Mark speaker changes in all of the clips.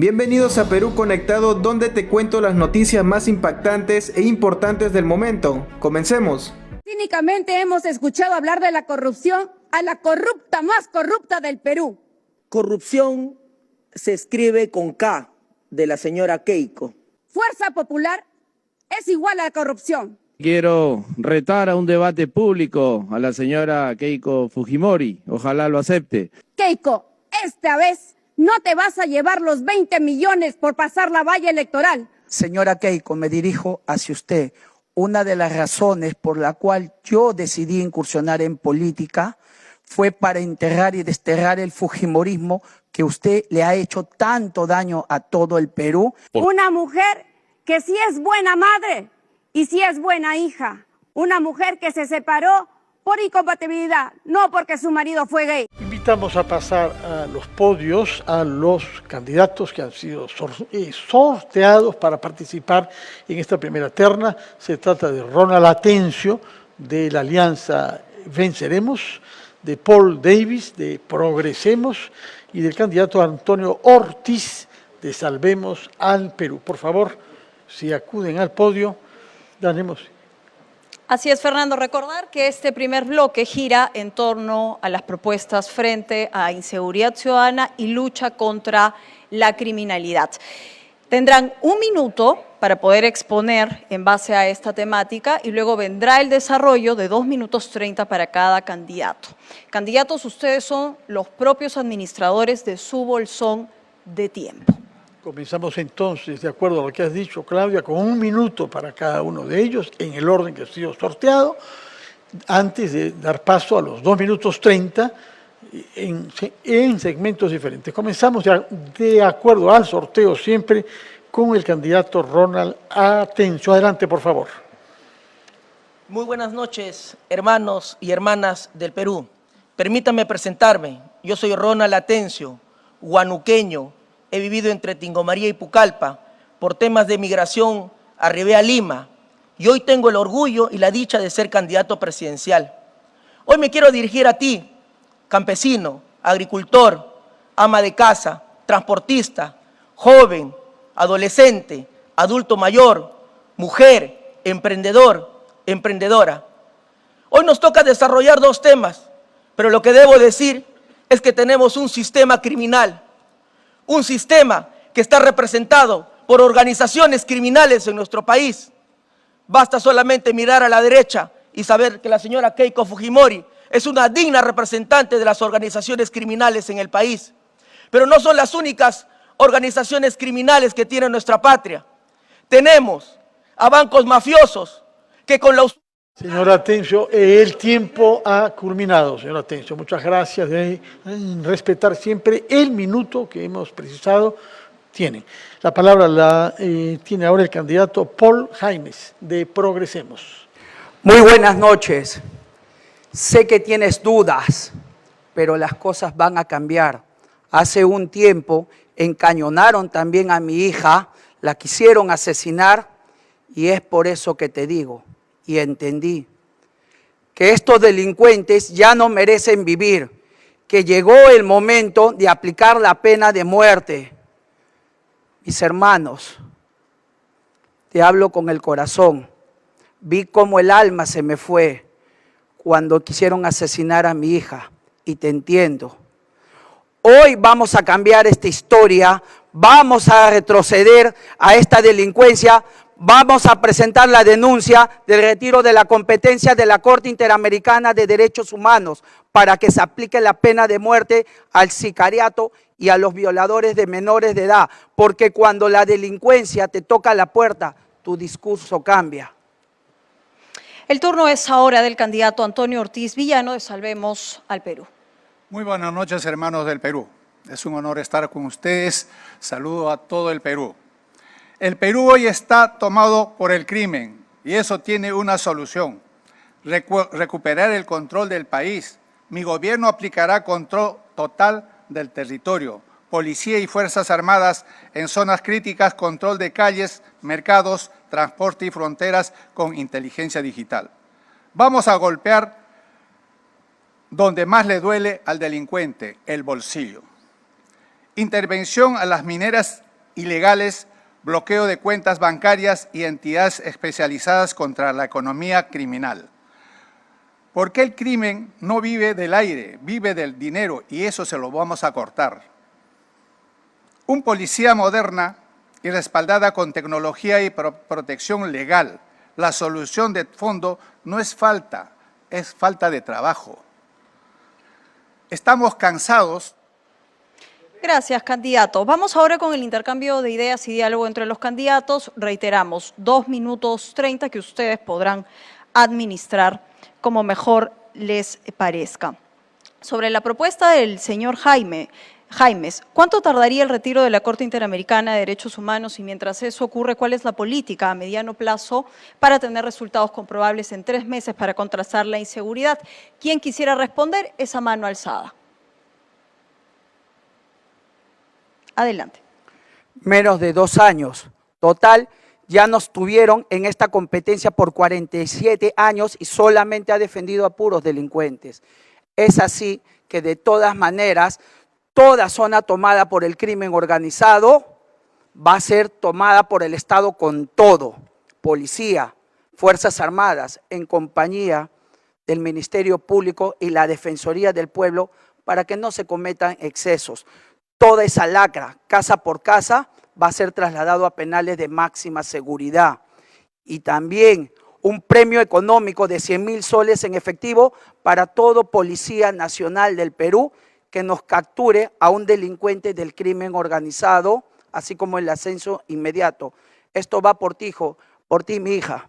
Speaker 1: Bienvenidos a Perú Conectado, donde te cuento las noticias más impactantes e importantes del momento. Comencemos.
Speaker 2: Cínicamente hemos escuchado hablar de la corrupción a la corrupta más corrupta del Perú.
Speaker 3: Corrupción se escribe con K, de la señora Keiko.
Speaker 2: Fuerza Popular es igual a corrupción.
Speaker 4: Quiero retar a un debate público a la señora Keiko Fujimori. Ojalá lo acepte.
Speaker 2: Keiko, esta vez no te vas a llevar los 20 millones por pasar la valla electoral.
Speaker 5: Señora Keiko, me dirijo hacia usted. Una de las razones por la cual yo decidí incursionar en política fue para enterrar y desterrar el fujimorismo que usted le ha hecho tanto daño a todo el Perú.
Speaker 2: Una mujer que sí es buena madre y sí es buena hija. Una mujer que se separó por incompatibilidad, no porque su marido fue gay.
Speaker 6: Invitamos a pasar a los podios a los candidatos que han sido sorteados para participar en esta primera terna. Se trata de Ronald Atencio, de la Alianza Venceremos, de Paul Davis, de Progresemos, y del candidato Antonio Ortiz, de Salvemos al Perú. Por favor, si acuden al podio, daremos.
Speaker 7: Así es, Fernando. Recordar que este primer bloque gira en torno a las propuestas frente a inseguridad ciudadana y lucha contra la criminalidad. Tendrán un minuto para poder exponer en base a esta temática y luego vendrá el desarrollo de 2 minutos 30 para cada candidato. Candidatos, ustedes son los propios administradores de su bolsón de tiempo.
Speaker 6: Comenzamos entonces, de acuerdo a lo que has dicho, Claudia, con 1 minuto para cada uno de ellos, en el orden que ha sido sorteado, antes de dar paso a los 2 minutos 30 en segmentos diferentes. Comenzamos de acuerdo al sorteo siempre con el candidato Ronald Atencio. Adelante, por favor.
Speaker 3: Muy buenas noches, hermanos y hermanas del Perú. Permítanme presentarme. Yo soy Ronald Atencio, huanuqueño. He vivido entre Tingomaría y Pucallpa. Por temas de migración arribé a Lima y hoy tengo el orgullo y la dicha de ser candidato presidencial. Hoy me quiero dirigir a ti, campesino, agricultor, ama de casa, transportista, joven, adolescente, adulto mayor, mujer, emprendedor, emprendedora. Hoy nos toca desarrollar 2 temas, pero lo que debo decir es que tenemos un sistema criminal, un sistema que está representado por organizaciones criminales en nuestro país. Basta solamente mirar a la derecha y saber que la señora Keiko Fujimori es una digna representante de las organizaciones criminales en el país. Pero no son las únicas organizaciones criminales que tiene nuestra patria. Tenemos a bancos mafiosos que con la...
Speaker 6: Señor Atencio, el tiempo ha culminado, señor Atencio. Muchas gracias de respetar siempre el minuto que hemos precisado. La palabra la tiene ahora el candidato Paul Jaimes, de Progresemos.
Speaker 5: Muy buenas noches. Sé que tienes dudas, pero las cosas van a cambiar. Hace un tiempo encañonaron también a mi hija, la quisieron asesinar, y es por eso que te digo, y entendí, que estos delincuentes ya no merecen vivir, que llegó el momento de aplicar la pena de muerte. Mis hermanos, te hablo con el corazón. Vi cómo el alma se me fue cuando quisieron asesinar a mi hija, y te entiendo. Hoy vamos a cambiar esta historia, vamos a retroceder a esta delincuencia. Vamos a presentar la denuncia del retiro de la competencia de la Corte Interamericana de Derechos Humanos para que se aplique la pena de muerte al sicariato y a los violadores de menores de edad, porque cuando la delincuencia te toca la puerta, tu discurso cambia.
Speaker 7: El turno es ahora del candidato Antonio Ortiz Villano de Salvemos al Perú.
Speaker 8: Muy buenas noches, hermanos del Perú. Es un honor estar con ustedes. Saludo a todo el Perú. El Perú hoy está tomado por el crimen y eso tiene una solución: recuperar el control del país. Mi gobierno aplicará control total del territorio, policía y fuerzas armadas en zonas críticas, control de calles, mercados, transporte y fronteras con inteligencia digital. Vamos a golpear donde más le duele al delincuente, el bolsillo. Intervención a las mineras ilegales, bloqueo de cuentas bancarias y entidades especializadas contra la economía criminal. Porque el crimen no vive del aire, vive del dinero y eso se lo vamos a cortar. Un policía moderna y respaldada con tecnología y protección legal. La solución de fondo no es falta de trabajo. Estamos cansados.
Speaker 7: Gracias, candidato. Vamos ahora con el intercambio de ideas y diálogo entre los candidatos. Reiteramos, 2 minutos 30 que ustedes podrán administrar como mejor les parezca. Sobre la propuesta del señor Jaimes, ¿cuánto tardaría el retiro de la Corte Interamericana de Derechos Humanos y mientras eso ocurre, cuál es la política a mediano plazo para tener resultados comprobables en 3 meses para contrastar la inseguridad? Quien quisiera responder, esa mano alzada. Adelante.
Speaker 5: Menos de 2 años. Total, ya nos tuvieron en esta competencia por 47 años y solamente ha defendido a puros delincuentes. Es así que de todas maneras, toda zona tomada por el crimen organizado va a ser tomada por el Estado con todo. Policía, Fuerzas Armadas, en compañía del Ministerio Público y la Defensoría del Pueblo para que no se cometan excesos. Toda esa lacra, casa por casa, va a ser trasladado a penales de máxima seguridad. Y también un premio económico de 100.000 soles en efectivo para todo policía nacional del Perú que nos capture a un delincuente del crimen organizado, así como el ascenso inmediato. Esto va por ti, hijo, por ti, mi hija.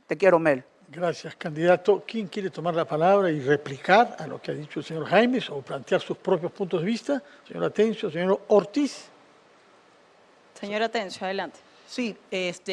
Speaker 5: Te quiero, Mel.
Speaker 6: Gracias, candidato. ¿Quién quiere tomar la palabra y replicar a lo que ha dicho el señor Jaimes o plantear sus propios puntos de vista? Señor Atencio, señor Ortiz.
Speaker 7: Señor Atencio, adelante.
Speaker 3: Sí,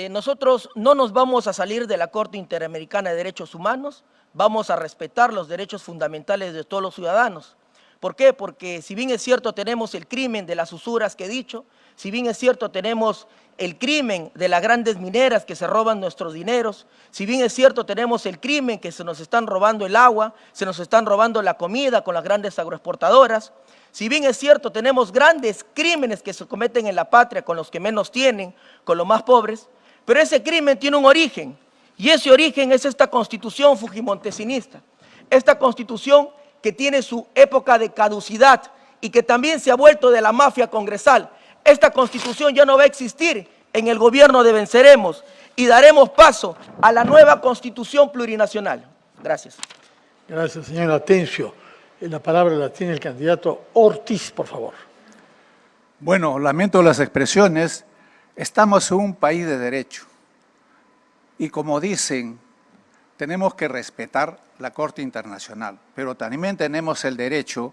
Speaker 3: nosotros no nos vamos a salir de la Corte Interamericana de Derechos Humanos, vamos a respetar los derechos fundamentales de todos los ciudadanos. ¿Por qué? Porque si bien es cierto tenemos el crimen de las usuras que he dicho, si bien es cierto tenemos el crimen de las grandes mineras que se roban nuestros dineros, si bien es cierto tenemos el crimen que se nos están robando el agua, se nos están robando la comida con las grandes agroexportadoras, si bien es cierto tenemos grandes crímenes que se cometen en la patria con los que menos tienen, con los más pobres, pero ese crimen tiene un origen y ese origen es esta constitución fujimontesinista, esta constitución que tiene su época de caducidad y que también se ha vuelto de la mafia congresal. Esta constitución ya no va a existir en el gobierno de Venceremos y daremos paso a la nueva constitución plurinacional. Gracias.
Speaker 6: Gracias, señor Atencio. La palabra la tiene el candidato Ortiz, por favor.
Speaker 8: Bueno, lamento las expresiones, estamos en un país de derecho y como dicen, tenemos que respetar la Corte Internacional, pero también tenemos el derecho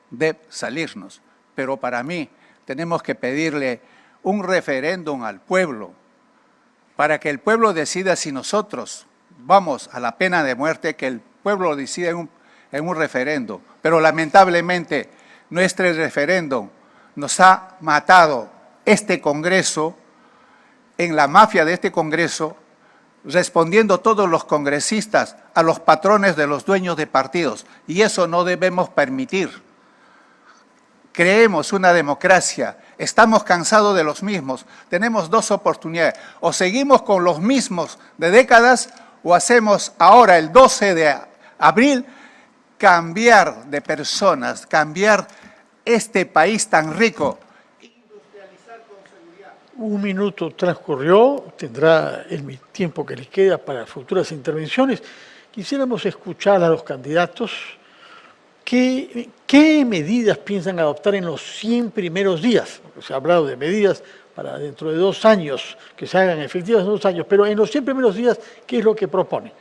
Speaker 8: de salirnos. Pero para mí tenemos que pedirle un referéndum al pueblo para que el pueblo decida si nosotros vamos a la pena de muerte, que el pueblo decida en un referéndum. Pero lamentablemente nuestro referéndum nos ha matado este Congreso, en la mafia de este Congreso, respondiendo todos los congresistas a los patrones de los dueños de partidos. Y eso no debemos permitir. Creemos una democracia, estamos cansados de los mismos, tenemos 2 oportunidades. O seguimos con los mismos de décadas o hacemos ahora, el 12 de abril, cambiar de personas, cambiar este país tan rico.
Speaker 6: 1 minuto transcurrió, tendrá el tiempo que les queda para futuras intervenciones. Quisiéramos escuchar a los candidatos qué medidas piensan adoptar en los 100 primeros días. Porque se ha hablado de medidas para dentro de 2 años, que se hagan efectivas en 2 años, pero en los 100 primeros días, ¿qué es lo que propone?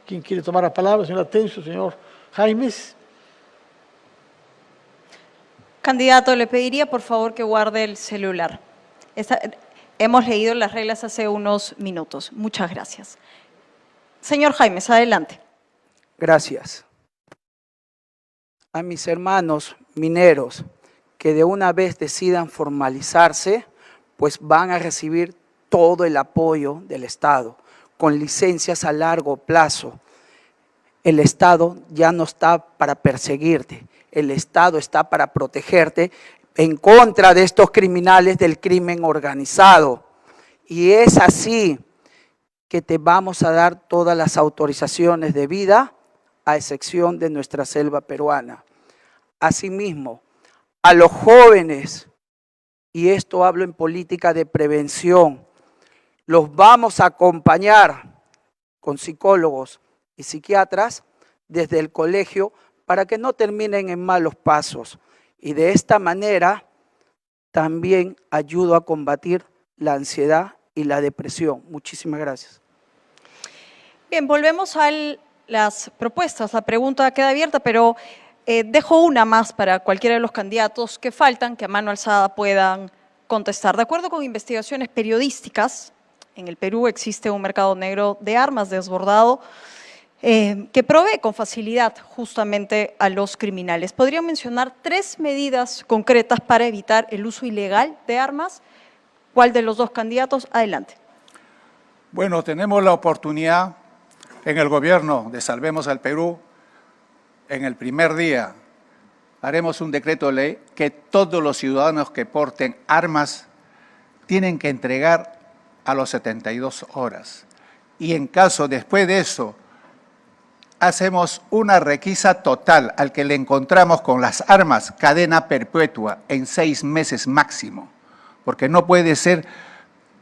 Speaker 6: ¿Quién quiere tomar la palabra? Señor Atencio, señor Jaimes.
Speaker 7: Candidato, le pediría por favor que guarde el celular. Hemos leído las reglas hace unos minutos. Muchas gracias. Señor Jaimes, adelante.
Speaker 5: Gracias. A mis hermanos mineros que de una vez decidan formalizarse, pues van a recibir todo el apoyo del Estado, con licencias a largo plazo. El Estado ya no está para perseguirte, el Estado está para protegerte, en contra de estos criminales del crimen organizado. Y es así que te vamos a dar todas las autorizaciones de vida, a excepción de nuestra selva peruana. Asimismo, a los jóvenes, y esto hablo en política de prevención, los vamos a acompañar con psicólogos y psiquiatras desde el colegio para que no terminen en malos pasos. Y de esta manera también ayudo a combatir la ansiedad y la depresión. Muchísimas gracias.
Speaker 7: Bien, volvemos a las propuestas. La pregunta queda abierta, pero dejo una más para cualquiera de los candidatos que faltan, que a mano alzada puedan contestar. De acuerdo con investigaciones periodísticas, en el Perú existe un mercado negro de armas desbordado que provee con facilidad justamente a los criminales. ¿Podrían mencionar 3 medidas concretas para evitar el uso ilegal de armas? ¿Cuál de los dos candidatos? Adelante.
Speaker 8: Bueno, tenemos la oportunidad en el gobierno de Salvemos al Perú. En el primer día haremos un decreto de ley que todos los ciudadanos que porten armas tienen que entregar a los 72 horas. Y en caso después de eso, hacemos una requisa total al que le encontramos con las armas, cadena perpetua en 6 meses máximo, porque no puede ser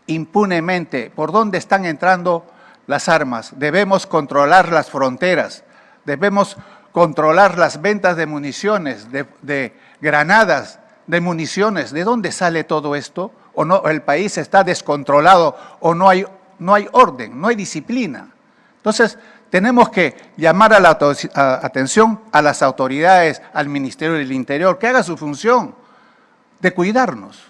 Speaker 8: impunemente por dónde están entrando las armas. Debemos controlar las fronteras, debemos controlar las ventas de municiones, de granadas, de municiones. ¿De dónde sale todo esto? ¿O no? El país está descontrolado o no hay orden, no hay disciplina. Entonces, tenemos que llamar a la atención a las autoridades, al Ministerio del Interior, que haga su función de cuidarnos.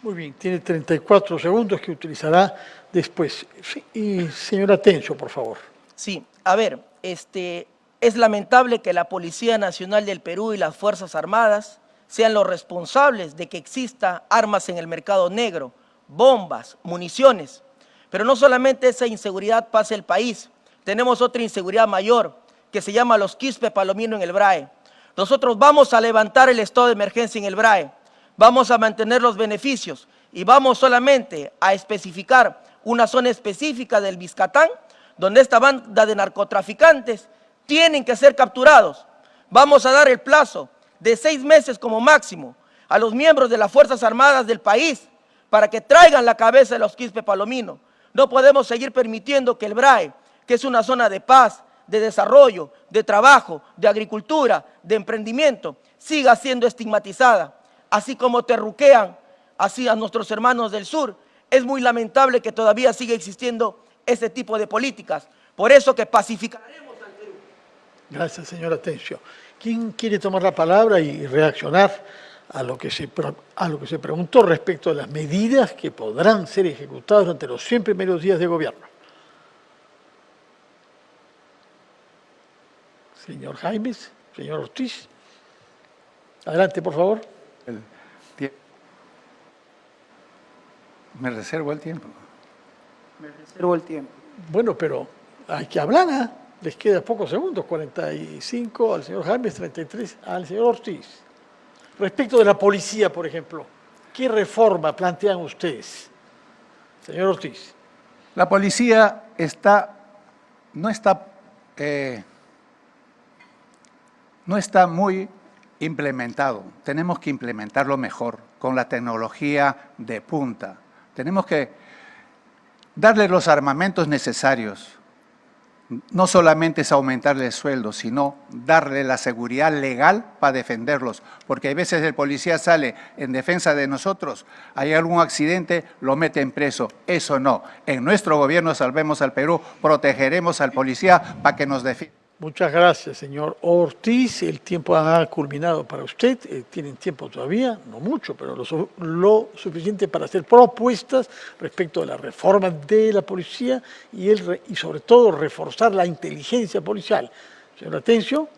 Speaker 6: Muy bien, tiene 34 segundos que utilizará después. Sí, y señora Atencio, por favor.
Speaker 3: Sí, a ver, es lamentable que la Policía Nacional del Perú y las Fuerzas Armadas sean los responsables de que exista armas en el mercado negro, bombas, municiones. Pero no solamente esa inseguridad pasa el país, tenemos otra inseguridad mayor que se llama los Quispe Palomino en el BRAE. Nosotros vamos a levantar el estado de emergencia en el BRAE, vamos a mantener los beneficios y vamos solamente a especificar una zona específica del Biscatán donde esta banda de narcotraficantes tienen que ser capturados. Vamos a dar el plazo de 6 meses como máximo a los miembros de las Fuerzas Armadas del país para que traigan la cabeza de los Quispe Palomino. No podemos seguir permitiendo que el BRAE, que es una zona de paz, de desarrollo, de trabajo, de agricultura, de emprendimiento, siga siendo estigmatizada. Así como terruquean así a nuestros hermanos del sur, es muy lamentable que todavía siga existiendo ese tipo de políticas. Por eso que pacificaremos al Perú.
Speaker 6: Gracias, señora Atencio. ¿Quién quiere tomar la palabra y reaccionar a lo que se preguntó respecto a las medidas que podrán ser ejecutadas durante los 100 primeros días de gobierno? Señor Jaimes, señor Ortiz. Adelante, por favor.
Speaker 8: Me reservo el tiempo.
Speaker 5: Me reservo el tiempo.
Speaker 6: Bueno, pero hay que hablar, ¿eh? Les queda pocos segundos, 45 al señor Jaimes, 33 al señor Ortiz. Respecto de la policía, por ejemplo, ¿qué reforma plantean ustedes? Señor Ortiz.
Speaker 8: La policía no está muy implementado. Tenemos que implementarlo mejor, con la tecnología de punta. Tenemos que darle los armamentos necesarios. No solamente es aumentarle el sueldo, sino darle la seguridad legal para defenderlos. Porque a veces el policía sale en defensa de nosotros, hay algún accidente, lo meten preso. Eso no. En nuestro gobierno Salvemos al Perú, protegeremos al policía para que nos defienda.
Speaker 6: Muchas gracias, señor Ortiz. El tiempo ha culminado para usted. Tienen tiempo todavía, no mucho, pero lo suficiente para hacer propuestas respecto a la reforma de la policía y sobre todo reforzar la inteligencia policial. Señor Atencio,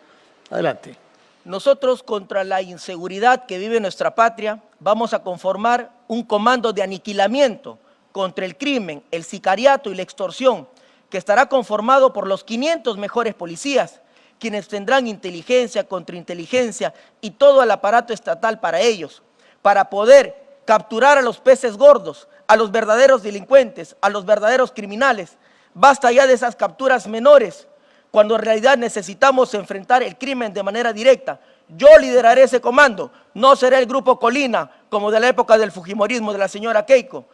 Speaker 6: adelante.
Speaker 3: Nosotros, contra la inseguridad que vive nuestra patria, vamos a conformar un comando de aniquilamiento contra el crimen, el sicariato y la extorsión, que estará conformado por los 500 mejores policías, quienes tendrán inteligencia, contrainteligencia y todo el aparato estatal para ellos, para poder capturar a los peces gordos, a los verdaderos delincuentes, a los verdaderos criminales. Basta ya de esas capturas menores, cuando en realidad necesitamos enfrentar el crimen de manera directa. Yo lideraré ese comando, no será el grupo Colina, como de la época del fujimorismo de la señora Keiko.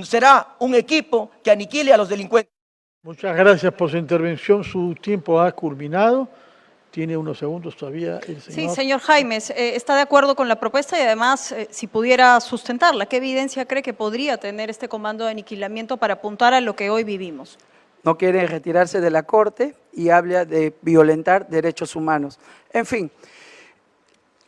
Speaker 3: Será un equipo que aniquile a los delincuentes.
Speaker 6: Muchas gracias por su intervención, su tiempo ha culminado. Tiene unos segundos todavía el señor.
Speaker 7: Sí, señor Jaimes, ¿está de acuerdo con la propuesta y además, si pudiera sustentarla, qué evidencia cree que podría tener este comando de aniquilamiento para apuntar a lo que hoy vivimos?
Speaker 5: No quieren retirarse de la Corte y habla de violentar derechos humanos. En fin,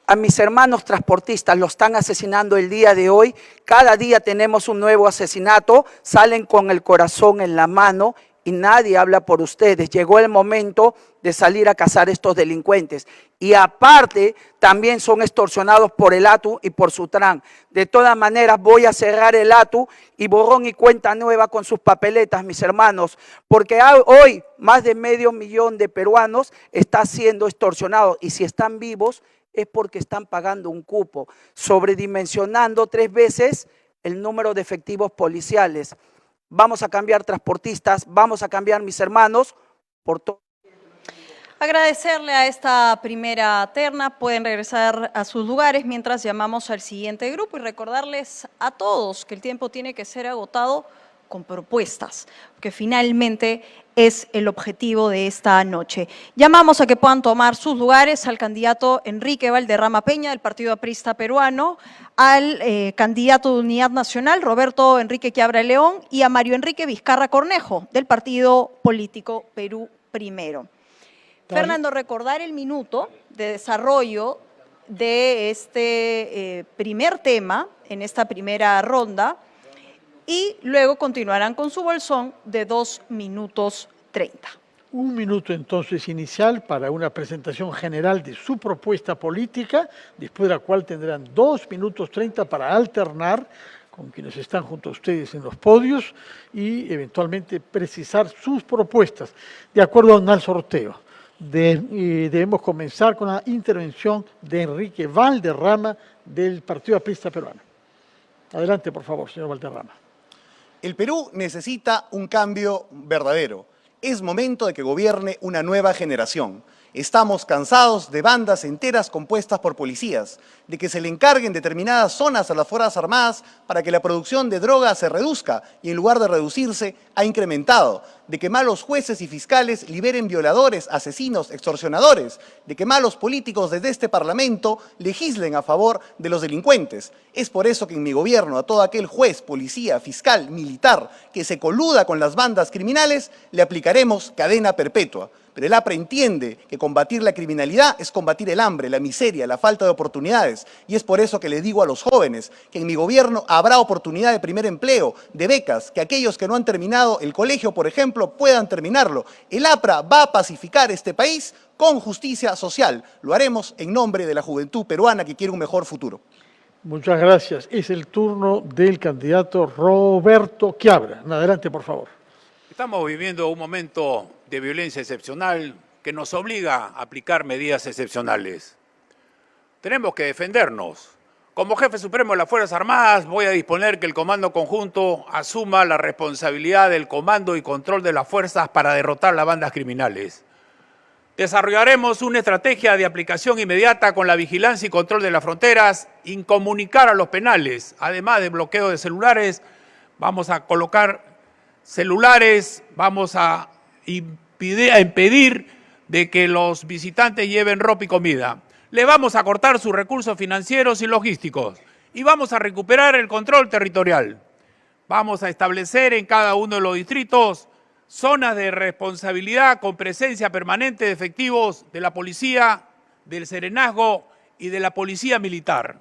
Speaker 5: a mis hermanos transportistas los están asesinando el día de hoy. Cada día tenemos un nuevo asesinato, salen con el corazón en la mano y nadie habla por ustedes. Llegó el momento de salir a cazar a estos delincuentes. Y aparte, también son extorsionados por el ATU y por Sutran. De todas maneras, voy a cerrar el ATU y borrón y cuenta nueva con sus papeletas, mis hermanos, porque hoy más de 500.000 de peruanos están siendo extorsionados y si están vivos es porque están pagando un cupo, sobredimensionando 3 veces el número de efectivos policiales. Vamos a cambiar transportistas, vamos a cambiar, mis hermanos, por todo.
Speaker 7: Agradecerle a esta primera terna, pueden regresar a sus lugares mientras llamamos al siguiente grupo y recordarles a todos que el tiempo tiene que ser agotado con propuestas, que finalmente es el objetivo de esta noche. Llamamos a que puedan tomar sus lugares al candidato Enrique Valderrama Peña del Partido Aprista Peruano, al candidato de Unidad Nacional Roberto Enrique Quiabra León y a Mario Enrique Vizcarra Cornejo del Partido Político Perú Primero. Fernando, recordar el minuto de desarrollo de este primer tema en esta primera ronda y luego continuarán con su bolsón de 2 minutos 30.
Speaker 6: 1 minuto entonces inicial para una presentación general de su propuesta política, después de la cual tendrán 2 minutos 30 para alternar con quienes están junto a ustedes en los podios y eventualmente precisar sus propuestas de acuerdo a un sorteo. Debemos comenzar con la intervención de Enrique Valderrama del Partido Aprista Peruano. Adelante, por favor, señor Valderrama.
Speaker 9: El Perú necesita un cambio verdadero. Es momento de que gobierne una nueva generación. Estamos cansados de bandas enteras compuestas por policías, de que se le encarguen determinadas zonas a las Fuerzas Armadas para que la producción de droga se reduzca y en lugar de reducirse ha incrementado, de que malos jueces y fiscales liberen violadores, asesinos, extorsionadores, de que malos políticos desde este Parlamento legislen a favor de los delincuentes. Es por eso que en mi gobierno a todo aquel juez, policía, fiscal, militar que se coluda con las bandas criminales le aplicaremos cadena perpetua. Pero el APRA entiende que combatir la criminalidad es combatir el hambre, la miseria, la falta de oportunidades. Y es por eso que le digo a los jóvenes que en mi gobierno habrá oportunidad de primer empleo, de becas, que aquellos que no han terminado el colegio, por ejemplo, puedan terminarlo. El APRA va a pacificar este país con justicia social. Lo haremos en nombre de la juventud peruana que quiere un mejor futuro.
Speaker 6: Muchas gracias. Es el turno del candidato Roberto Quiabra. Adelante, por favor.
Speaker 10: Estamos viviendo un momento de violencia excepcional que nos obliga a aplicar medidas excepcionales. Tenemos que defendernos. Como jefe supremo de las Fuerzas Armadas voy a disponer que el Comando Conjunto asuma la responsabilidad del comando y control de las fuerzas para derrotar las bandas criminales. Desarrollaremos una estrategia de aplicación inmediata con la vigilancia y control de las fronteras, incomunicar a los penales, además de bloqueo de celulares. Vamos a colocar celulares, vamos a impedir de que los visitantes lleven ropa y comida. Le vamos a cortar sus recursos financieros y logísticos y vamos a recuperar el control territorial. Vamos a establecer en cada uno de los distritos zonas de responsabilidad con presencia permanente de efectivos de la policía, del serenazgo y de la policía militar.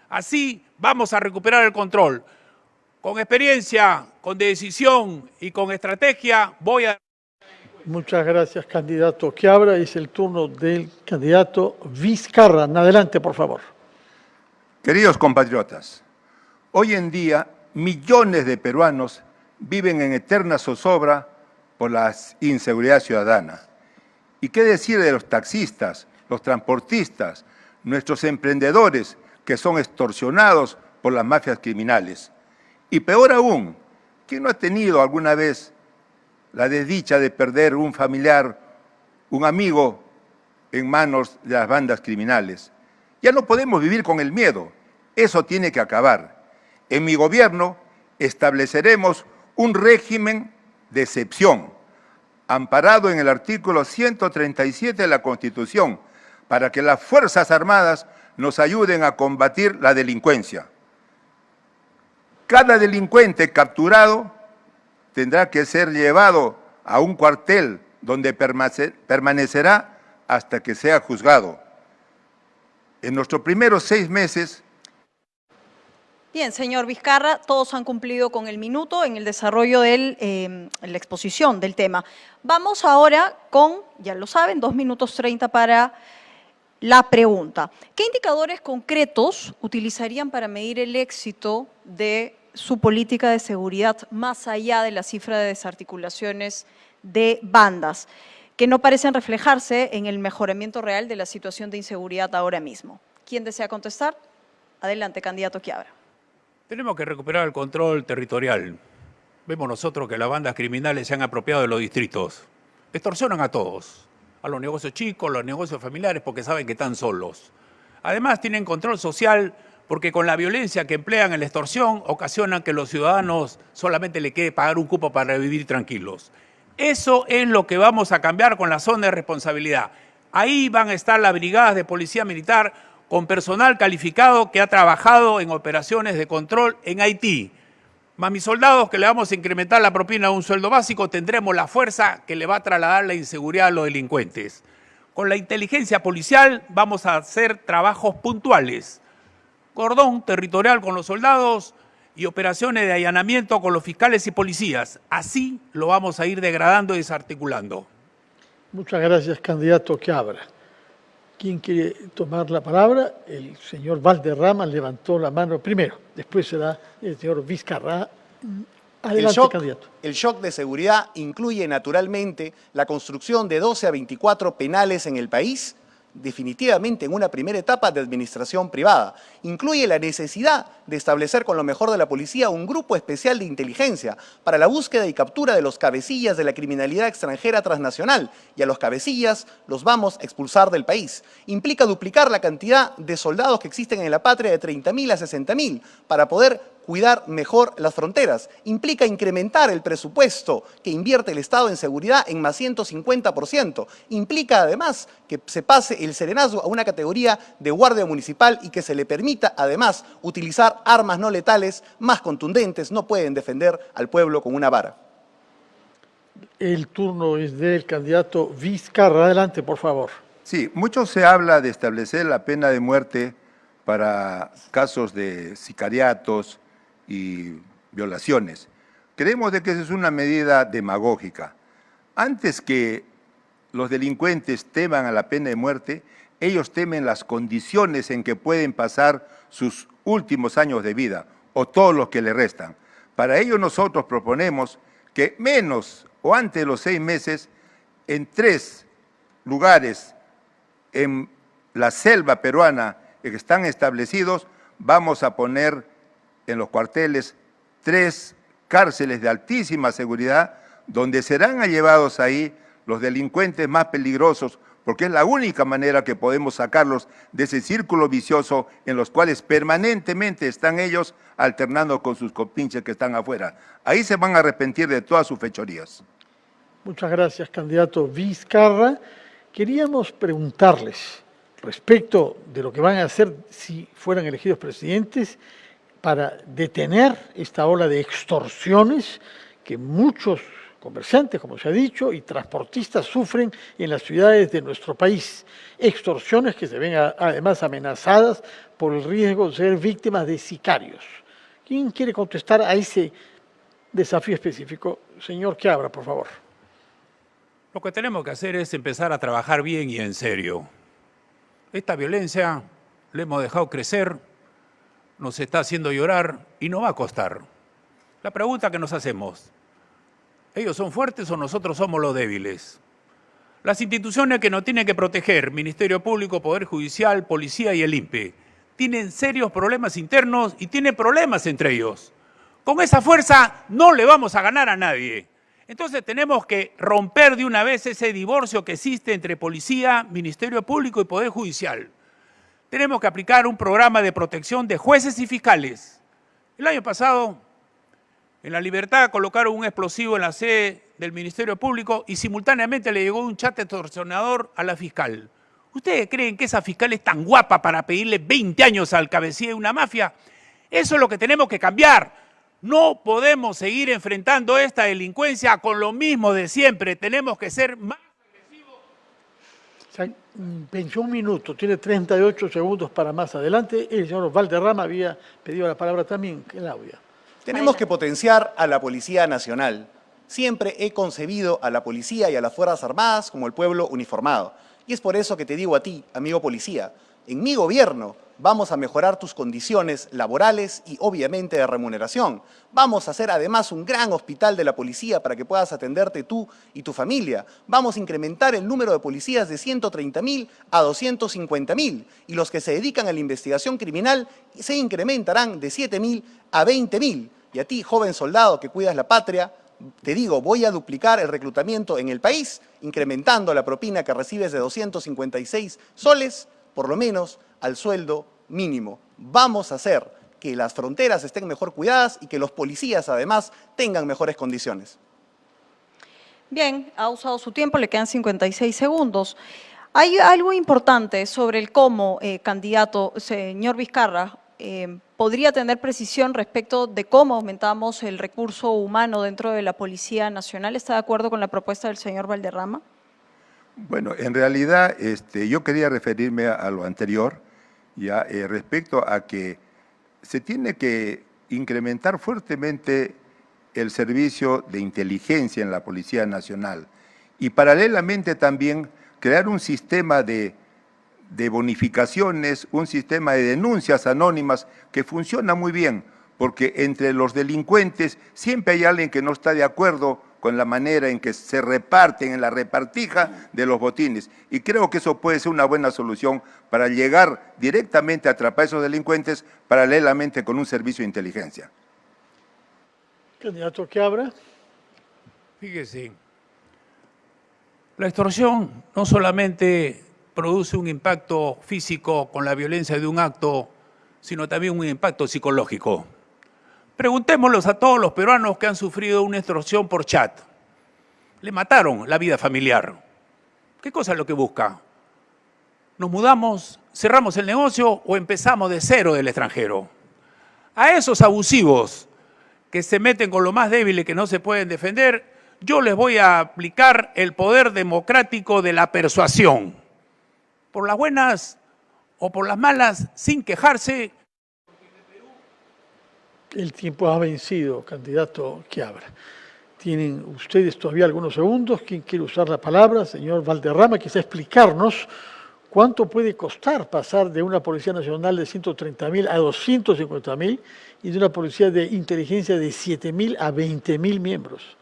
Speaker 10: Así vamos a recuperar el control. Con experiencia, con decisión y con estrategia voy a...
Speaker 6: Muchas gracias, candidato Quiabra. Es el turno del candidato Vizcarra. Adelante, por favor.
Speaker 11: Queridos compatriotas, hoy en día millones de peruanos viven en eterna zozobra por la inseguridad ciudadana. ¿Y qué decir de los taxistas, los transportistas, nuestros emprendedores que son extorsionados por las mafias criminales? Y peor aún, ¿quién no ha tenido alguna vez la desdicha de perder un familiar, un amigo en manos de las bandas criminales? Ya no podemos vivir con el miedo. Eso tiene que acabar. En mi gobierno estableceremos un régimen de excepción, amparado en el artículo 137 de la Constitución, para que las Fuerzas Armadas nos ayuden a combatir la delincuencia. Cada delincuente capturado tendrá que ser llevado a un cuartel donde permanecerá hasta que sea juzgado. En nuestros primeros 6 meses...
Speaker 7: Bien, señor Vizcarra, todos han cumplido con el minuto en el desarrollo de la exposición del tema. Vamos ahora con, ya lo saben, 2 minutos 30 para la pregunta. ¿Qué indicadores concretos utilizarían para medir el éxito de su política de seguridad más allá de la cifra de desarticulaciones de bandas, que no parecen reflejarse en el mejoramiento real de la situación de inseguridad ahora mismo? ¿Quién desea contestar? Adelante, candidato Quiabra.
Speaker 10: Tenemos que recuperar el control territorial. Vemos nosotros que las bandas criminales se han apropiado de los distritos. Extorsionan a todos, a los negocios chicos, a los negocios familiares, porque saben que están solos. Además, tienen control social porque con la violencia que emplean en la extorsión ocasionan que los ciudadanos solamente le quede pagar un cupo para vivir tranquilos. Eso es lo que vamos a cambiar con la zona de responsabilidad. Ahí van a estar las brigadas de policía militar con personal calificado que ha trabajado en operaciones de control en Haití. Más mis soldados, que le vamos a incrementar la propina a un sueldo básico, tendremos la fuerza que le va a trasladar la inseguridad a los delincuentes. Con la inteligencia policial vamos a hacer trabajos puntuales. Cordón territorial con los soldados y operaciones de allanamiento con los fiscales y policías. Así lo vamos a ir degradando y desarticulando.
Speaker 6: Muchas gracias, candidato Quiabra. ¿Quién quiere tomar la palabra? El señor Valderrama levantó la mano primero, después será el señor Vizcarra. Adelante, candidato.
Speaker 9: El shock de seguridad incluye naturalmente la construcción de 12 a 24 penales en el país, definitivamente en una primera etapa de administración privada. Incluye la necesidad de establecer con lo mejor de la policía un grupo especial de inteligencia para la búsqueda y captura de los cabecillas de la criminalidad extranjera transnacional, y a los cabecillas los vamos a expulsar del país. Implica duplicar la cantidad de soldados que existen en la patria de 30.000 a 60.000 para poder cuidar mejor las fronteras. Implica incrementar el presupuesto que invierte el Estado en seguridad en más 150%. Implica además que se pase el serenazgo a una categoría de guardia municipal y que se le permita además utilizar armas no letales más contundentes. No pueden defender al pueblo con una vara.
Speaker 6: El turno es del candidato Vizcarra. Adelante, por favor.
Speaker 11: Sí, mucho se habla de establecer la pena de muerte para casos de sicariatos y violaciones. Creemos de que esa es una medida demagógica. Antes que los delincuentes teman a la pena de muerte, ellos temen las condiciones en que pueden pasar sus últimos años de vida o todos los que le restan. Para ello nosotros proponemos que menos o antes de los 6 meses, en 3 lugares en la selva peruana que están establecidos, vamos a poner en los cuarteles 3 cárceles de altísima seguridad, donde serán llevados ahí los delincuentes más peligrosos, porque es la única manera que podemos sacarlos de ese círculo vicioso en los cuales permanentemente están ellos alternando con sus compinches que están afuera. Ahí se van a arrepentir de todas sus fechorías.
Speaker 6: Muchas gracias, candidato Vizcarra. Queríamos preguntarles respecto de lo que van a hacer si fueran elegidos presidentes para detener esta ola de extorsiones que muchos comerciantes, como se ha dicho, y transportistas sufren en las ciudades de nuestro país. Extorsiones que se ven además amenazadas por el riesgo de ser víctimas de sicarios. ¿Quién quiere contestar a ese desafío específico? Señor Quiabra, por favor.
Speaker 10: Lo que tenemos que hacer es empezar a trabajar bien y en serio. Esta violencia la hemos dejado crecer, nos está haciendo llorar y nos va a costar. La pregunta que nos hacemos, ¿ellos son fuertes o nosotros somos los débiles? Las instituciones que nos tienen que proteger, Ministerio Público, Poder Judicial, Policía y el INPE, tienen serios problemas internos y tienen problemas entre ellos. Con esa fuerza no le vamos a ganar a nadie. Entonces tenemos que romper de una vez ese divorcio que existe entre Policía, Ministerio Público y Poder Judicial. Tenemos que aplicar un programa de protección de jueces y fiscales. El año pasado, en La Libertad, colocaron un explosivo en la sede del Ministerio Público y simultáneamente le llegó un chat extorsionador a la fiscal. ¿Ustedes creen que esa fiscal es tan guapa para pedirle 20 años al cabecilla de una mafia? Eso es lo que tenemos que cambiar. No podemos seguir enfrentando esta delincuencia con lo mismo de siempre. Tenemos que ser más agresivos.
Speaker 6: Venció un minuto, tiene 38 segundos para más adelante. El señor Valderrama había pedido la palabra también, Claudia.
Speaker 9: Tenemos que potenciar a la Policía Nacional. Siempre he concebido a la policía y a las Fuerzas Armadas como el pueblo uniformado. Y es por eso que te digo a ti, amigo policía, en mi gobierno vamos a mejorar tus condiciones laborales y obviamente de remuneración. Vamos a hacer además un gran hospital de la policía para que puedas atenderte tú y tu familia. Vamos a incrementar el número de policías de 130.000 a 250.000 y los que se dedican a la investigación criminal se incrementarán de 7.000 a 20.000. Y a ti, joven soldado que cuidas la patria, te digo, voy a duplicar el reclutamiento en el país, incrementando la propina que recibes de 256 soles, por lo menos al sueldo mínimo. Vamos a hacer que las fronteras estén mejor cuidadas y que los policías además tengan mejores condiciones.
Speaker 7: Bien, ha usado su tiempo, le quedan 56 segundos. Hay algo importante sobre el cómo, candidato, señor Vizcarra, podría tener precisión respecto de cómo aumentamos el recurso humano dentro de la Policía Nacional. ¿Está de acuerdo con la propuesta del señor Valderrama?
Speaker 11: Bueno, en realidad yo quería referirme a lo anterior, ya respecto a que se tiene que incrementar fuertemente el servicio de inteligencia en la Policía Nacional y paralelamente también crear un sistema de bonificaciones, un sistema de denuncias anónimas que funciona muy bien, porque entre los delincuentes siempre hay alguien que no está de acuerdo con la manera en que se reparten, en la repartija de los botines. Y creo que eso puede ser una buena solución para llegar directamente a atrapar a esos delincuentes paralelamente con un servicio de inteligencia.
Speaker 6: Candidato Quiabra.
Speaker 10: Fíjese, la extorsión no solamente produce un impacto físico con la violencia de un acto, sino también un impacto psicológico. Preguntémoslos a todos los peruanos que han sufrido una extorsión por chat. Le mataron la vida familiar. ¿Qué cosa es lo que busca? ¿Nos mudamos, cerramos el negocio o empezamos de cero del extranjero? A esos abusivos que se meten con lo más débil y que no se pueden defender, yo les voy a aplicar el poder democrático de la persuasión. Por las buenas o por las malas, sin quejarse.
Speaker 6: El tiempo ha vencido, candidato Quiabra. Tienen ustedes todavía algunos segundos. ¿Quién quiere usar la palabra? Señor Valderrama, quizá explicarnos cuánto puede costar pasar de una Policía Nacional de 130.000 a 250.000 y de una Policía de Inteligencia de 7.000 a 20.000 miembros.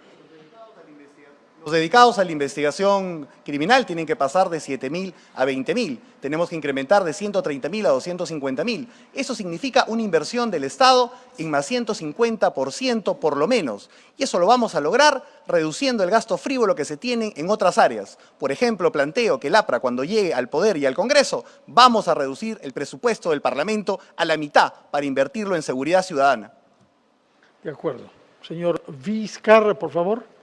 Speaker 9: Los dedicados a la investigación criminal tienen que pasar de 7.000 a 20.000. Tenemos que incrementar de 130.000 a 250.000. Eso significa una inversión del Estado en más 150% por lo menos. Y eso lo vamos a lograr reduciendo el gasto frívolo que se tiene en otras áreas. Por ejemplo, planteo que el APRA, cuando llegue al Poder y al Congreso, vamos a reducir el presupuesto del Parlamento a la mitad para invertirlo en seguridad ciudadana.
Speaker 6: De acuerdo. Señor Vizcarra, por favor.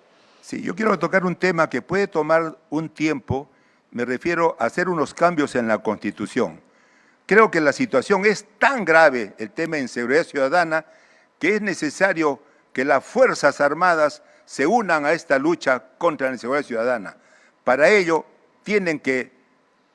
Speaker 11: Sí, yo quiero tocar un tema que puede tomar un tiempo, me refiero a hacer unos cambios en la Constitución. Creo que la situación es tan grave, el tema de inseguridad ciudadana, que es necesario que las Fuerzas Armadas se unan a esta lucha contra la inseguridad ciudadana. Para ello tienen que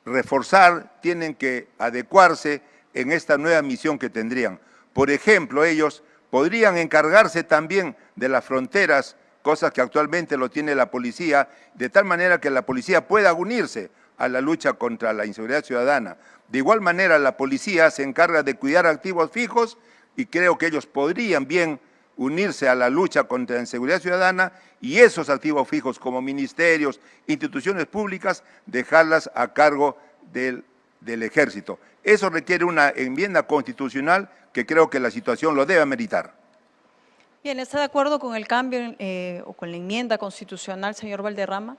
Speaker 11: reforzar, tienen que adecuarse en esta nueva misión que tendrían. Por ejemplo, ellos podrían encargarse también de las fronteras, cosas que actualmente lo tiene la policía, de tal manera que la policía pueda unirse a la lucha contra la inseguridad ciudadana. De igual manera, la policía se encarga de cuidar activos fijos y creo que ellos podrían bien unirse a la lucha contra la inseguridad ciudadana y esos activos fijos como ministerios, instituciones públicas, dejarlas a cargo del Ejército. Eso requiere una enmienda constitucional que creo que la situación lo debe ameritar.
Speaker 7: Bien, ¿está de acuerdo con el cambio o con la enmienda constitucional, señor Valderrama?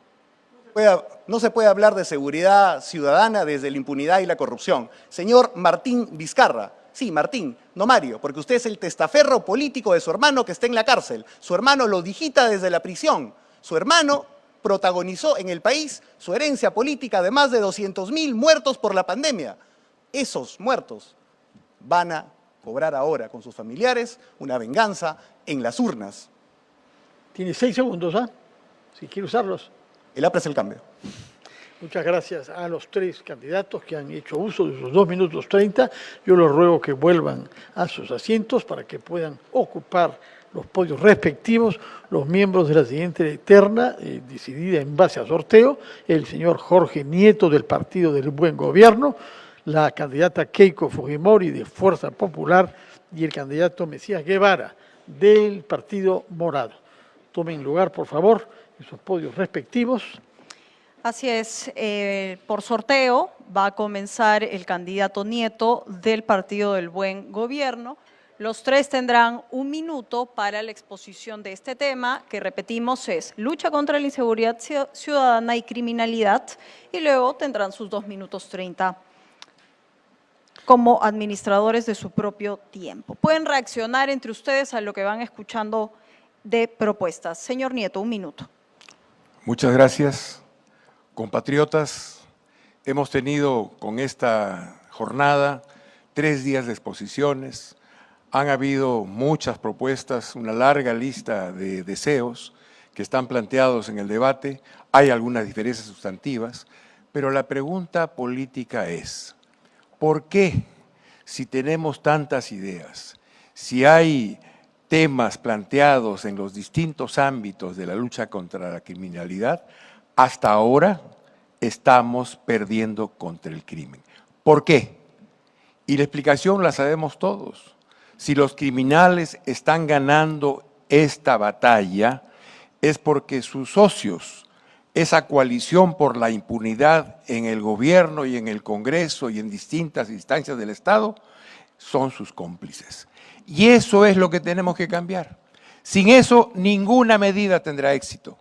Speaker 9: No se puede hablar de seguridad ciudadana desde la impunidad y la corrupción. Señor Martín Vizcarra, sí, Martín, no Mario, porque usted es el testaferro político de su hermano que está en la cárcel. Su hermano lo digita desde la prisión. Su hermano protagonizó en el país su herencia política de más de 200.000 muertos por la pandemia. Esos muertos van a cobrar ahora con sus familiares una venganza en las urnas.
Speaker 6: Tiene 6 segundos, ¿ah? Si quiere usarlos.
Speaker 9: El APRA es el cambio.
Speaker 6: Muchas gracias a los 3 candidatos que han hecho uso de sus 2 minutos 30. Yo les ruego que vuelvan a sus asientos para que puedan ocupar los podios respectivos los miembros de la siguiente terna, decidida en base a sorteo: el señor Jorge Nieto del Partido del Buen Gobierno, la candidata Keiko Fujimori de Fuerza Popular y el candidato Mesías Guevara del Partido Morado. Tomen lugar, por favor, en sus podios respectivos.
Speaker 7: Así es, por sorteo va a comenzar el candidato Nieto del Partido del Buen Gobierno. Los 3 tendrán 1 minuto para la exposición de este tema, que repetimos es lucha contra la inseguridad ciudadana y criminalidad, y luego tendrán sus 2 minutos 30 como administradores de su propio tiempo. Pueden reaccionar entre ustedes a lo que van escuchando de propuestas. Señor Nieto, 1 minuto.
Speaker 12: Muchas gracias. Compatriotas, hemos tenido con esta jornada 3 días de exposiciones. Han habido muchas propuestas, una larga lista de deseos que están planteados en el debate. Hay algunas diferencias sustantivas, pero la pregunta política es: ¿por qué, si tenemos tantas ideas, si hay temas planteados en los distintos ámbitos de la lucha contra la criminalidad, hasta ahora estamos perdiendo contra el crimen? ¿Por qué? Y la explicación la sabemos todos. Si los criminales están ganando esta batalla, es porque sus socios, esa coalición por la impunidad en el gobierno y en el Congreso y en distintas instancias del Estado, son sus cómplices. Y eso es lo que tenemos que cambiar. Sin eso, ninguna medida tendrá éxito.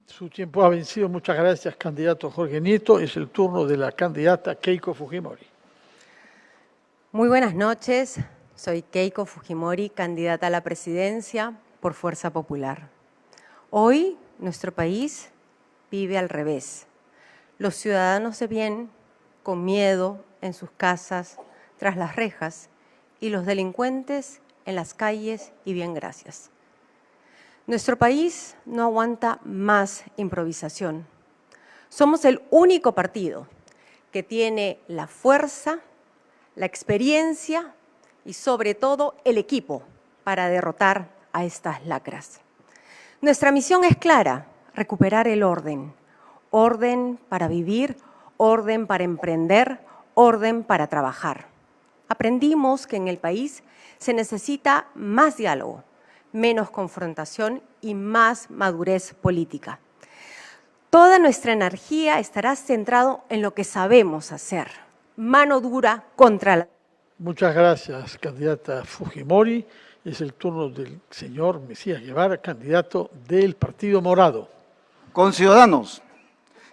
Speaker 6: Su tiempo ha vencido. Muchas gracias, candidato Jorge Nieto. Es el turno de la candidata Keiko Fujimori.
Speaker 13: Muy buenas noches. Soy Keiko Fujimori, candidata a la presidencia por Fuerza Popular. Hoy, nuestro país vive al revés. Los ciudadanos de bien, con miedo, en sus casas, tras las rejas, y los delincuentes en las calles y bien gracias. Nuestro país no aguanta más improvisación. Somos el único partido que tiene la fuerza, la experiencia y sobre todo el equipo para derrotar a estas lacras. Nuestra misión es clara: recuperar el orden. Orden para vivir, orden para emprender, orden para trabajar. Aprendimos que en el país se necesita más diálogo, menos confrontación y más madurez política. Toda nuestra energía estará centrado en lo que sabemos hacer: mano dura contra la...
Speaker 6: Muchas gracias, candidata Fujimori. Es el turno del señor Mesías Guevara, candidato del Partido Morado.
Speaker 14: Conciudadanos,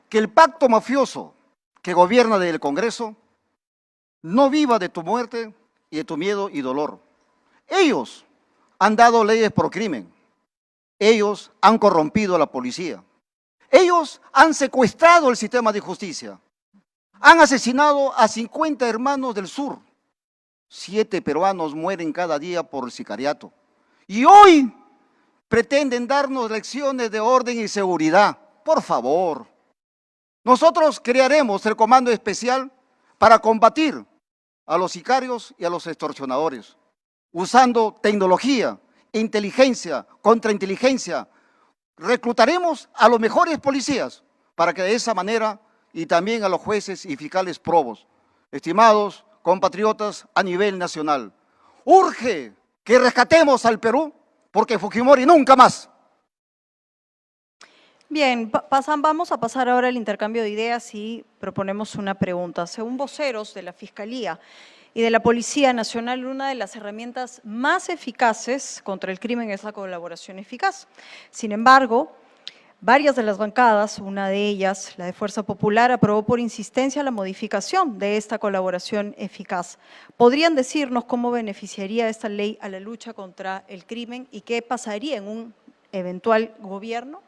Speaker 14: que el pacto mafioso que gobierna desde el Congreso no viva de tu muerte y de tu miedo y dolor. Ellos han dado leyes por crimen. Ellos han corrompido a la policía. Ellos han secuestrado el sistema de justicia. Han asesinado a 50 hermanos del sur. 7 peruanos mueren cada día por el sicariato. Y hoy pretenden darnos lecciones de orden y seguridad. Por favor. Nosotros crearemos el comando especial para combatir a los sicarios y a los extorsionadores, usando tecnología, inteligencia, contrainteligencia. Reclutaremos a los mejores policías para que de esa manera, y también a los jueces y fiscales probos. Estimados compatriotas a nivel nacional, urge que rescatemos al Perú porque Fujimori nunca más.
Speaker 7: Bien, vamos a pasar ahora al intercambio de ideas y proponemos una pregunta. Según voceros de la Fiscalía y de la Policía Nacional, una de las herramientas más eficaces contra el crimen es la colaboración eficaz. Sin embargo, varias de las bancadas, una de ellas, la de Fuerza Popular, aprobó por insistencia la modificación de esta colaboración eficaz. ¿Podrían decirnos cómo beneficiaría esta ley a la lucha contra el crimen y qué pasaría en un eventual gobierno?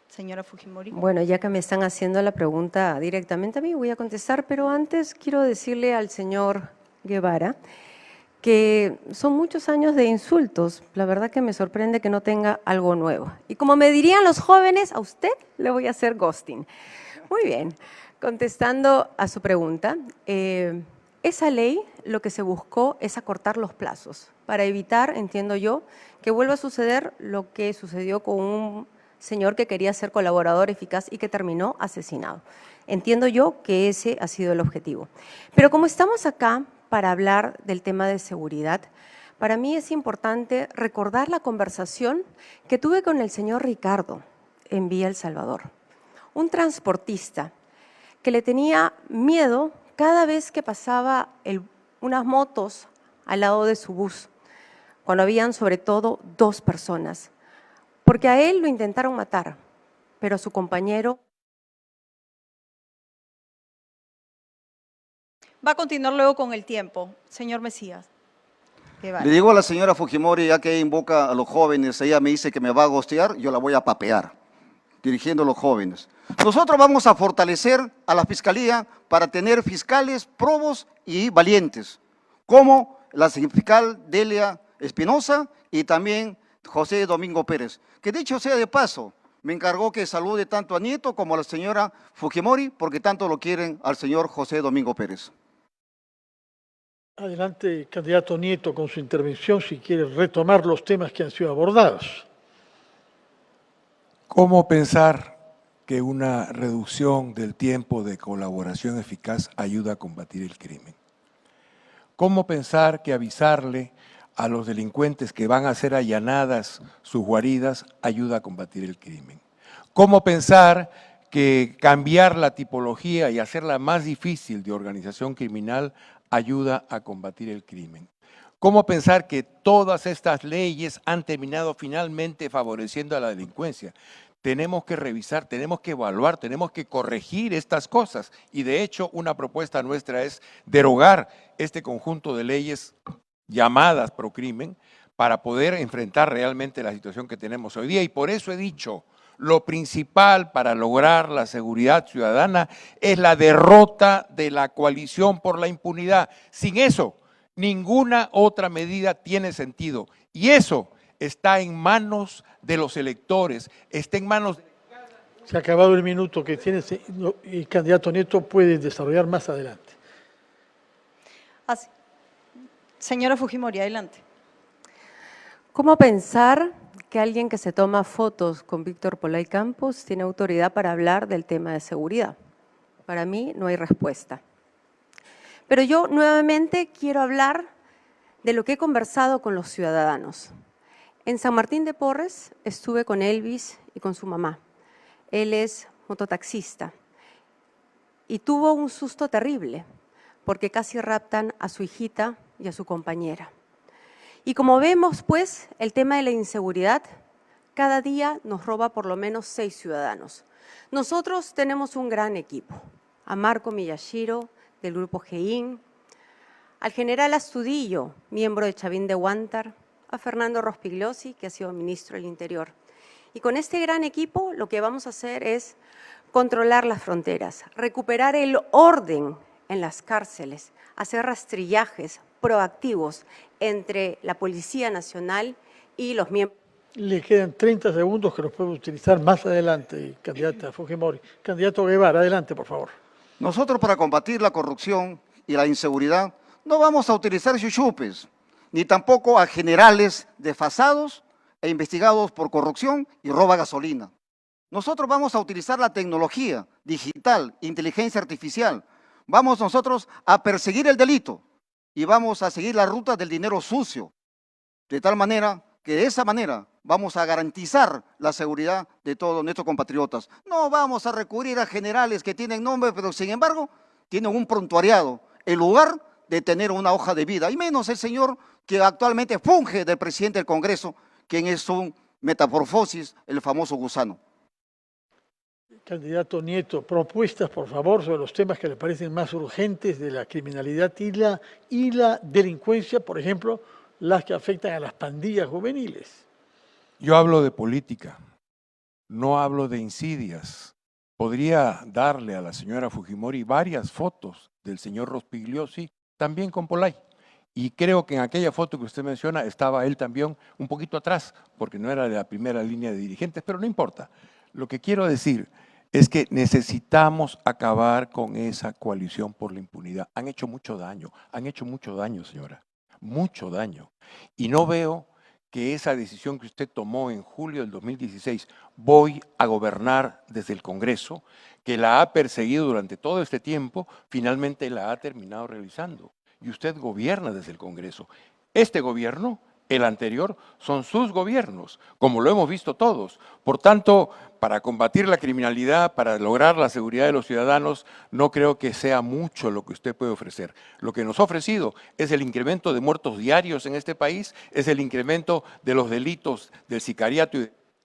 Speaker 7: Señora Fujimori.
Speaker 13: Bueno, ya que me están haciendo la pregunta directamente a mí, voy a contestar, pero antes quiero decirle al señor Guevara que son muchos años de insultos. La verdad que me sorprende que no tenga algo nuevo. Y como me dirían los jóvenes, a usted le voy a hacer ghosting. Muy bien, contestando a su pregunta, esa ley lo que se buscó es acortar los plazos para evitar, entiendo yo, que vuelva a suceder lo que sucedió con un señor que quería ser colaborador eficaz y que terminó asesinado. Entiendo yo que ese ha sido el objetivo. Pero como estamos acá para hablar del tema de seguridad, para mí es importante recordar la conversación que tuve con el señor Ricardo en Villa El Salvador, un transportista que le tenía miedo cada vez que pasaba unas motos al lado de su bus, cuando habían sobre todo 2 personas. Porque a él lo intentaron matar, pero a su compañero.
Speaker 7: Va a continuar luego con el tiempo. Señor Mesías.
Speaker 14: Le digo a la señora Fujimori, ya que ella invoca a los jóvenes, ella me dice que me va a gostear, yo la voy a papear, dirigiendo a los jóvenes. Nosotros vamos a fortalecer a la Fiscalía para tener fiscales probos y valientes, como la fiscal Delia Espinosa y también José Domingo Pérez, que dicho sea de paso, me encargó que salude tanto a Nieto como a la señora Fujimori, porque tanto lo quieren al señor José Domingo Pérez.
Speaker 6: Adelante, candidato Nieto, con su intervención, si quiere retomar los temas que han sido abordados.
Speaker 12: ¿Cómo pensar que una reducción del tiempo de colaboración eficaz ayuda a combatir el crimen? ¿Cómo pensar que avisarle a los delincuentes que van a hacer allanadas sus guaridas ayuda a combatir el crimen? ¿Cómo pensar que cambiar la tipología y hacerla más difícil de organización criminal ayuda a combatir el crimen? ¿Cómo pensar que todas estas leyes han terminado finalmente favoreciendo a la delincuencia? Tenemos que revisar, tenemos que evaluar, tenemos que corregir estas cosas. Y de hecho, una propuesta nuestra es derogar este conjunto de leyes llamadas procrimen para poder enfrentar realmente la situación que tenemos hoy día. Y por eso he dicho, lo principal para lograr la seguridad ciudadana es la derrota de la coalición por la impunidad. Sin eso, ninguna otra medida tiene sentido. Y eso está en manos de los electores, está en manos de...
Speaker 6: Se ha acabado el minuto que tiene y candidato Nieto puede desarrollar más adelante.
Speaker 7: Así. Señora Fujimori, adelante.
Speaker 13: ¿Cómo pensar que alguien que se toma fotos con Víctor Polay Campos tiene autoridad para hablar del tema de seguridad? Para mí no hay respuesta. Pero yo nuevamente quiero hablar de lo que he conversado con los ciudadanos. En San Martín de Porres estuve con Elvis y con su mamá. Él es mototaxista y tuvo un susto terrible porque casi raptan a su hijita y a su compañera. Y como vemos, pues, el tema de la inseguridad cada día nos roba por lo menos 6 ciudadanos. Nosotros tenemos un gran equipo, a Marco Miyashiro, del Grupo GEIN, al general Astudillo, miembro de Chavín de Huántar, a Fernando Rospigliosi, que ha sido ministro del Interior. Y con este gran equipo lo que vamos a hacer es controlar las fronteras, recuperar el orden en las cárceles, hacer rastrillajes proactivos entre la Policía Nacional y los miembros.
Speaker 6: Le quedan 30 segundos que los puede utilizar más adelante, candidata Fujimori. Candidato Guevara, adelante, por favor.
Speaker 14: Nosotros para combatir la corrupción y la inseguridad no vamos a utilizar chuchupes, ni tampoco a generales desfasados e investigados por corrupción y roba gasolina. Nosotros vamos a utilizar la tecnología digital, inteligencia artificial. Vamos nosotros a perseguir el delito y vamos a seguir la ruta del dinero sucio, de tal manera que de esa manera vamos a garantizar la seguridad de todos nuestros compatriotas. No vamos a recurrir a generales que tienen nombre, pero sin embargo tienen un prontuariado, en lugar de tener una hoja de vida, y menos el señor que actualmente funge del presidente del Congreso, quien es un metamorfosis, el famoso gusano.
Speaker 6: Candidato Nieto, propuestas, por favor, sobre los temas que le parecen más urgentes de la criminalidad y la delincuencia, por ejemplo, las que afectan a las pandillas juveniles.
Speaker 12: Yo hablo de política, no hablo de insidias. Podría darle a la señora Fujimori varias fotos del señor Rospigliosi, también con Polay. Y creo que en aquella foto que usted menciona estaba él también un poquito atrás, porque no era de la primera línea de dirigentes, pero no importa. Lo que quiero decir es que necesitamos acabar con esa coalición por la impunidad. Han hecho mucho daño, señora, mucho daño. Y no veo que esa decisión que usted tomó en julio del 2016, voy a gobernar desde el Congreso, que la ha perseguido durante todo este tiempo, finalmente la ha terminado realizando. Y usted gobierna desde el Congreso. Este gobierno, el anterior, son sus gobiernos, como lo hemos visto todos. Por tanto, para combatir la criminalidad, para lograr la seguridad de los ciudadanos, no creo que sea mucho lo que usted puede ofrecer. Lo que nos ha ofrecido es el incremento de muertos diarios en este país, es el incremento de los delitos del sicariato.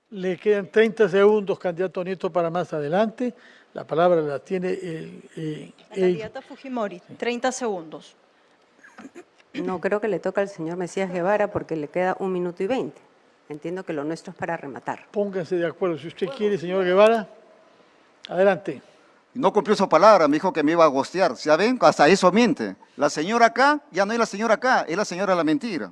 Speaker 6: Le quedan 30 segundos, candidato Nieto, para más adelante. La palabra la tiene
Speaker 7: la candidata Fujimori, 30 segundos.
Speaker 13: No, creo que le toca al señor Mesías Guevara porque le queda 1 minuto y 20. Entiendo que lo nuestro es para rematar.
Speaker 6: Pónganse de acuerdo. Si usted quiere, señor Guevara, adelante.
Speaker 14: No cumplió su palabra, me dijo que me iba a gostear. ¿Ya ven? Hasta eso miente. La señora acá, ya no es la señora acá, es la señora de la mentira.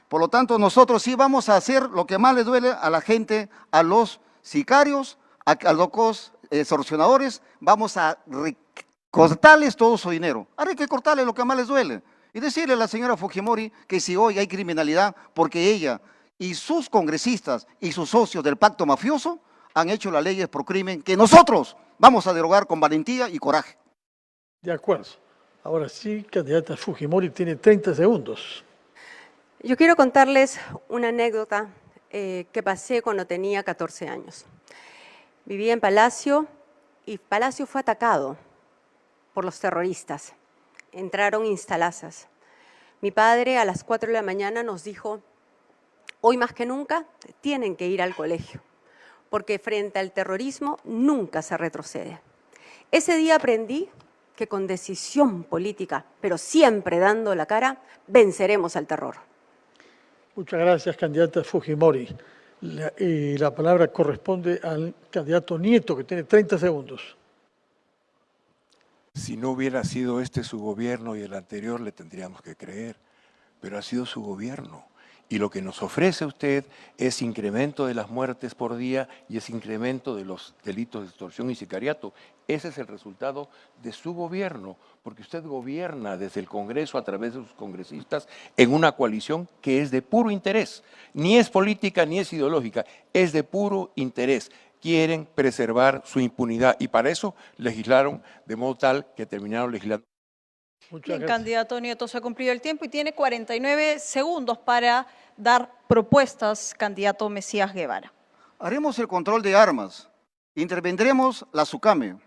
Speaker 14: Por lo tanto, nosotros sí vamos a hacer lo que más le duele a la gente, a los sicarios, a los extorsionadores. Vamos a cortarles todo su dinero. Ahora hay que cortarles lo que más les duele. Y decirle a la señora Fujimori que si hoy hay criminalidad, porque ella y sus congresistas y sus socios del pacto mafioso han hecho las leyes por crimen que nosotros vamos a derogar con valentía y coraje.
Speaker 6: De acuerdo. Ahora sí, candidata Fujimori tiene 30 segundos.
Speaker 13: Yo quiero contarles una anécdota que pasé cuando tenía 14 años. Vivía en Palacio y Palacio fue atacado por los terroristas. Entraron instalazas. Mi padre a las 4 de la mañana nos dijo, hoy más que nunca tienen que ir al colegio, porque frente al terrorismo nunca se retrocede. Ese día aprendí que con decisión política, pero siempre dando la cara, venceremos al terror.
Speaker 6: Muchas gracias, candidata Fujimori. La palabra corresponde al candidato Nieto, que tiene 30 segundos.
Speaker 12: Si no hubiera sido este su gobierno y el anterior, le tendríamos que creer, pero ha sido su gobierno. Y lo que nos ofrece usted es incremento de las muertes por día y es incremento de los delitos de extorsión y sicariato. Ese es el resultado de su gobierno, porque usted gobierna desde el Congreso a través de sus congresistas en una coalición que es de puro interés. Ni es política ni es ideológica, es de puro interés. Quieren preservar su impunidad y para eso legislaron de modo tal que terminaron legislando.
Speaker 7: Bien, candidato Nieto, se ha cumplido el tiempo y tiene 49 segundos para dar propuestas, candidato Mesías Guevara.
Speaker 14: Haremos el control de armas, intervendremos la SUCAME,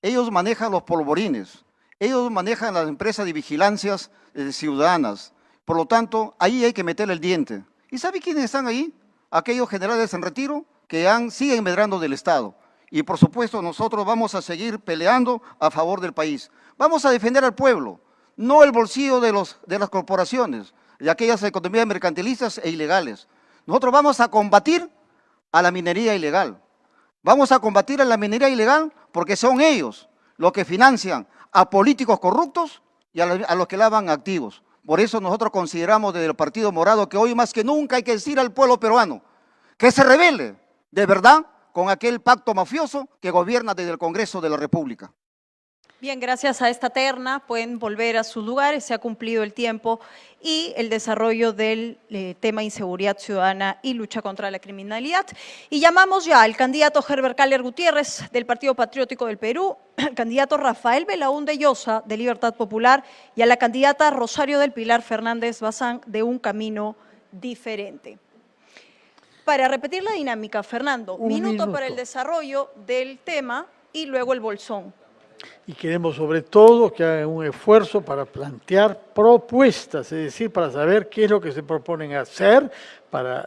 Speaker 14: ellos manejan los polvorines, ellos manejan las empresas de vigilancias ciudadanas, por lo tanto, ahí hay que meterle el diente. ¿Y sabe quiénes están ahí? Aquellos generales en retiro que siguen medrando del Estado. Y por supuesto nosotros vamos a seguir peleando a favor del país. Vamos a defender al pueblo, no el bolsillo de las corporaciones, de aquellas economías mercantilistas e ilegales. Nosotros vamos a combatir a la minería ilegal. Vamos a combatir a la minería ilegal porque son ellos los que financian a políticos corruptos y a los que lavan activos. Por eso nosotros consideramos desde el Partido Morado que hoy más que nunca hay que decir al pueblo peruano que se rebele de verdad con aquel pacto mafioso que gobierna desde el Congreso de la República.
Speaker 7: Bien, gracias a esta terna pueden volver a sus lugares, se ha cumplido el tiempo y el desarrollo del tema inseguridad ciudadana y lucha contra la criminalidad. Y llamamos ya al candidato Herbert Kaller Gutiérrez del Partido Patriótico del Perú, al candidato Rafael Belaúnde Llosa de Libertad Popular y a la candidata Rosario del Pilar Fernández Bazán de Un Camino Diferente. Para repetir la dinámica, Fernando,
Speaker 6: Un
Speaker 7: minuto para
Speaker 6: minuto.
Speaker 7: el desarrollo del tema y luego el bolsón.
Speaker 6: Y queremos sobre todo que hagan un esfuerzo para plantear propuestas, es decir, para saber qué es lo que se proponen hacer para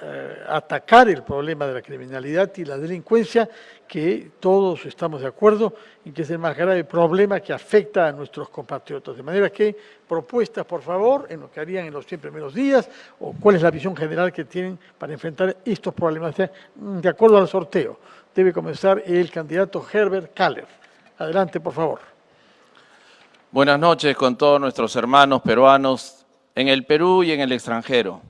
Speaker 6: atacar el problema de la criminalidad y la delincuencia, que todos estamos de acuerdo en que es el más grave problema que afecta a nuestros compatriotas. De manera que propuestas, por favor, en lo que harían en los 100 primeros días, o cuál es la visión general que tienen para enfrentar estos problemas. De acuerdo al sorteo, debe comenzar el candidato Herbert Kaller. Adelante, por favor.
Speaker 4: Buenas noches con todos nuestros hermanos peruanos en el Perú y en el extranjero.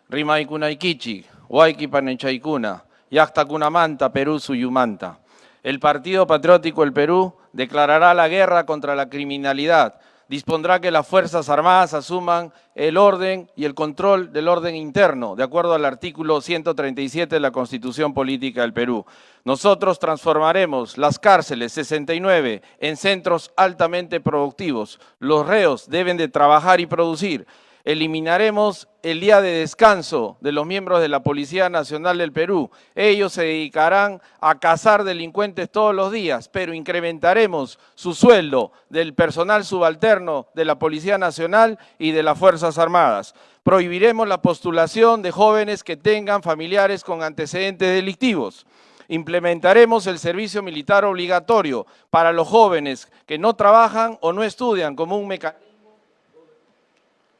Speaker 4: Rimaykunaykichi, Huayquipanechaykuna, Yachtakunamanta, Perú Suyumanta. El Partido Patriótico del Perú declarará la guerra contra la criminalidad. Dispondrá que las Fuerzas Armadas asuman el orden y el control del orden interno, de acuerdo al artículo 137 de la Constitución Política del Perú. Nosotros transformaremos las cárceles 69 en centros altamente productivos. Los reos deben de trabajar y producir. Eliminaremos el día de descanso de los miembros de la Policía Nacional del Perú. Ellos se dedicarán a cazar delincuentes todos los días, pero incrementaremos su sueldo del personal subalterno de la Policía Nacional y de las Fuerzas Armadas. Prohibiremos la postulación de jóvenes que tengan familiares con antecedentes delictivos. Implementaremos el servicio militar obligatorio para los jóvenes que no trabajan o no estudian como un mecanismo.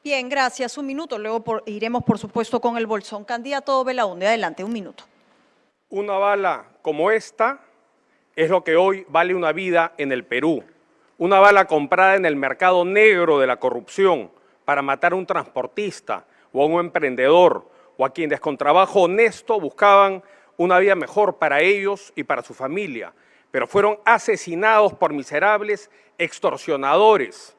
Speaker 7: Bien, gracias. Un minuto. Luego iremos, por supuesto, con el bolsón. Candidato Belaúnde, adelante, un minuto.
Speaker 15: Una bala como esta es lo que hoy vale una vida en el Perú. Una bala comprada en el mercado negro de la corrupción para matar a un transportista o a un emprendedor o a quienes con trabajo honesto buscaban una vida mejor para ellos y para su familia, pero fueron asesinados por miserables extorsionadores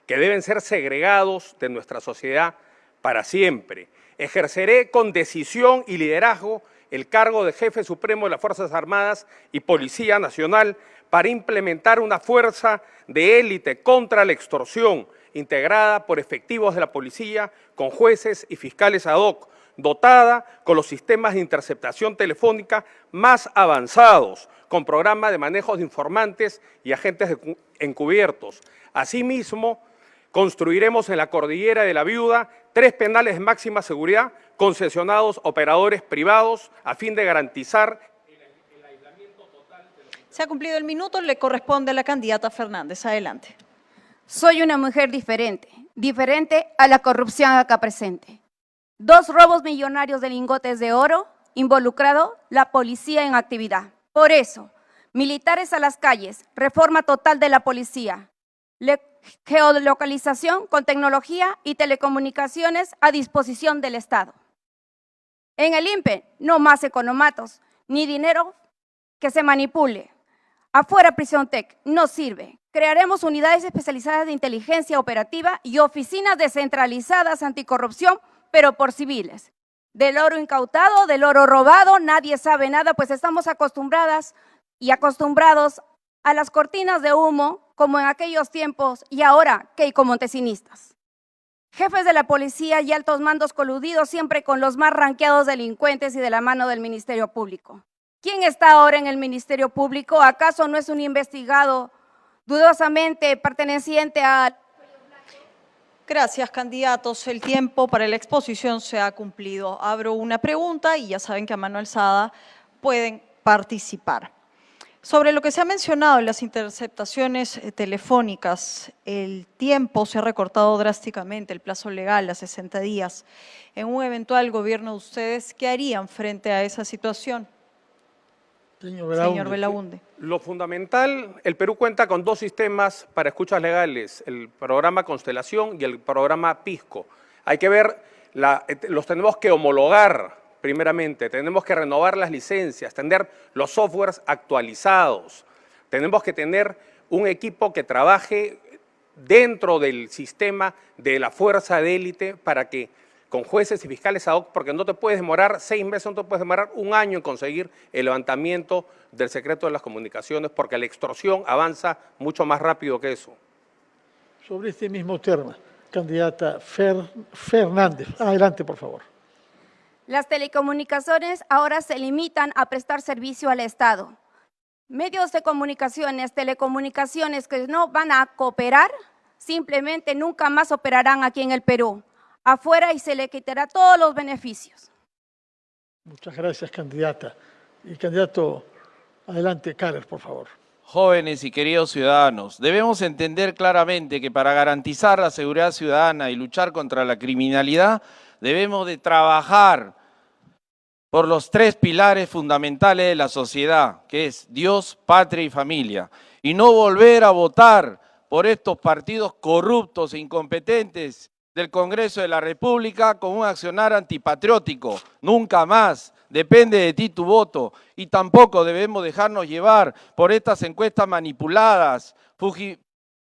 Speaker 15: que deben ser segregados de nuestra sociedad para siempre. Ejerceré con decisión y liderazgo el cargo de Jefe Supremo de las Fuerzas Armadas y Policía Nacional para implementar una fuerza de élite contra la extorsión, integrada por efectivos de la policía, con jueces y fiscales ad hoc, dotada con los sistemas de interceptación telefónica más avanzados, con programas de manejo de informantes y agentes encubiertos. Asimismo, construiremos en la Cordillera de la Viuda 3 penales de máxima seguridad concesionados a operadores privados a fin de garantizar el aislamiento total.
Speaker 7: Se ha cumplido el minuto, le corresponde a la candidata Fernández. Adelante.
Speaker 2: Soy una mujer diferente, diferente a la corrupción acá presente. 2 robos millonarios de lingotes de oro, involucrado la policía en actividad. Por eso, militares a las calles, reforma total de la policía, geolocalización con tecnología y telecomunicaciones a disposición del Estado. En el INPE, no más economatos, ni dinero que se manipule. Afuera Prisión Tech, no sirve. Crearemos unidades especializadas de inteligencia operativa y oficinas descentralizadas anticorrupción, pero por civiles. Del oro incautado, del oro robado, nadie sabe nada, pues estamos acostumbradas y acostumbrados a las cortinas de humo, como en aquellos tiempos y ahora Keiko Montesinistas. Jefes de la policía y altos mandos coludidos siempre con los más ranqueados delincuentes y de la mano del Ministerio Público. ¿Quién está ahora en el Ministerio Público? ¿Acaso no es un investigado dudosamente perteneciente a...
Speaker 7: Gracias, candidatos. El tiempo para la exposición se ha cumplido. Abro una pregunta y ya saben que a mano alzada pueden participar. Sobre lo que se ha mencionado en las interceptaciones telefónicas, el tiempo se ha recortado drásticamente, el plazo legal a 60 días. En un eventual gobierno de ustedes, ¿qué harían frente a esa situación? Señor Belaúnde.
Speaker 15: Lo fundamental, el Perú cuenta con 2 sistemas para escuchas legales, el programa Constelación y el programa Pisco. Hay que ver, los tenemos que homologar primeramente, tenemos que renovar las licencias, tener los softwares actualizados, tenemos que tener un equipo que trabaje dentro del sistema de la fuerza de élite para que con jueces y fiscales ad hoc, porque no te puedes demorar 6 meses, no te puedes demorar 1 año en conseguir el levantamiento del secreto de las comunicaciones, porque la extorsión avanza mucho más rápido que eso.
Speaker 6: Sobre este mismo tema, candidata Fernández. Adelante, por favor.
Speaker 2: Las telecomunicaciones ahora se limitan a prestar servicio al Estado. Medios de comunicaciones, telecomunicaciones que no van a cooperar, simplemente nunca más operarán aquí en el Perú. Afuera y se le quitará todos los beneficios.
Speaker 6: Muchas gracias, candidata. Y candidato, adelante, Caller, por favor.
Speaker 4: Jóvenes y queridos ciudadanos, debemos entender claramente que para garantizar la seguridad ciudadana y luchar contra la criminalidad, debemos de trabajar por los 3 pilares fundamentales de la sociedad, que es Dios, patria y familia, y no volver a votar por estos partidos corruptos e incompetentes del Congreso de la República con un accionar antipatriótico. Nunca más. Depende de ti tu voto. Y tampoco debemos dejarnos llevar por estas encuestas manipuladas.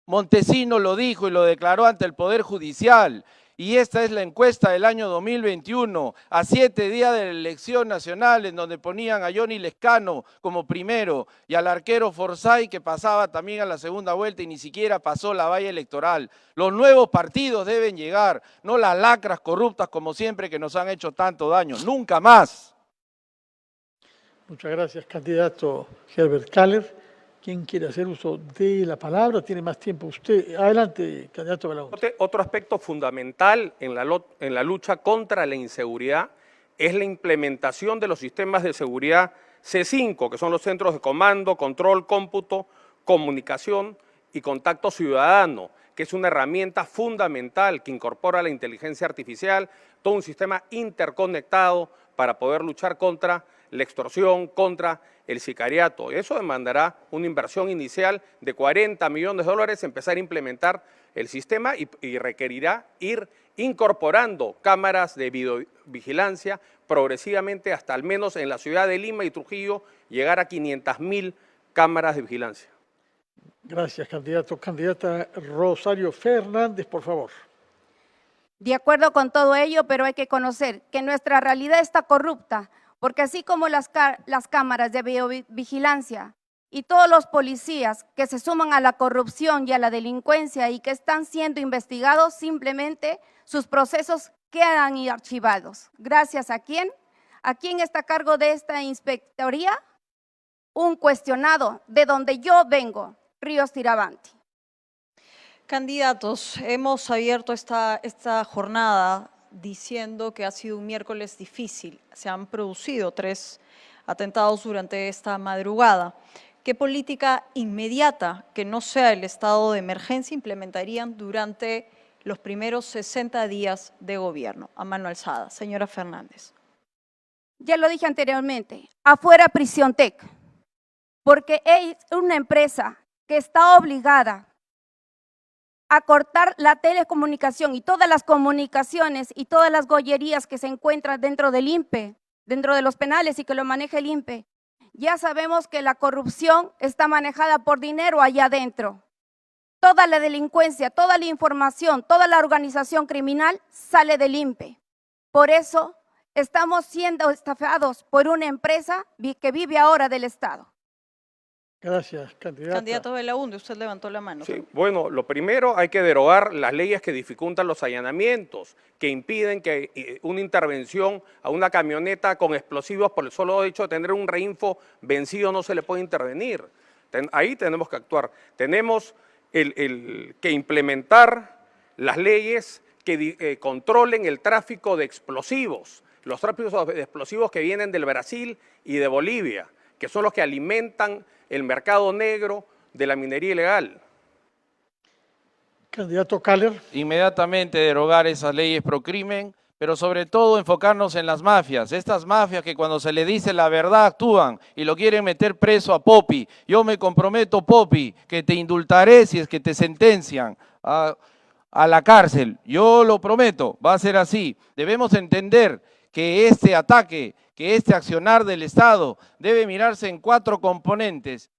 Speaker 4: Montesino lo dijo y lo declaró ante el Poder Judicial. Y esta es la encuesta del año 2021, a 7 días de la elección nacional, en donde ponían a Johnny Lescano como primero y al arquero Forsyth, que pasaba también a la segunda vuelta y ni siquiera pasó la valla electoral. Los nuevos partidos deben llegar, no las lacras corruptas como siempre que nos han hecho tanto daño. ¡Nunca más!
Speaker 6: Muchas gracias, candidato Herbert Caller. ¿Quién quiere hacer uso de la palabra? Tiene más tiempo usted. Adelante, candidato Belaúnde.
Speaker 15: Otro aspecto fundamental en la lucha contra la inseguridad es la implementación de los sistemas de seguridad C5, que son los centros de comando, control, cómputo, comunicación y contacto ciudadano, que es una herramienta fundamental que incorpora la inteligencia artificial, todo un sistema interconectado para poder luchar contra la extorsión, contra el sicariato. Eso demandará una inversión inicial de 40 millones de dólares, empezar a implementar el sistema y requerirá ir incorporando cámaras de videovigilancia progresivamente hasta al menos en la ciudad de Lima y Trujillo llegar a 500.000 cámaras de vigilancia.
Speaker 6: Gracias, candidato. Candidata Rosario Fernández, por favor.
Speaker 2: De acuerdo con todo ello, pero hay que conocer que nuestra realidad está corrupta, porque así como las cámaras de videovigilancia y todos los policías que se suman a la corrupción y a la delincuencia y que están siendo investigados, simplemente sus procesos quedan archivados. ¿Gracias a quién? ¿A quién está a cargo de esta inspectoría? Un cuestionado de donde yo vengo, Ríos Tirabanti.
Speaker 7: Candidatos, hemos abierto esta jornada diciendo que ha sido un miércoles difícil. Se han producido 3 atentados durante esta madrugada. ¿Qué política inmediata, que no sea el estado de emergencia, implementarían durante los primeros 60 días de gobierno? A mano alzada. Señora Fernández.
Speaker 2: Ya lo dije anteriormente, afuera Prisión Tech, porque es una empresa que está obligada a cortar la telecomunicación y todas las comunicaciones y todas las gollerías que se encuentran dentro del INPE, dentro de los penales y que lo maneja el INPE. Ya sabemos que la corrupción está manejada por dinero allá adentro. Toda la delincuencia, toda la información, toda la organización criminal sale del INPE. Por eso estamos siendo estafados por una empresa que vive ahora del Estado.
Speaker 6: Gracias, candidata.
Speaker 7: Candidato Belaúnde, usted levantó la mano.
Speaker 15: Sí, bueno, lo primero hay que derogar las leyes que dificultan los allanamientos, que impiden que una intervención a una camioneta con explosivos por el solo hecho de tener un reinfo vencido no se le puede intervenir. Ahí tenemos que actuar. Tenemos que implementar las leyes que controlen el tráfico de explosivos, los tráficos de explosivos que vienen del Brasil y de Bolivia, que son los que alimentan el mercado negro de la minería ilegal.
Speaker 6: Candidato Caller.
Speaker 4: Inmediatamente derogar esas leyes pro crimen, pero sobre todo enfocarnos en las mafias. Estas mafias que cuando se le dice la verdad actúan y lo quieren meter preso a Popi. Yo me comprometo, Popi, que te indultaré si es que te sentencian a la cárcel. Yo lo prometo, va a ser así. Debemos entender que este ataque, que este accionar del Estado debe mirarse en 4 componentes,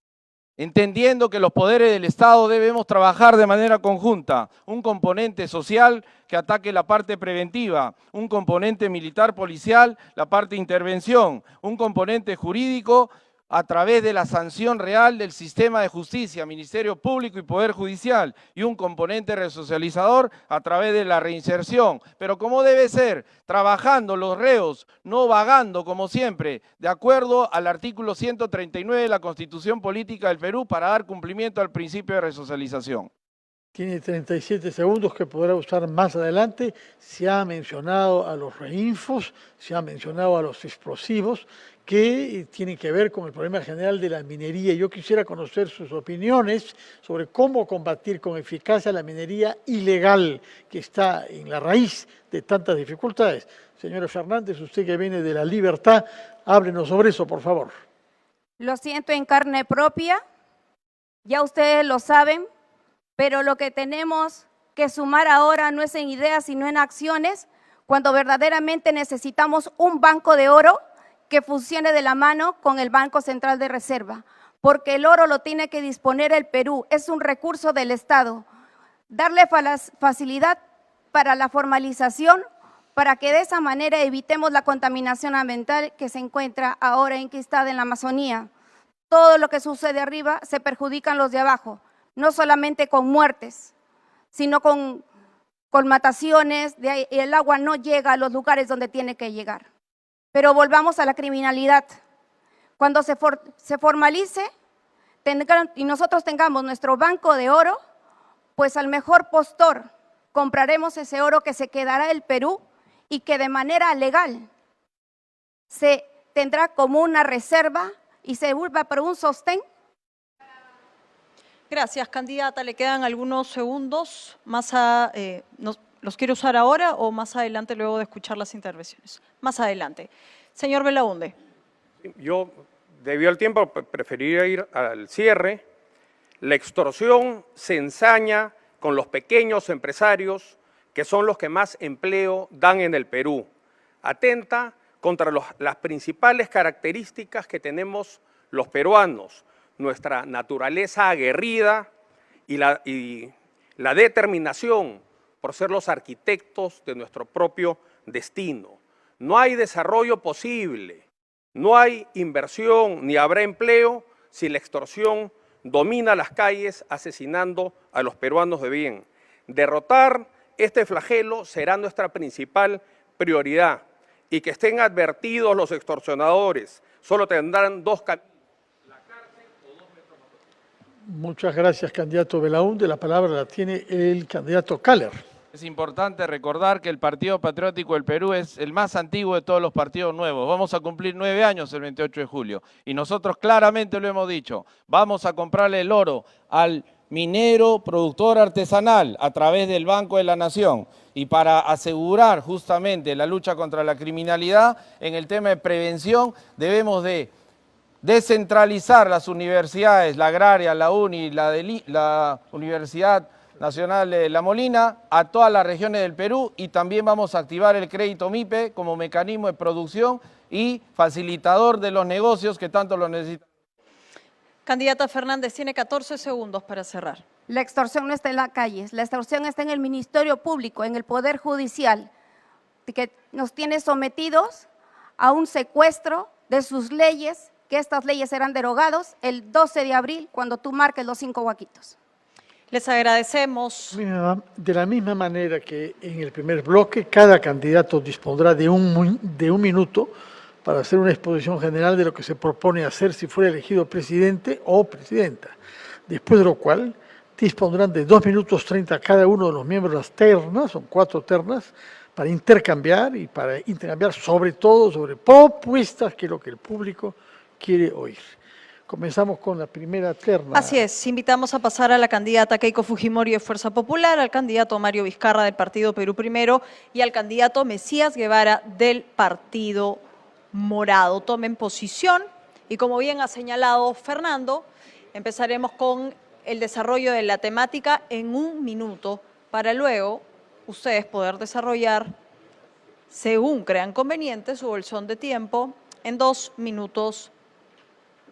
Speaker 4: entendiendo que los poderes del Estado debemos trabajar de manera conjunta. Un componente social que ataque la parte preventiva, un componente militar policial, la parte de intervención, un componente jurídico a través de la sanción real del sistema de justicia, Ministerio Público y Poder Judicial, y un componente resocializador a través de la reinserción. Pero como debe ser, trabajando los reos, no vagando como siempre, de acuerdo al artículo 139 de la Constitución Política del Perú para dar cumplimiento al principio de resocialización.
Speaker 6: Tiene 37 segundos que podrá usar más adelante. Se ha mencionado a los reinfos, se ha mencionado a los explosivos, que tienen que ver con el problema general de la minería. Yo quisiera conocer sus opiniones sobre cómo combatir con eficacia la minería ilegal que está en la raíz de tantas dificultades. Señora Fernández, usted que viene de La Libertad, háblenos sobre eso, por favor.
Speaker 2: Lo siento en carne propia, ya ustedes lo saben, pero lo que tenemos que sumar ahora no es en ideas, sino en acciones, cuando verdaderamente necesitamos un banco de oro que funcione de la mano con el Banco Central de Reserva, porque el oro lo tiene que disponer el Perú, es un recurso del Estado. Darle facilidad para la formalización, para que de esa manera evitemos la contaminación ambiental que se encuentra ahora enquistada en la Amazonía. Todo lo que sucede arriba se perjudican los de abajo, no solamente con muertes, sino con colmataciones, y el agua no llega a los lugares donde tiene que llegar. Pero volvamos a la criminalidad. Cuando se formalice y nosotros tengamos nuestro banco de oro, pues al mejor postor compraremos ese oro que se quedará el Perú y que de manera legal se tendrá como una reserva y se vuelva por un sostén.
Speaker 7: Gracias, candidata. Le quedan algunos segundos. ¿Los quiere usar ahora o más adelante luego de escuchar las intervenciones? Más adelante. Señor Belaunde.
Speaker 15: Yo, debido al tiempo, preferiría ir al cierre. La extorsión se ensaña con los pequeños empresarios, que son los que más empleo dan en el Perú. Atenta contra las principales características que tenemos los peruanos, nuestra naturaleza aguerrida y la determinación por ser los arquitectos de nuestro propio destino. No hay desarrollo posible, no hay inversión ni habrá empleo si la extorsión domina las calles asesinando a los peruanos de bien. Derrotar este flagelo será nuestra principal prioridad y que estén advertidos los extorsionadores. Solo tendrán dos caminos.
Speaker 6: Muchas gracias, candidato Belaunde. La palabra la tiene el candidato Kaller.
Speaker 4: Es importante recordar que el Partido Patriótico del Perú es el más antiguo de todos los partidos nuevos. Vamos a cumplir 9 años el 28 de julio y nosotros claramente lo hemos dicho. Vamos a comprarle el oro al minero productor artesanal a través del Banco de la Nación, y para asegurar justamente la lucha contra la criminalidad en el tema de prevención debemos de descentralizar las universidades, la agraria, la UNI, la Universidad Nacional de La Molina, a todas las regiones del Perú, y también vamos a activar el crédito MIPE como mecanismo de producción y facilitador de los negocios que tanto lo necesitan.
Speaker 7: Candidata Fernández, tiene 14 segundos para cerrar.
Speaker 2: La extorsión no está en las calles, la extorsión está en el Ministerio Público, en el Poder Judicial, que nos tiene sometidos a un secuestro de sus leyes, que estas leyes serán derogadas el 12 de abril cuando tú marques los 5 huaquitos.
Speaker 7: Les agradecemos.
Speaker 6: De la misma manera que en el primer bloque, cada candidato dispondrá de un minuto para hacer una exposición general de lo que se propone hacer si fuera elegido presidente o presidenta. Después de lo cual, dispondrán de 2 minutos 30 cada uno de los miembros de las ternas, son 4 ternas, para intercambiar sobre todo sobre propuestas, que es lo que el público quiere oír. Comenzamos con la primera terna.
Speaker 7: Así es, invitamos a pasar a la candidata Keiko Fujimori de Fuerza Popular, al candidato Mario Vizcarra del Partido Perú Primero y al candidato Mesías Guevara del Partido Morado. Tomen posición y, como bien ha señalado Fernando, empezaremos con el desarrollo de la temática en 1 minuto para luego ustedes poder desarrollar, según crean conveniente, su bolsón de tiempo en 2 minutos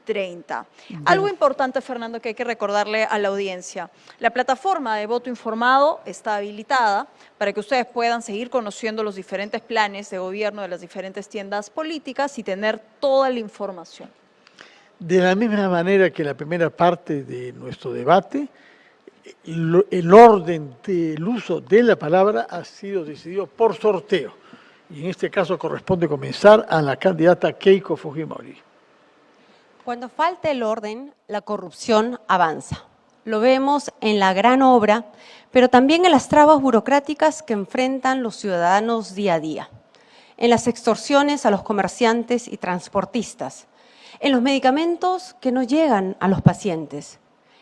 Speaker 7: 30. Algo importante, Fernando, que hay que recordarle a la audiencia. La plataforma de voto informado está habilitada para que ustedes puedan seguir conociendo los diferentes planes de gobierno de las diferentes tiendas políticas y tener toda la información.
Speaker 6: De la misma manera que la primera parte de nuestro debate, el orden del uso de la palabra ha sido decidido por sorteo. Y en este caso corresponde comenzar a la candidata Keiko Fujimori.
Speaker 13: Cuando falta el orden, la corrupción avanza. Lo vemos en la gran obra, pero también en las trabas burocráticas que enfrentan los ciudadanos día a día, en las extorsiones a los comerciantes y transportistas, en los medicamentos que no llegan a los pacientes,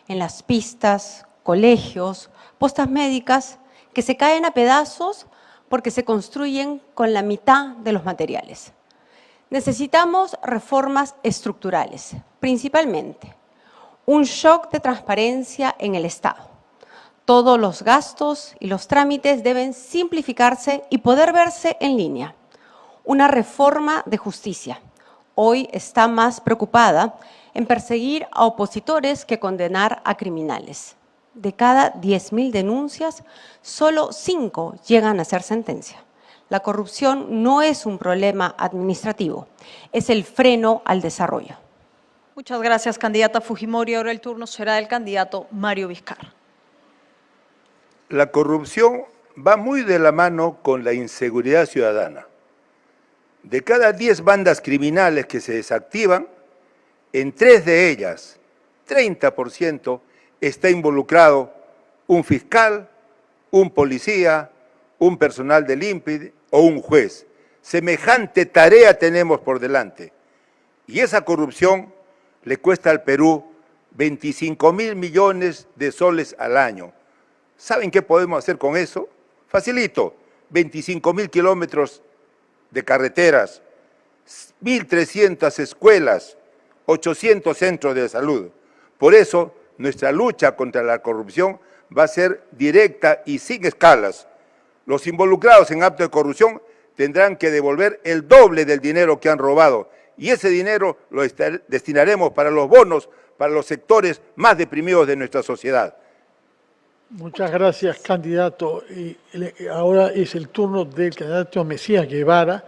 Speaker 13: en las pistas, colegios, postas médicas que se caen a pedazos porque se construyen con la mitad de los materiales. Necesitamos reformas estructurales, principalmente un shock de transparencia en el Estado. Todos los gastos y los trámites deben simplificarse y poder verse en línea. Una reforma de justicia. Hoy está más preocupada en perseguir a opositores que condenar a criminales. De cada 10.000 denuncias, solo 5 llegan a ser sentencia. La corrupción no es un problema administrativo, es el freno al desarrollo.
Speaker 7: Muchas gracias, candidata Fujimori. Ahora el turno será del candidato Mario Vizcarra.
Speaker 11: La corrupción va muy de la mano con la inseguridad ciudadana. De cada 10 bandas criminales que se desactivan, en 3 de ellas, 30%, está involucrado un fiscal, un policía, un personal del INPI o un juez. Semejante tarea tenemos por delante. Y esa corrupción le cuesta al Perú 25.000 millones de soles al año. ¿Saben qué podemos hacer con eso? Facilito, 25.000 kilómetros de carreteras, 1.300 escuelas, 800 centros de salud. Por eso, nuestra lucha contra la corrupción va a ser directa y sin escalas. Los involucrados en actos de corrupción tendrán que devolver el doble del dinero que han robado y ese dinero lo destinaremos para los bonos, para los sectores más deprimidos de nuestra sociedad.
Speaker 6: Muchas gracias, candidato. Y ahora es el turno del candidato Mesías Guevara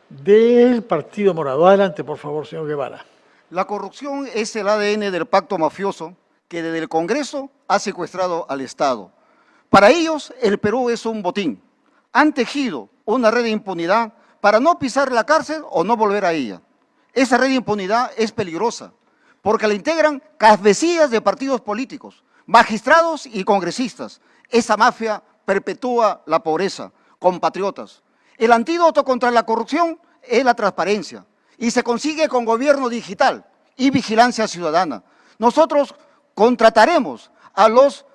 Speaker 6: del Partido Morado. Adelante, por favor, señor Guevara.
Speaker 14: La corrupción es el ADN del pacto mafioso que desde el Congreso ha secuestrado al Estado. Para ellos, el Perú es un botín. Han tejido una red de impunidad para no pisar la cárcel o no volver a ella. Esa red de impunidad es peligrosa porque la integran cabecillas de partidos políticos, magistrados y congresistas. Esa mafia perpetúa la pobreza, compatriotas. El antídoto contra la corrupción es la transparencia y se consigue con gobierno digital y vigilancia ciudadana. Nosotros contrataremos a los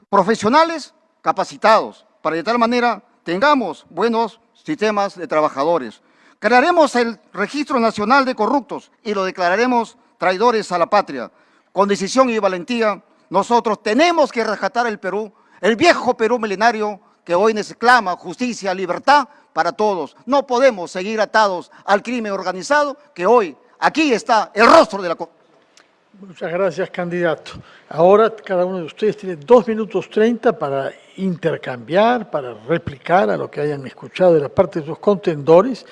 Speaker 14: profesionales capacitados para de tal manera tengamos buenos sistemas de trabajadores. Crearemos el Registro Nacional de Corruptos y lo declararemos traidores a la patria. Con decisión y valentía, nosotros tenemos que rescatar el Perú, el viejo Perú milenario que hoy clama justicia, libertad para todos. No podemos seguir atados al crimen organizado que hoy aquí está el rostro de la corrupción.
Speaker 6: Muchas gracias, candidato. Ahora cada uno de ustedes tiene 2 minutos 30 para intercambiar, para replicar a lo que hayan escuchado de la parte de sus contendores.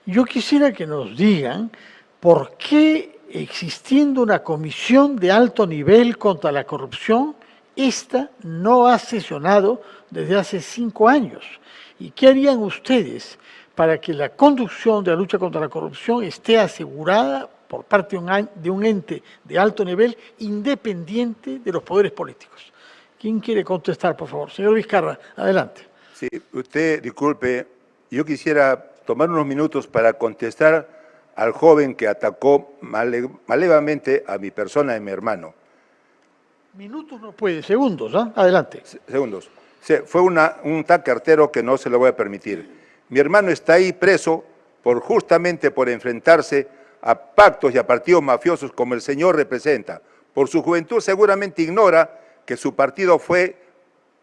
Speaker 6: Yo quisiera que nos digan por qué, existiendo una comisión de alto nivel contra la corrupción, esta no ha sesionado desde hace 5 años. ¿Y qué harían ustedes para que la conducción de la lucha contra la corrupción esté asegurada por parte de un ente de alto nivel independiente de los poderes políticos? ¿Quién quiere contestar, por favor? Señor Vizcarra, adelante.
Speaker 11: Sí, usted, disculpe, yo quisiera tomar unos minutos para contestar al joven que atacó malevamente a mi persona y a mi hermano.
Speaker 6: Minutos no puede, segundos, ¿ah? Adelante.
Speaker 11: Segundos. Sí, fue un ataque artero que no se lo voy a permitir. Mi hermano está ahí preso justamente por enfrentarse a pactos y a partidos mafiosos como el señor representa. Por su juventud seguramente ignora que su partido fue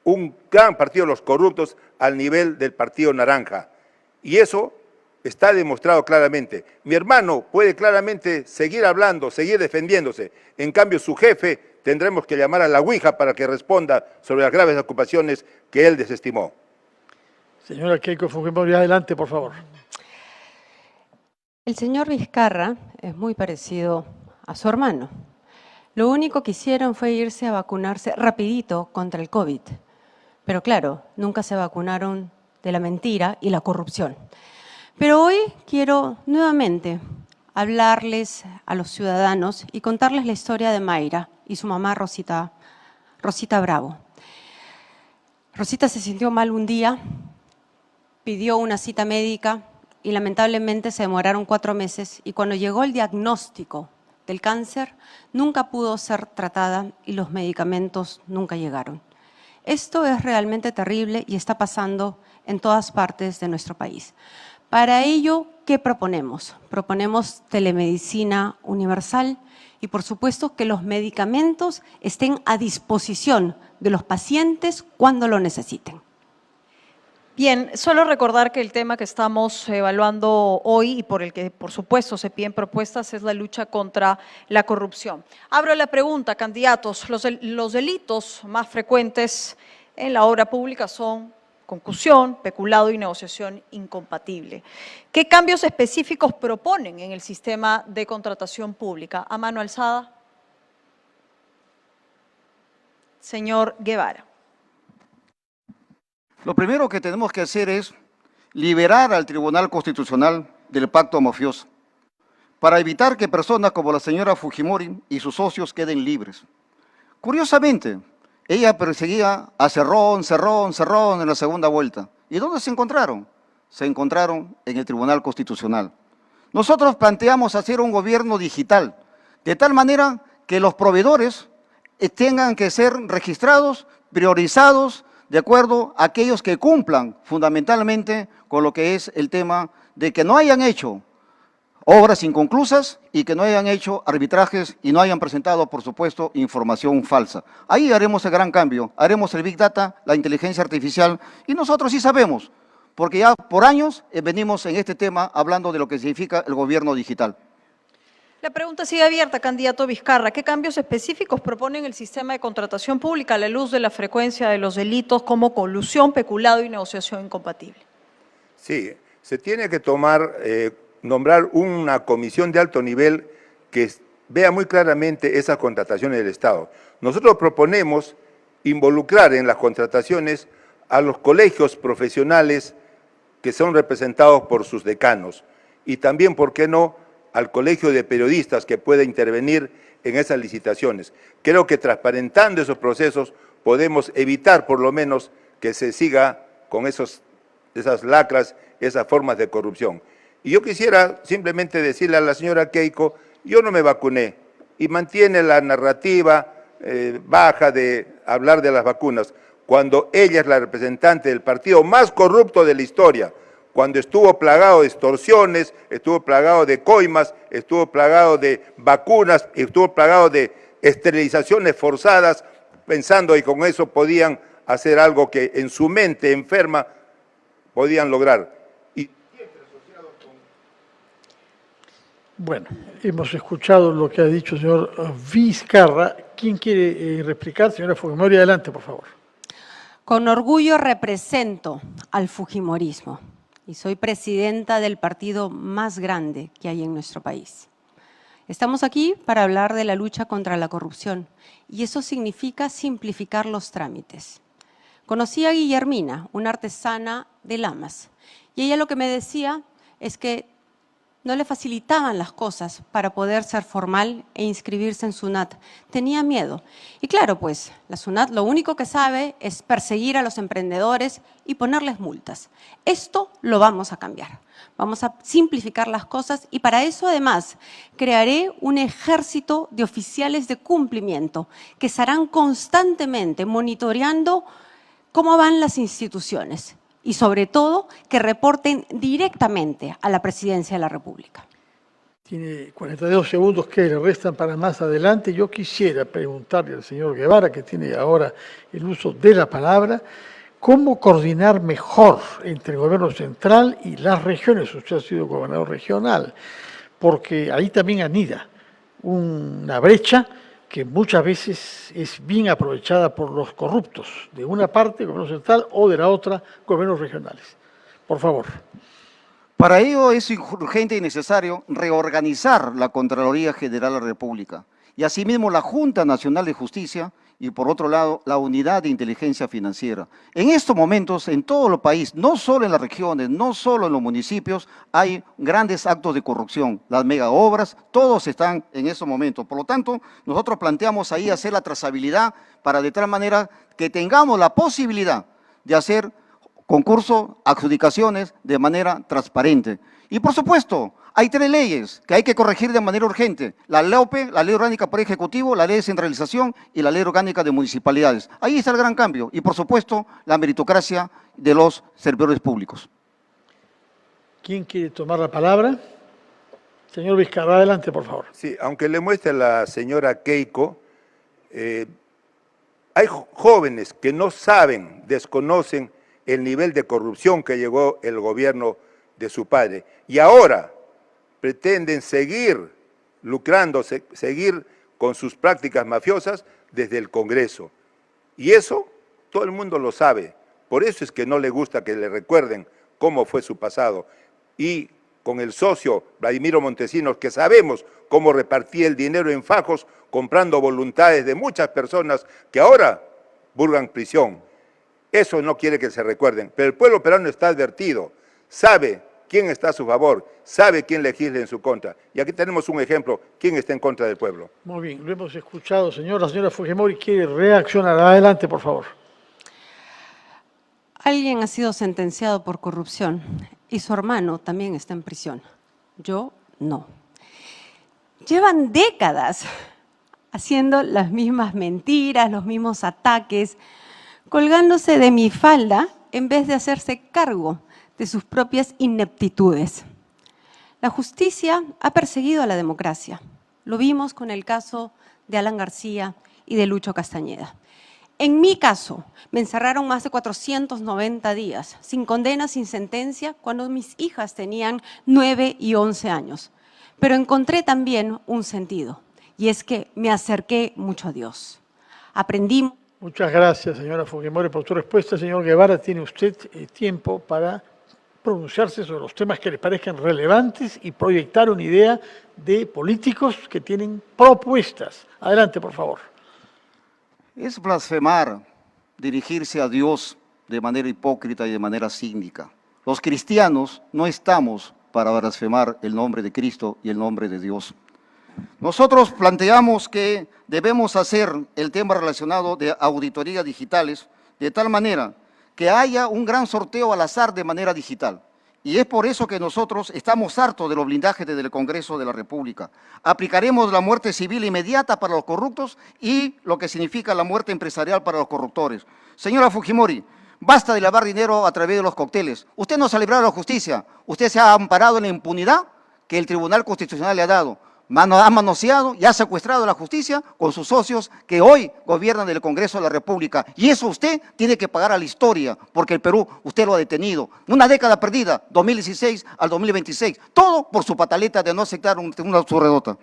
Speaker 11: un gran partido de los corruptos al nivel del Partido Naranja. Y eso está demostrado claramente. Mi hermano puede claramente seguir hablando, seguir defendiéndose. En cambio, su jefe tendremos que llamar a la Ouija para que responda sobre las graves ocupaciones que él desestimó.
Speaker 6: Señora Keiko Fujimori, adelante, por favor.
Speaker 13: El señor Vizcarra es muy parecido a su hermano. Lo único que hicieron fue irse a vacunarse rapidito contra el COVID. Pero claro, nunca se vacunaron de la mentira y la corrupción. Pero hoy quiero nuevamente hablarles a los ciudadanos y contarles la historia de Mayra y su mamá Rosita Bravo. Rosita se sintió mal un día, pidió una cita médica y lamentablemente se demoraron 4 meses y cuando llegó el diagnóstico del cáncer nunca pudo ser tratada y los medicamentos nunca llegaron. Esto es realmente terrible y está pasando en todas partes de nuestro país. Para ello, ¿qué proponemos? Proponemos telemedicina universal y, por supuesto, que los medicamentos estén a disposición de los pacientes cuando lo necesiten.
Speaker 7: Bien, solo recordar que el tema que estamos evaluando hoy y por el que, por supuesto, se piden propuestas es la lucha contra la corrupción. Abro la pregunta, candidatos. Los delitos más frecuentes en la obra pública son concusión, peculado y negociación incompatible. ¿Qué cambios específicos proponen en el sistema de contratación pública? A mano alzada. Señor Guevara.
Speaker 14: Lo primero que tenemos que hacer es liberar al Tribunal Constitucional del pacto mafioso para evitar que personas como la señora Fujimori y sus socios queden libres. Curiosamente, ella perseguía a Cerrón en la segunda vuelta. ¿Y dónde se encontraron? Se encontraron en el Tribunal Constitucional. Nosotros planteamos hacer un gobierno digital, de tal manera que los proveedores tengan que ser registrados, priorizados, de acuerdo a aquellos que cumplan fundamentalmente con lo que es el tema de que no hayan hecho obras inconclusas y que no hayan hecho arbitrajes y no hayan presentado, por supuesto, información falsa. Ahí haremos el gran cambio, haremos el Big Data, la inteligencia artificial, y nosotros sí sabemos, porque ya por años venimos en este tema hablando de lo que significa el gobierno digital.
Speaker 7: La pregunta sigue abierta, candidato Vizcarra. ¿Qué cambios específicos proponen el sistema de contratación pública a la luz de la frecuencia de los delitos como colusión, peculado y negociación incompatible?
Speaker 11: Sí, se tiene que nombrar una comisión de alto nivel que vea muy claramente esas contrataciones del Estado. Nosotros proponemos involucrar en las contrataciones a los colegios profesionales que son representados por sus decanos y también, ¿por qué no?, al colegio de periodistas que pueda intervenir en esas licitaciones. Creo que transparentando esos procesos podemos evitar por lo menos que se siga con esas lacras, esas formas de corrupción. Y yo quisiera simplemente decirle a la señora Keiko, yo no me vacuné y mantiene la narrativa baja de hablar de las vacunas, cuando ella es la representante del partido más corrupto de la historia, cuando estuvo plagado de extorsiones, estuvo plagado de coimas, estuvo plagado de vacunas, estuvo plagado de esterilizaciones forzadas, pensando que con eso podían hacer algo que en su mente enferma podían lograr.
Speaker 6: Bueno, hemos escuchado lo que ha dicho el señor Vizcarra. ¿Quién quiere replicar? Señora Fujimori, adelante, por favor.
Speaker 13: Con orgullo represento al fujimorismo y soy presidenta del partido más grande que hay en nuestro país. Estamos aquí para hablar de la lucha contra la corrupción y eso significa simplificar los trámites. Conocí a Guillermina, una artesana de Lamas, y ella lo que me decía es que no le facilitaban las cosas para poder ser formal e inscribirse en SUNAT. Tenía miedo. Y claro, pues, la SUNAT lo único que sabe es perseguir a los emprendedores y ponerles multas. Esto lo vamos a cambiar. Vamos a simplificar las cosas y para eso, además, crearé un ejército de oficiales de cumplimiento que estarán constantemente monitoreando cómo van las instituciones y sobre todo que reporten directamente a la Presidencia de la República.
Speaker 6: Tiene 42 segundos que le restan para más adelante. Yo quisiera preguntarle al señor Guevara, que tiene ahora el uso de la palabra, ¿cómo coordinar mejor entre el gobierno central y las regiones? Usted ha sido gobernador regional, porque ahí también anida una brecha que muchas veces es bien aprovechada por los corruptos, de una parte, gobierno central, o de la otra, gobiernos regionales. Por favor.
Speaker 14: Para ello es urgente y necesario reorganizar la Contraloría General de la República y asimismo la Junta Nacional de Justicia y por otro lado la Unidad de Inteligencia Financiera. En estos momentos en todo el país, no solo en las regiones, no solo en los municipios, hay grandes actos de corrupción, las mega obras, todos están en estos momentos. Por lo tanto, nosotros planteamos ahí hacer la trazabilidad para de tal manera que tengamos la posibilidad de hacer concurso, adjudicaciones de manera transparente. Y por supuesto, hay 3 leyes que hay que corregir de manera urgente. La LOPE, la Ley Orgánica por Ejecutivo, la Ley de Centralización y la Ley Orgánica de Municipalidades. Ahí está el gran cambio. Y por supuesto, la meritocracia de los servidores públicos.
Speaker 6: ¿Quién quiere tomar la palabra? Señor Vizcarra, adelante, por favor.
Speaker 11: Sí, aunque le muestre a la señora Keiko, hay jóvenes que no saben, desconocen el nivel de corrupción que llegó el gobierno de su padre. Y ahora pretenden seguir lucrándose, seguir con sus prácticas mafiosas desde el Congreso. Y eso todo el mundo lo sabe. Por eso es que no le gusta que le recuerden cómo fue su pasado. Y con el socio Vladimiro Montesinos, que sabemos cómo repartía el dinero en fajos, comprando voluntades de muchas personas que ahora burgan prisión. Eso no quiere que se recuerden, pero el pueblo peruano está advertido, sabe quién está a su favor, sabe quién legisla en su contra. Y aquí tenemos un ejemplo, quién está en contra del pueblo.
Speaker 6: Muy bien, lo hemos escuchado, señor. La señora Fujimori quiere reaccionar. Adelante, por favor.
Speaker 13: Alguien ha sido sentenciado por corrupción y su hermano también está en prisión. Yo no. Llevan décadas haciendo las mismas mentiras, los mismos ataques, colgándose de mi falda en vez de hacerse cargo de sus propias ineptitudes. La justicia ha perseguido a la democracia. Lo vimos con el caso de Alan García y de Lucho Castañeda. En mi caso, me encerraron más de 490 días, sin condena, sin sentencia, cuando mis hijas tenían 9 y 11 años. Pero encontré también un sentido, y es que me acerqué mucho a Dios. Aprendí.
Speaker 6: Muchas gracias, señora Fujimori, por su respuesta. Señor Guevara, tiene usted tiempo para pronunciarse sobre los temas que le parezcan relevantes y proyectar una idea de políticos que tienen propuestas. Adelante, por favor.
Speaker 14: Es blasfemar dirigirse a Dios de manera hipócrita y de manera cínica. Los cristianos no estamos para blasfemar el nombre de Cristo y el nombre de Dios. Nosotros planteamos que debemos hacer el tema relacionado de auditorías digitales de tal manera que haya un gran sorteo al azar de manera digital. Y es por eso que nosotros estamos hartos de los blindajes desde el Congreso de la República. Aplicaremos la muerte civil inmediata para los corruptos y lo que significa la muerte empresarial para los corruptores. Señora Fujimori, basta de lavar dinero a través de los cócteles. Usted no ha librado la justicia, usted se ha amparado en la impunidad que el Tribunal Constitucional le ha dado. Ha manoseado y ha secuestrado la justicia con sus socios que hoy gobiernan el Congreso de la República. Y eso usted tiene que pagar a la historia, porque el Perú usted lo ha detenido. Una década perdida, 2016 al 2026. Todo por su pataleta de no aceptar una subredota.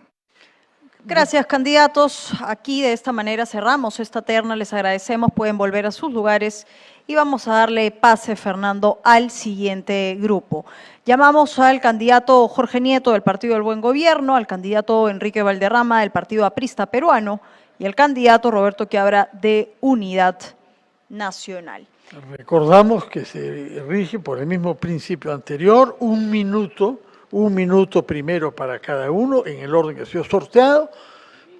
Speaker 7: Gracias, candidatos. Aquí de esta manera cerramos esta terna. Les agradecemos. Pueden volver a sus lugares y vamos a darle pase, Fernando, al siguiente grupo. Llamamos al candidato Jorge Nieto del Partido del Buen Gobierno, al candidato Enrique Valderrama del Partido Aprista Peruano y al candidato Roberto Quiabra de Unidad Nacional.
Speaker 6: Recordamos que se rige por el mismo principio anterior, un minuto primero para cada uno en el orden que ha sido sorteado,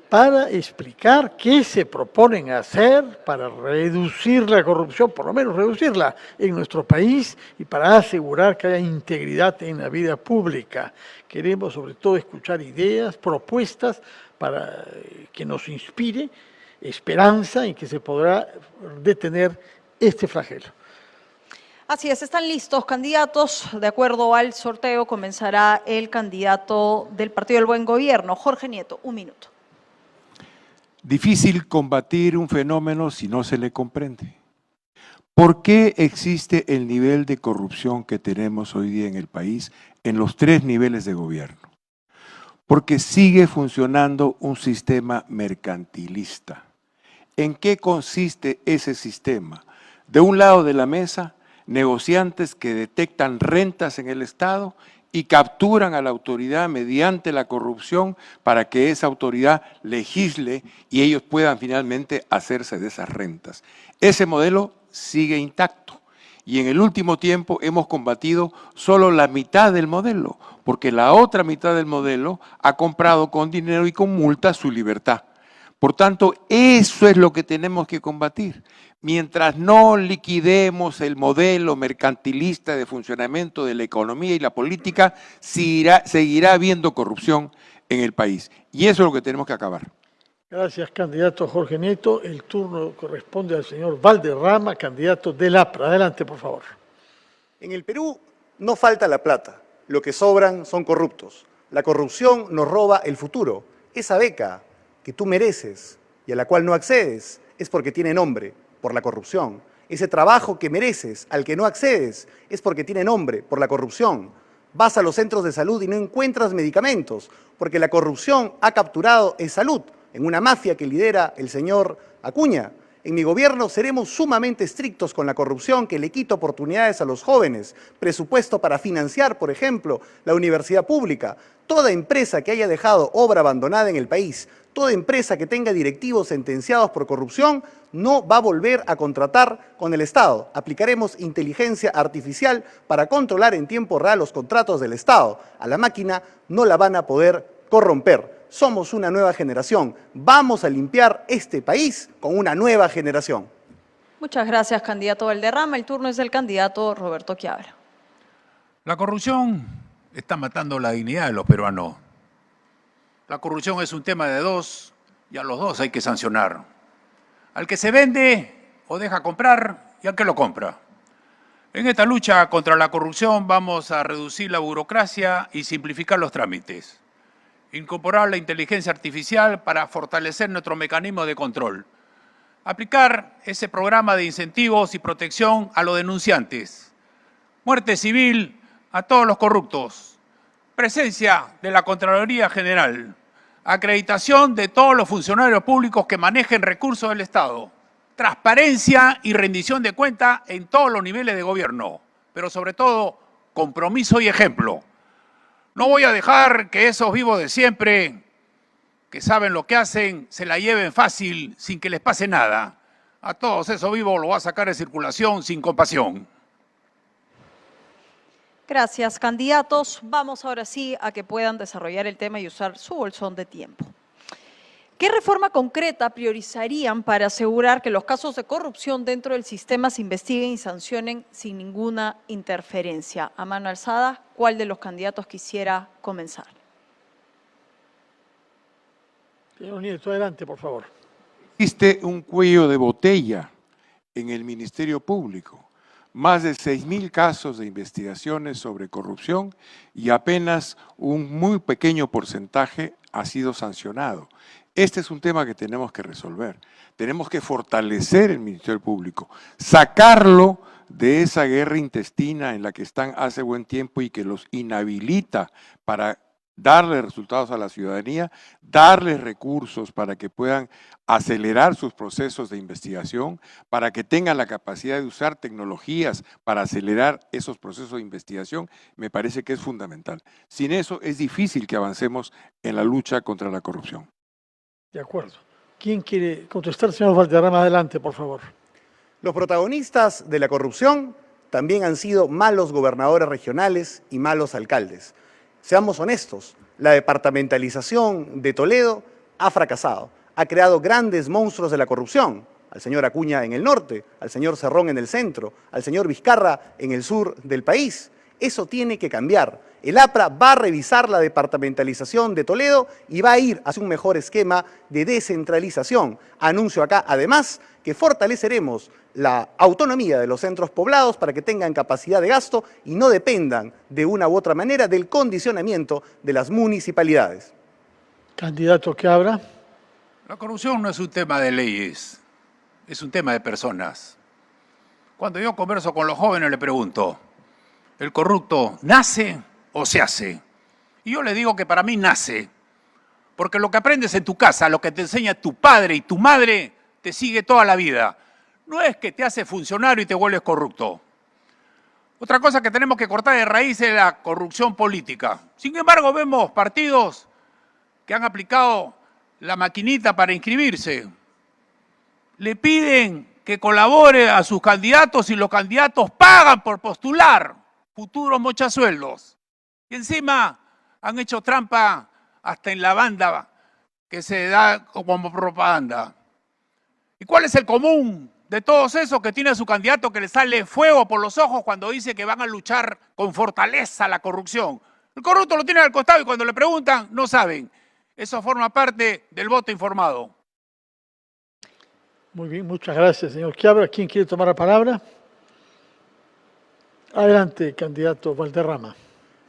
Speaker 6: para explicar qué se proponen hacer para reducir la corrupción, por lo menos reducirla en nuestro país y para asegurar que haya integridad en la vida pública. Queremos sobre todo escuchar ideas, propuestas para que nos inspire esperanza en que se podrá detener este flagelo.
Speaker 7: Así es, están listos candidatos. De acuerdo al sorteo comenzará el candidato del Partido del Buen Gobierno, Jorge Nieto. 1 minuto.
Speaker 12: Difícil combatir un fenómeno si no se le comprende. ¿Por qué existe el nivel de corrupción que tenemos hoy día en el país en los 3 niveles de gobierno? Porque sigue funcionando un sistema mercantilista. ¿En qué consiste ese sistema? De un lado de la mesa, negociantes que detectan rentas en el Estado y capturan a la autoridad mediante la corrupción para que esa autoridad legisle y ellos puedan finalmente hacerse de esas rentas. Ese modelo sigue intacto y en el último tiempo hemos combatido solo la mitad del modelo, porque la otra mitad del modelo ha comprado con dinero y con multa su libertad. Por tanto, eso es lo que tenemos que combatir. Mientras no liquidemos el modelo mercantilista de funcionamiento de la economía y la política, seguirá habiendo corrupción en el país. Y eso es lo que tenemos que acabar.
Speaker 6: Gracias, candidato Jorge Nieto. El turno corresponde al señor Valderrama, candidato del APRA. Adelante, por favor.
Speaker 9: En el Perú no falta la plata. Lo que sobran son corruptos. La corrupción nos roba el futuro. Esa beca que tú mereces y a la cual no accedes es porque tiene nombre, por la corrupción. Ese trabajo que mereces, al que no accedes, es porque tiene nombre, por la corrupción. Vas a los centros de salud y no encuentras medicamentos, porque la corrupción ha capturado en salud, en una mafia que lidera el señor Acuña. En mi gobierno seremos sumamente estrictos con la corrupción que le quita oportunidades a los jóvenes, presupuesto para financiar, por ejemplo, la universidad pública. Toda empresa que haya dejado obra abandonada en el país, toda empresa que tenga directivos sentenciados por corrupción, no va a volver a contratar con el Estado. Aplicaremos inteligencia artificial para controlar en tiempo real los contratos del Estado. A la máquina no la van a poder corromper. Somos una nueva generación. Vamos a limpiar este país con una nueva generación.
Speaker 7: Muchas gracias, candidato Valderrama. El turno es del candidato Roberto Quiabra.
Speaker 10: La corrupción está matando la dignidad de los peruanos. La corrupción es un tema de dos y a los dos hay que sancionar. Al que se vende o deja comprar y al que lo compra. En esta lucha contra la corrupción vamos a reducir la burocracia y simplificar los trámites. Incorporar la inteligencia artificial para fortalecer nuestro mecanismo de control. Aplicar ese programa de incentivos y protección a los denunciantes. Muerte civil a todos los corruptos. Presencia de la Contraloría General. Acreditación de todos los funcionarios públicos que manejen recursos del Estado. Transparencia y rendición de cuentas en todos los niveles de gobierno. Pero sobre todo, compromiso y ejemplo. No voy a dejar que esos vivos de siempre, que saben lo que hacen, se la lleven fácil sin que les pase nada. A todos esos vivos los voy a sacar de circulación sin compasión.
Speaker 7: Gracias, candidatos. Vamos ahora sí a que puedan desarrollar el tema y usar su bolsón de tiempo. ¿Qué reforma concreta priorizarían para asegurar que los casos de corrupción dentro del sistema se investiguen y sancionen sin ninguna interferencia? A mano alzada, ¿cuál de los candidatos quisiera comenzar?
Speaker 6: Señor Nieto, adelante, por favor.
Speaker 12: Existe un cuello de botella en el Ministerio Público. Más de 6.000 casos de investigaciones sobre corrupción y apenas un muy pequeño porcentaje ha sido sancionado. Este es un tema que tenemos que resolver. Tenemos que fortalecer el Ministerio Público, sacarlo de esa guerra intestina en la que están hace buen tiempo y que los inhabilita para darle resultados a la ciudadanía, darles recursos para que puedan acelerar sus procesos de investigación, para que tengan la capacidad de usar tecnologías para acelerar esos procesos de investigación, me parece que es fundamental. Sin eso es difícil que avancemos en la lucha contra la corrupción.
Speaker 6: De acuerdo. ¿Quién quiere contestar? Señor Valderrama, adelante, por favor.
Speaker 9: Los protagonistas de la corrupción también han sido malos gobernadores regionales y malos alcaldes. Seamos honestos, la departamentalización de Toledo ha fracasado. Ha creado grandes monstruos de la corrupción. Al señor Acuña en el norte, al señor Cerrón en el centro, al señor Vizcarra en el sur del país. Eso tiene que cambiar. El APRA va a revisar la departamentalización de Toledo y va a ir hacia un mejor esquema de descentralización. Anuncio acá, además, que fortaleceremos la autonomía de los centros poblados para que tengan capacidad de gasto y no dependan de una u otra manera del condicionamiento de las municipalidades.
Speaker 6: Candidato Quiabra.
Speaker 10: La corrupción no es un tema de leyes, es un tema de personas. Cuando yo converso con los jóvenes le pregunto, ¿el corrupto nace o se hace? Y yo le digo que para mí nace, porque lo que aprendes en tu casa, lo que te enseña tu padre y tu madre, te sigue toda la vida. No es que te hace funcionario y te vuelves corrupto. Otra cosa que tenemos que cortar de raíz es la corrupción política. Sin embargo, vemos partidos que han aplicado la maquinita para inscribirse. Le piden que colabore a sus candidatos y los candidatos pagan por postular futuros mochasueldos. Y encima han hecho trampa hasta en la banda que se da como propaganda. ¿Y cuál es el común de todos esos que tiene a su candidato que le sale fuego por los ojos cuando dice que van a luchar con fortaleza la corrupción? El corrupto lo tiene al costado y cuando le preguntan no saben. Eso forma parte del voto informado.
Speaker 6: Muy bien, muchas gracias, señor Quiabra. ¿Quién quiere tomar la palabra? Adelante, candidato Valderrama.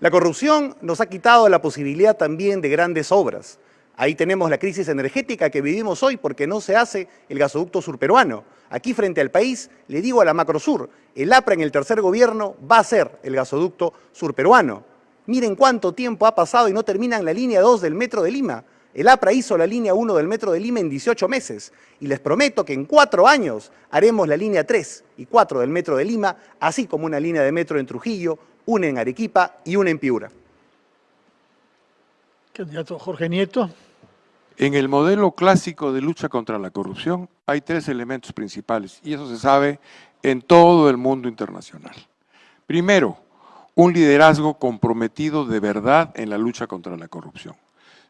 Speaker 9: La corrupción nos ha quitado la posibilidad también de grandes obras. Ahí tenemos la crisis energética que vivimos hoy porque no se hace el gasoducto surperuano. Aquí frente al país le digo a la Macrosur, el APRA en el tercer gobierno va a ser el gasoducto surperuano. Miren cuánto tiempo ha pasado y no terminan la línea 2 del Metro de Lima. El APRA hizo la línea 1 del Metro de Lima en 18 meses y les prometo que en 4 años haremos la línea 3 y 4 del Metro de Lima, así como una línea de metro en Trujillo, una en Arequipa y una en Piura.
Speaker 6: Candidato Jorge Nieto.
Speaker 12: En el modelo clásico de lucha contra la corrupción hay 3 elementos principales y eso se sabe en todo el mundo internacional. Primero, un liderazgo comprometido de verdad en la lucha contra la corrupción.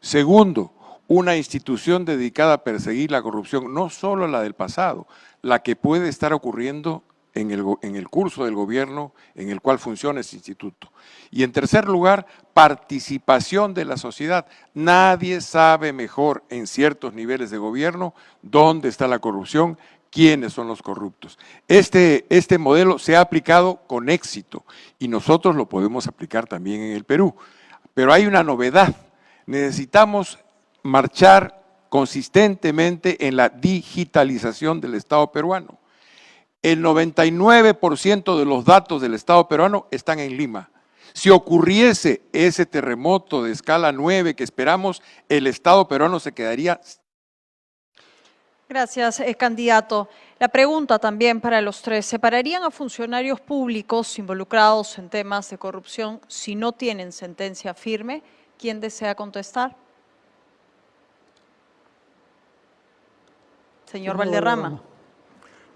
Speaker 12: Segundo, una institución dedicada a perseguir la corrupción, no solo la del pasado, la que puede estar ocurriendo en el curso del gobierno en el cual funciona ese instituto. Y en tercer lugar, participación de la sociedad. Nadie sabe mejor en ciertos niveles de gobierno dónde está la corrupción, quiénes son los corruptos. Este modelo se ha aplicado con éxito y nosotros lo podemos aplicar también en el Perú. Pero hay una novedad. Necesitamos marchar consistentemente en la digitalización del Estado peruano. El 99% de los datos del Estado peruano están en Lima. Si ocurriese ese terremoto de escala 9 que esperamos, el Estado peruano se quedaría.
Speaker 7: Gracias, candidato. La pregunta también para los 3. ¿Separarían a funcionarios públicos involucrados en temas de corrupción si no tienen sentencia firme? ¿Quién desea contestar? Señor Valderrama.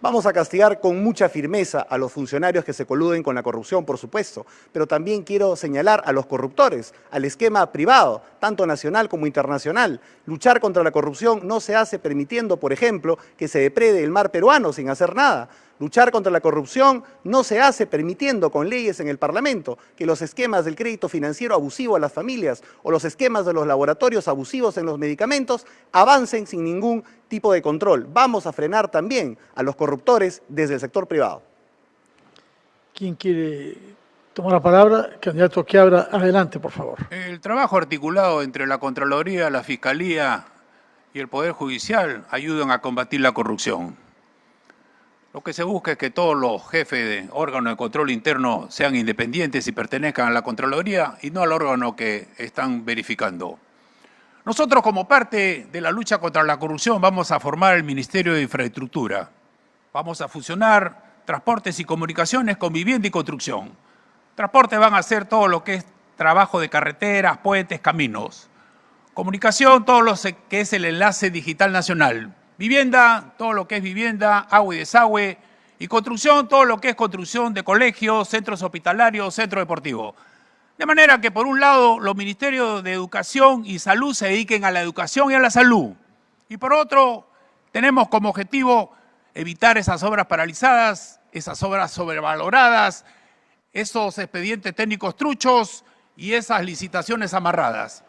Speaker 9: Vamos a castigar con mucha firmeza a los funcionarios que se coluden con la corrupción, por supuesto, pero también quiero señalar a los corruptores, al esquema privado, tanto nacional como internacional. Luchar contra la corrupción no se hace permitiendo, por ejemplo, que se deprede el mar peruano sin hacer nada. Luchar contra la corrupción no se hace permitiendo con leyes en el Parlamento que los esquemas del crédito financiero abusivo a las familias o los esquemas de los laboratorios abusivos en los medicamentos avancen sin ningún tipo de control. Vamos a frenar también a los corruptores desde el sector privado.
Speaker 6: ¿Quién quiere tomar la palabra? Candidato Quiabra, adelante, por favor.
Speaker 10: El trabajo articulado entre la Contraloría, la Fiscalía y el Poder Judicial ayudan a combatir la corrupción. Lo que se busca es que todos los jefes de órganos de control interno sean independientes y pertenezcan a la Contraloría y no al órgano que están verificando. Nosotros, como parte de la lucha contra la corrupción, vamos a formar el Ministerio de Infraestructura. Vamos a fusionar transportes y comunicaciones con vivienda y construcción. Transportes van a hacer todo lo que es trabajo de carreteras, puentes, caminos. Comunicación, todo lo que es el enlace digital nacional. Vivienda, todo lo que es vivienda, agua y desagüe. Y construcción, todo lo que es construcción de colegios, centros hospitalarios, centros deportivos. De manera que, por un lado, los ministerios de Educación y Salud se dediquen a la educación y a la salud. Y por otro, tenemos como objetivo evitar esas obras paralizadas, esas obras sobrevaloradas, esos expedientes técnicos truchos y esas licitaciones amarradas.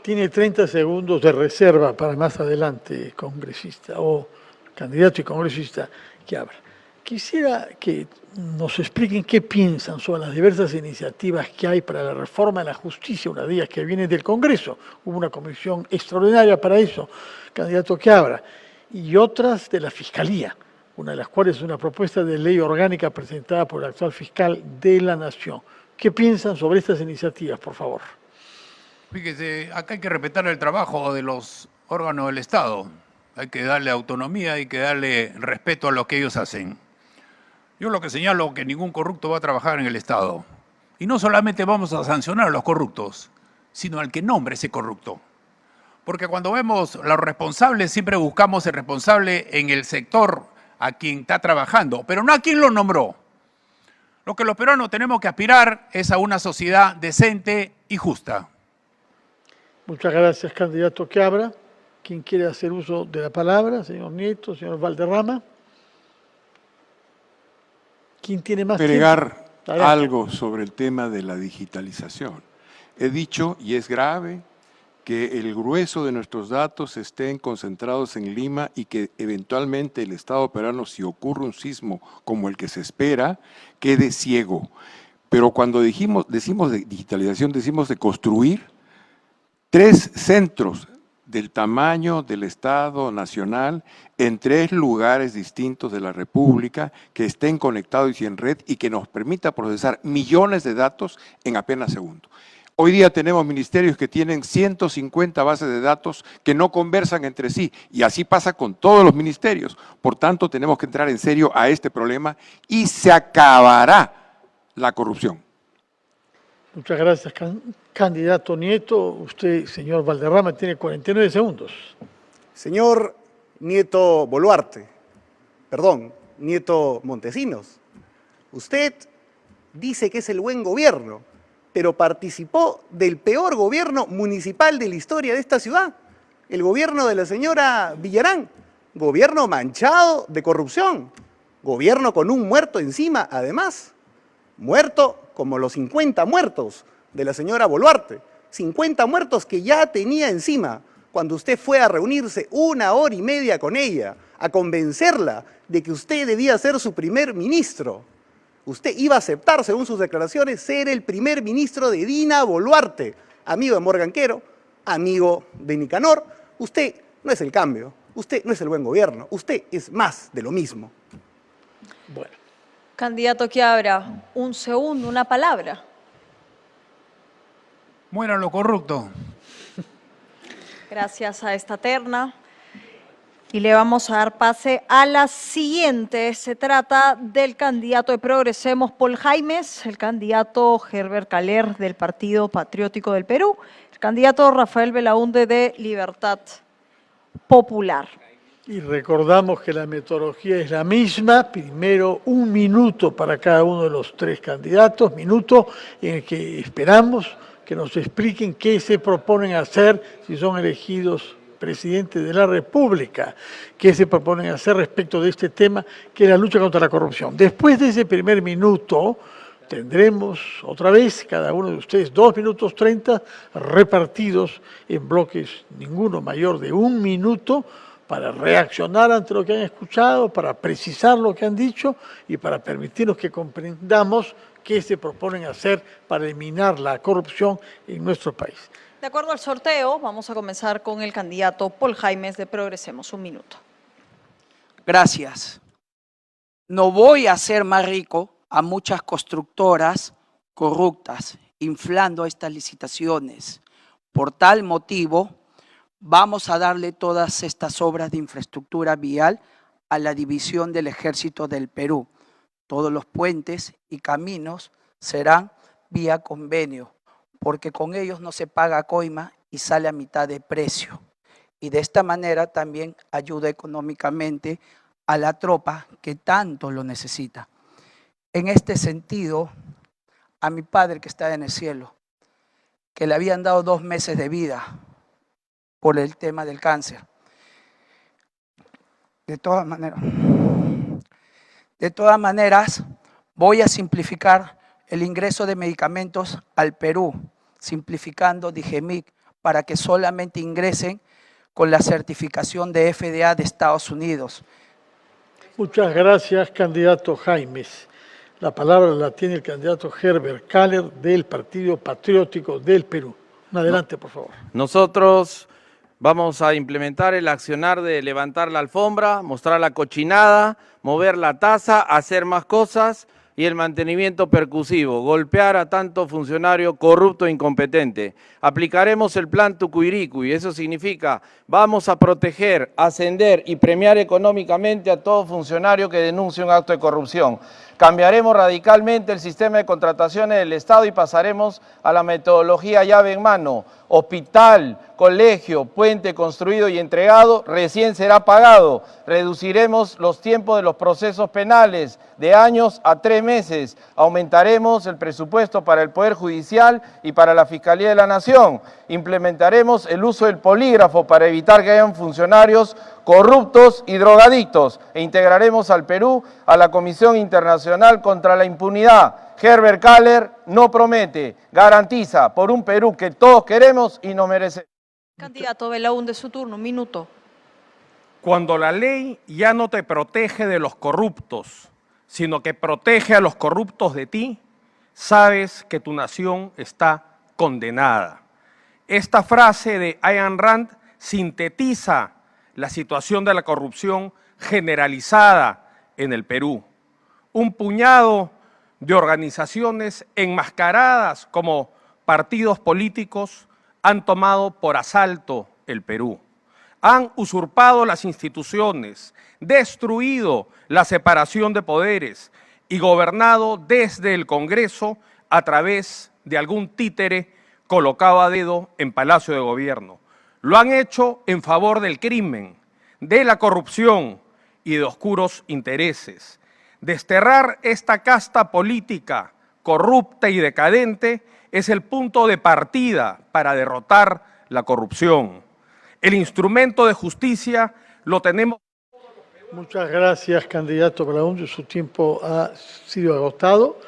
Speaker 6: Tiene 30 segundos de reserva para más adelante, congresista o candidato y congresista Quiabra. Quisiera que nos expliquen qué piensan sobre las diversas iniciativas que hay para la reforma de la justicia, una de ellas que viene del Congreso. Hubo una comisión extraordinaria para eso, candidato Quiabra, y otras de la Fiscalía, una de las cuales es una propuesta de ley orgánica presentada por el actual fiscal de la Nación. ¿Qué piensan sobre estas iniciativas, por favor?
Speaker 10: Fíjese, acá hay que respetar el trabajo de los órganos del Estado. Hay que darle autonomía, hay que darle respeto a lo que ellos hacen. Yo lo que señalo es que ningún corrupto va a trabajar en el Estado. Y no solamente vamos a sancionar a los corruptos, sino al que nombre ese corrupto. Porque cuando vemos los responsables, siempre buscamos el responsable en el sector a quien está trabajando, pero no a quien lo nombró. Lo que los peruanos tenemos que aspirar es a una sociedad decente y justa.
Speaker 6: Muchas gracias, candidato Quiabra. ¿Quién quiere hacer uso de la palabra? Señor Nieto, señor Valderrama. ¿Quién tiene más
Speaker 12: Agregar
Speaker 6: tiempo?
Speaker 12: algo sobre el tema de la digitalización. He dicho, y es grave, que el grueso de nuestros datos estén concentrados en Lima y que eventualmente el Estado peruano, si ocurre un sismo como el que se espera, quede ciego. Pero cuando decimos de digitalización, decimos de construir 3 centros del tamaño del Estado Nacional en 3 lugares distintos de la República que estén conectados y en red y que nos permita procesar millones de datos en apenas segundos. Hoy día tenemos ministerios que tienen 150 bases de datos que no conversan entre sí y así pasa con todos los ministerios. Por tanto, tenemos que entrar en serio a este problema y se acabará la corrupción.
Speaker 6: Muchas gracias, candidato Nieto. Usted, señor Valderrama, tiene 49 segundos.
Speaker 9: Señor Nieto Boluarte, perdón, Nieto Montesinos, usted dice que es el buen gobierno, pero participó del peor gobierno municipal de la historia de esta ciudad, el gobierno de la señora Villarán, gobierno manchado de corrupción, gobierno con un muerto encima, además, muerto como los 50 muertos de la señora Boluarte, 50 muertos que ya tenía encima cuando usted fue a reunirse 1 hora y media con ella, a convencerla de que usted debía ser su primer ministro. Usted iba a aceptar, según sus declaraciones, ser el primer ministro de Dina Boluarte, amigo de Morganquero, amigo de Nicanor. Usted no es el cambio, usted no es el buen gobierno, usted es más de lo mismo.
Speaker 6: Bueno.
Speaker 7: Candidato Quiabra, un segundo, una palabra.
Speaker 10: Mueran los corruptos.
Speaker 7: Gracias a esta terna. Y le vamos a dar pase a la siguiente. Se trata del candidato de Progresemos, Paul Jaimes, el candidato Herbert Caler del Partido Patriótico del Perú, el candidato Rafael Belaunde de Libertad Popular.
Speaker 6: Y recordamos que la metodología es la misma. Primero 1 minuto para cada uno de los 3 candidatos, minuto en el que esperamos que nos expliquen qué se proponen hacer si son elegidos presidente de la República, qué se proponen hacer respecto de este tema, que es la lucha contra la corrupción. Después de ese primer minuto, tendremos otra vez, cada uno de ustedes, 2 minutos 30 repartidos en bloques, ninguno mayor de 1 minuto, para reaccionar ante lo que han escuchado, para precisar lo que han dicho y para permitirnos que comprendamos qué se proponen hacer para eliminar la corrupción en nuestro país.
Speaker 7: De acuerdo al sorteo, vamos a comenzar con el candidato Paul Jaimes de Progresemos. 1 minuto.
Speaker 5: Gracias. No voy a hacer más rico a muchas constructoras corruptas, inflando estas licitaciones. Por tal motivo, vamos a darle todas estas obras de infraestructura vial a la División del Ejército del Perú. Todos los puentes y caminos serán vía convenio, porque con ellos no se paga coima y sale a mitad de precio. Y de esta manera también ayuda económicamente a la tropa que tanto lo necesita. En este sentido, a mi padre que está en el cielo, que le habían dado 2 meses de vida por el tema del cáncer. De todas maneras, voy a simplificar el ingreso de medicamentos al Perú, simplificando Digemic para que solamente ingresen con la certificación de FDA de Estados Unidos.
Speaker 6: Muchas gracias, candidato Jaimes. La palabra la tiene el candidato Herbert Caler del Partido Patriótico del Perú. Adelante, por favor.
Speaker 4: Nosotros vamos a implementar el accionar de levantar la alfombra, mostrar la cochinada, mover la taza, hacer más cosas y el mantenimiento percusivo, golpear a tanto funcionario corrupto e incompetente. Aplicaremos el plan Tucuiricu y eso significa vamos a proteger, ascender y premiar económicamente a todo funcionario que denuncie un acto de corrupción. Cambiaremos radicalmente el sistema de contrataciones del Estado y pasaremos a la metodología llave en mano. Hospital, colegio, puente construido y entregado, recién será pagado. Reduciremos los tiempos de los procesos penales de años a 3 meses. Aumentaremos el presupuesto para el Poder Judicial y para la Fiscalía de la Nación. Implementaremos el uso del polígrafo para evitar que hayan funcionarios corruptos y drogadictos e integraremos al Perú a la Comisión Internacional contra la Impunidad. Herbert Kaller no promete, garantiza por un Perú que todos queremos y nos merecemos.
Speaker 7: Candidato Belaúnde, su turno, un minuto.
Speaker 15: Cuando la ley ya no te protege de los corruptos, sino que protege a los corruptos de ti, sabes que tu nación está condenada. Esta frase de Ayn Rand sintetiza la situación de la corrupción generalizada en el Perú. Un puñado de organizaciones enmascaradas como partidos políticos han tomado por asalto el Perú. Han usurpado las instituciones, destruido la separación de poderes y gobernado desde el Congreso a través de algún títere colocado a dedo en Palacio de Gobierno. Lo han hecho en favor del crimen, de la corrupción y de oscuros intereses. Desterrar esta casta política corrupta y decadente es el punto de partida para derrotar la corrupción. El instrumento de justicia lo tenemos.
Speaker 6: Muchas gracias, candidato Belaúnde. Su tiempo ha sido agotado.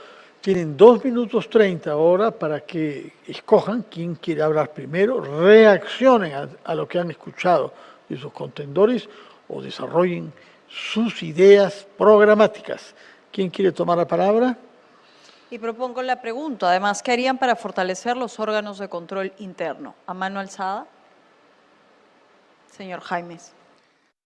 Speaker 6: Tienen 2 minutos 30 ahora para que escojan quién quiere hablar primero, reaccionen a lo que han escuchado de sus contendores o desarrollen sus ideas programáticas. ¿Quién quiere tomar la palabra?
Speaker 7: Y propongo la pregunta, además, ¿qué harían para fortalecer los órganos de control interno? ¿A mano alzada? Señor Jaimes.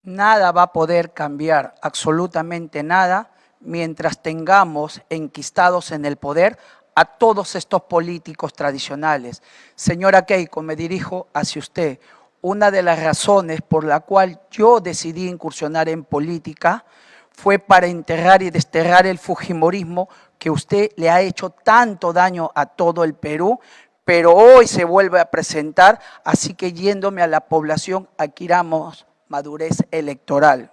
Speaker 5: Nada va a poder cambiar, absolutamente nada, mientras tengamos enquistados en el poder a todos estos políticos tradicionales. Señora Keiko, me dirijo hacia usted. Una de las razones por la cual yo decidí incursionar en política fue para enterrar y desterrar el fujimorismo que usted le ha hecho tanto daño a todo el Perú, pero hoy se vuelve a presentar, así que yéndome a la población, adquiramos madurez electoral.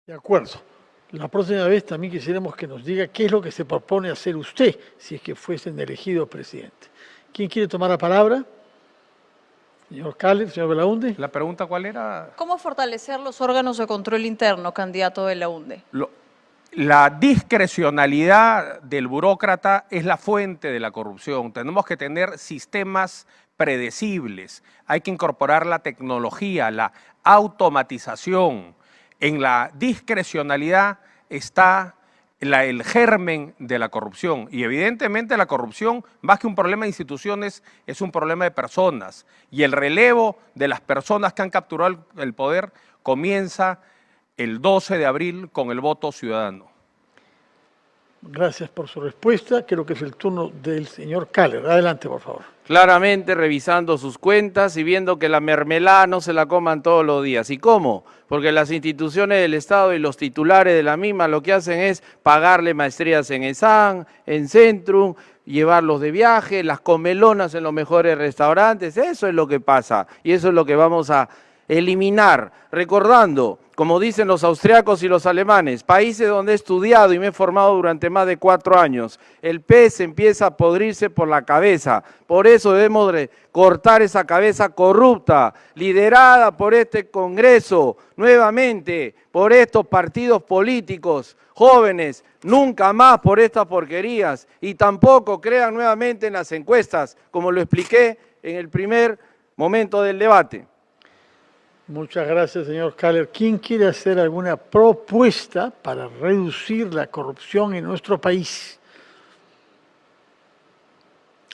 Speaker 6: De acuerdo. La próxima vez también quisiéramos que nos diga qué es lo que se propone hacer usted si es que fuesen elegido presidente. ¿Quién quiere tomar la palabra? Señor Kaller, señor Belaúnde.
Speaker 15: ¿La pregunta cuál era?
Speaker 7: ¿Cómo fortalecer los órganos de control interno, candidato Belaúnde?
Speaker 15: La discrecionalidad del burócrata es la fuente de la corrupción. Tenemos que tener sistemas predecibles. Hay que incorporar la tecnología, la automatización. En la discrecionalidad está el germen de la corrupción. Y evidentemente la corrupción, más que un problema de instituciones, es un problema de personas. Y el relevo de las personas que han capturado el poder comienza el 12 de abril con el voto ciudadano.
Speaker 6: Gracias por su respuesta. Creo que es el turno del señor Kaller. Adelante, por favor.
Speaker 4: Claramente revisando sus cuentas y viendo que la mermelada no se la coman todos los días. ¿Y cómo? Porque las instituciones del Estado y los titulares de la misma lo que hacen es pagarle maestrías en ESAN, en Centrum, llevarlos de viaje, las comelonas en los mejores restaurantes. Eso es lo que pasa y eso es lo que vamos a eliminar, recordando, como dicen los austriacos y los alemanes, países donde he estudiado y me he formado durante más de 4 años, el pez empieza a podrirse por la cabeza, por eso debemos cortar esa cabeza corrupta, liderada por este Congreso, nuevamente, por estos partidos políticos, jóvenes, nunca más por estas porquerías, y tampoco crean nuevamente en las encuestas, como lo expliqué en el primer momento del debate.
Speaker 6: Muchas gracias, señor Kaller. ¿Quién quiere hacer alguna propuesta para reducir la corrupción en nuestro país?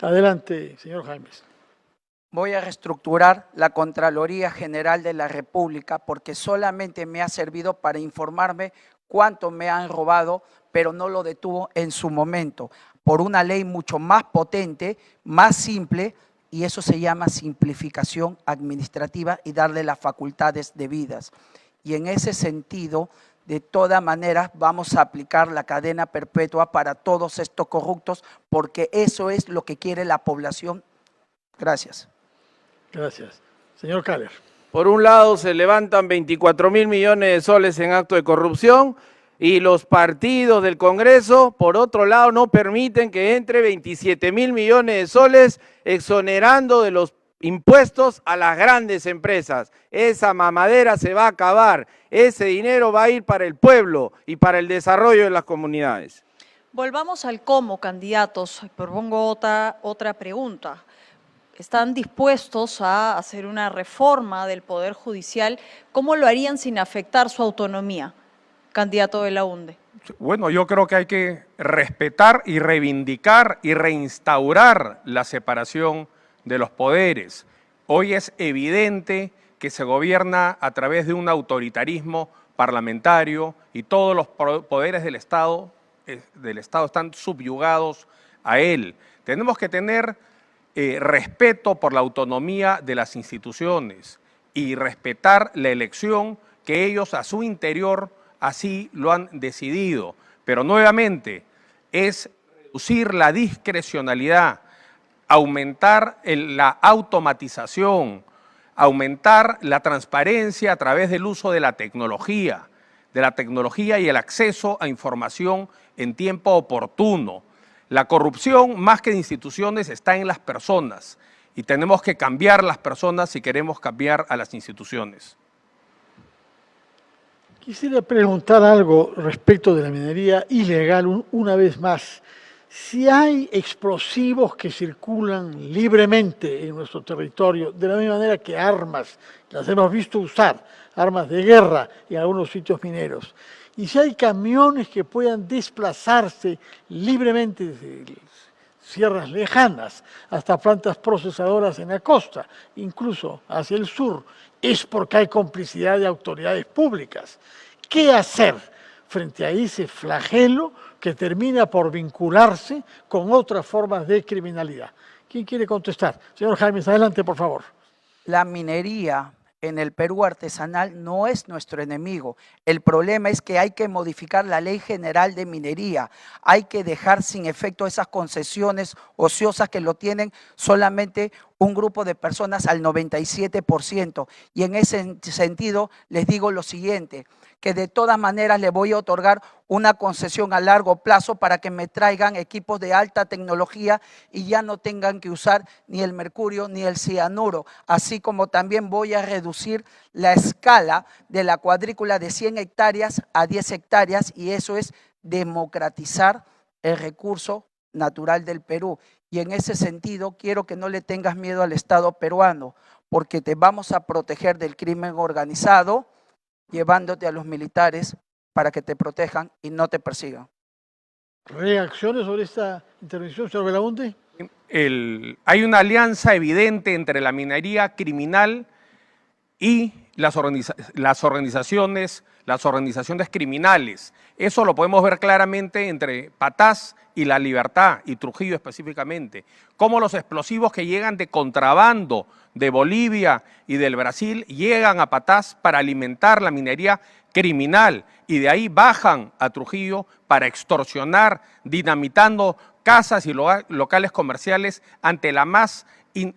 Speaker 6: Adelante, señor Jaimes.
Speaker 5: Voy a reestructurar la Contraloría General de la República porque solamente me ha servido para informarme cuánto me han robado, pero no lo detuvo en su momento, por una ley mucho más potente, más simple, y eso se llama simplificación administrativa y darle las facultades debidas. Y en ese sentido de todas maneras vamos a aplicar la cadena perpetua para todos estos corruptos, porque eso es lo que quiere la población. Gracias.
Speaker 6: Gracias. Señor Caller.
Speaker 4: Por un lado se levantan 24.000 millones de soles en acto de corrupción y los partidos del Congreso, por otro lado, no permiten que entre 27.000 millones de soles exonerando de los impuestos a las grandes empresas. Esa mamadera se va a acabar, ese dinero va a ir para el pueblo y para el desarrollo de las comunidades.
Speaker 7: Volvamos al cómo, candidatos. Propongo otra pregunta. ¿Están dispuestos a hacer una reforma del Poder Judicial? ¿Cómo lo harían sin afectar su autonomía, candidato Belaunde?
Speaker 15: Bueno, yo creo que hay que respetar y reivindicar y reinstaurar la separación de los poderes. Hoy es evidente que se gobierna a través de un autoritarismo parlamentario y todos los poderes del Estado están subyugados a él. Tenemos que tener respeto por la autonomía de las instituciones y respetar la elección que ellos a su interior así lo han decidido. Pero nuevamente es reducir la discrecionalidad, aumentar la automatización, aumentar la transparencia a través del uso de la tecnología y el acceso a información en tiempo oportuno. La corrupción, más que de instituciones, está en las personas y tenemos que cambiar las personas si queremos cambiar a las instituciones.
Speaker 6: Quisiera preguntar algo respecto de la minería ilegal una vez más. Si hay explosivos que circulan libremente en nuestro territorio, de la misma manera que armas, las hemos visto usar, armas de guerra en algunos sitios mineros, y si hay camiones que puedan desplazarse libremente desde sierras lejanas hasta plantas procesadoras en la costa, incluso hacia el sur, es porque hay complicidad de autoridades públicas. ¿Qué hacer frente a ese flagelo que termina por vincularse con otras formas de criminalidad? ¿Quién quiere contestar? Señor Jaimes, adelante, por favor.
Speaker 5: La minería en el Perú artesanal no es nuestro enemigo. El problema es que hay que modificar la Ley General de Minería. Hay que dejar sin efecto esas concesiones ociosas que lo tienen solamente un grupo de personas al 97%. Y en ese sentido les digo lo siguiente, que de todas maneras le voy a otorgar una concesión a largo plazo para que me traigan equipos de alta tecnología y ya no tengan que usar ni el mercurio ni el cianuro, así como también voy a reducir la escala de la cuadrícula de 100 hectáreas a 10 hectáreas y eso es democratizar el recurso natural del Perú. Y en ese sentido quiero que no le tengas miedo al Estado peruano, porque te vamos a proteger del crimen organizado, llevándote a los militares para que te protejan y no te persigan.
Speaker 6: ¿Reacciones sobre esta intervención, señor Belaunde?
Speaker 15: Hay una alianza evidente entre la minería criminal y las organizaciones criminales. Eso lo podemos ver claramente entre Patás y La Libertad, y Trujillo específicamente. Cómo los explosivos que llegan de contrabando de Bolivia y del Brasil llegan a Patás para alimentar la minería criminal y de ahí bajan a Trujillo para extorsionar, dinamitando casas y locales comerciales ante la más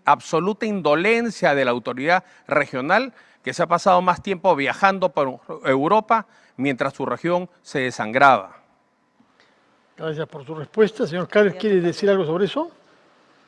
Speaker 15: absoluta indolencia de la autoridad regional, que se ha pasado más tiempo viajando por Europa mientras su región se desangraba.
Speaker 6: Gracias por su respuesta. Señor Cárez, ¿quiere decir algo sobre eso?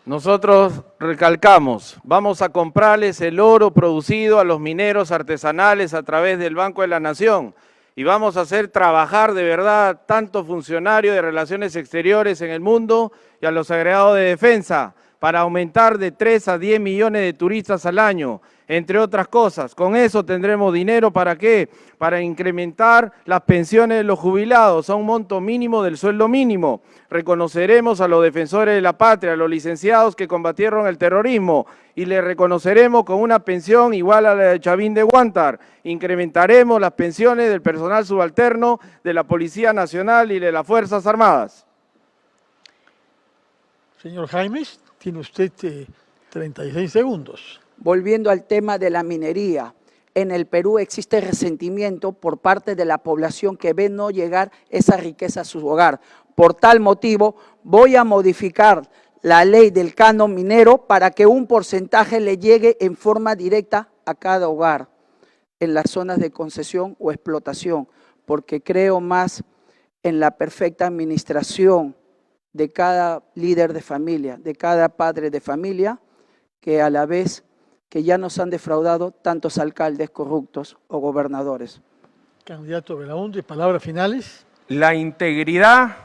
Speaker 4: Nosotros recalcamos, vamos a comprarles el oro producido a los mineros artesanales a través del Banco de la Nación y vamos a hacer trabajar de verdad tanto funcionarios de Relaciones Exteriores en el mundo y a los agregados de defensa para aumentar de 3 a 10 millones de turistas al año, entre otras cosas. Con eso tendremos dinero ¿para qué? Para incrementar las pensiones de los jubilados a un monto mínimo del sueldo mínimo. Reconoceremos a los defensores de la patria, a los licenciados que combatieron el terrorismo y les reconoceremos con una pensión igual a la de Chavín de Huántar. Incrementaremos las pensiones del personal subalterno de la Policía Nacional y de las Fuerzas Armadas.
Speaker 6: Señor Jaimes, tiene usted 36 segundos.
Speaker 5: Volviendo al tema de la minería, en el Perú existe resentimiento por parte de la población que ve no llegar esa riqueza a su hogar. Por tal motivo, voy a modificar la ley del canon minero para que un porcentaje le llegue en forma directa a cada hogar en las zonas de concesión o explotación, porque creo más en la perfecta administración de cada líder de familia, de cada padre de familia, que a la vez que ya nos han defraudado tantos alcaldes corruptos o gobernadores.
Speaker 6: Candidato Belaúnde, palabras finales.
Speaker 15: La integridad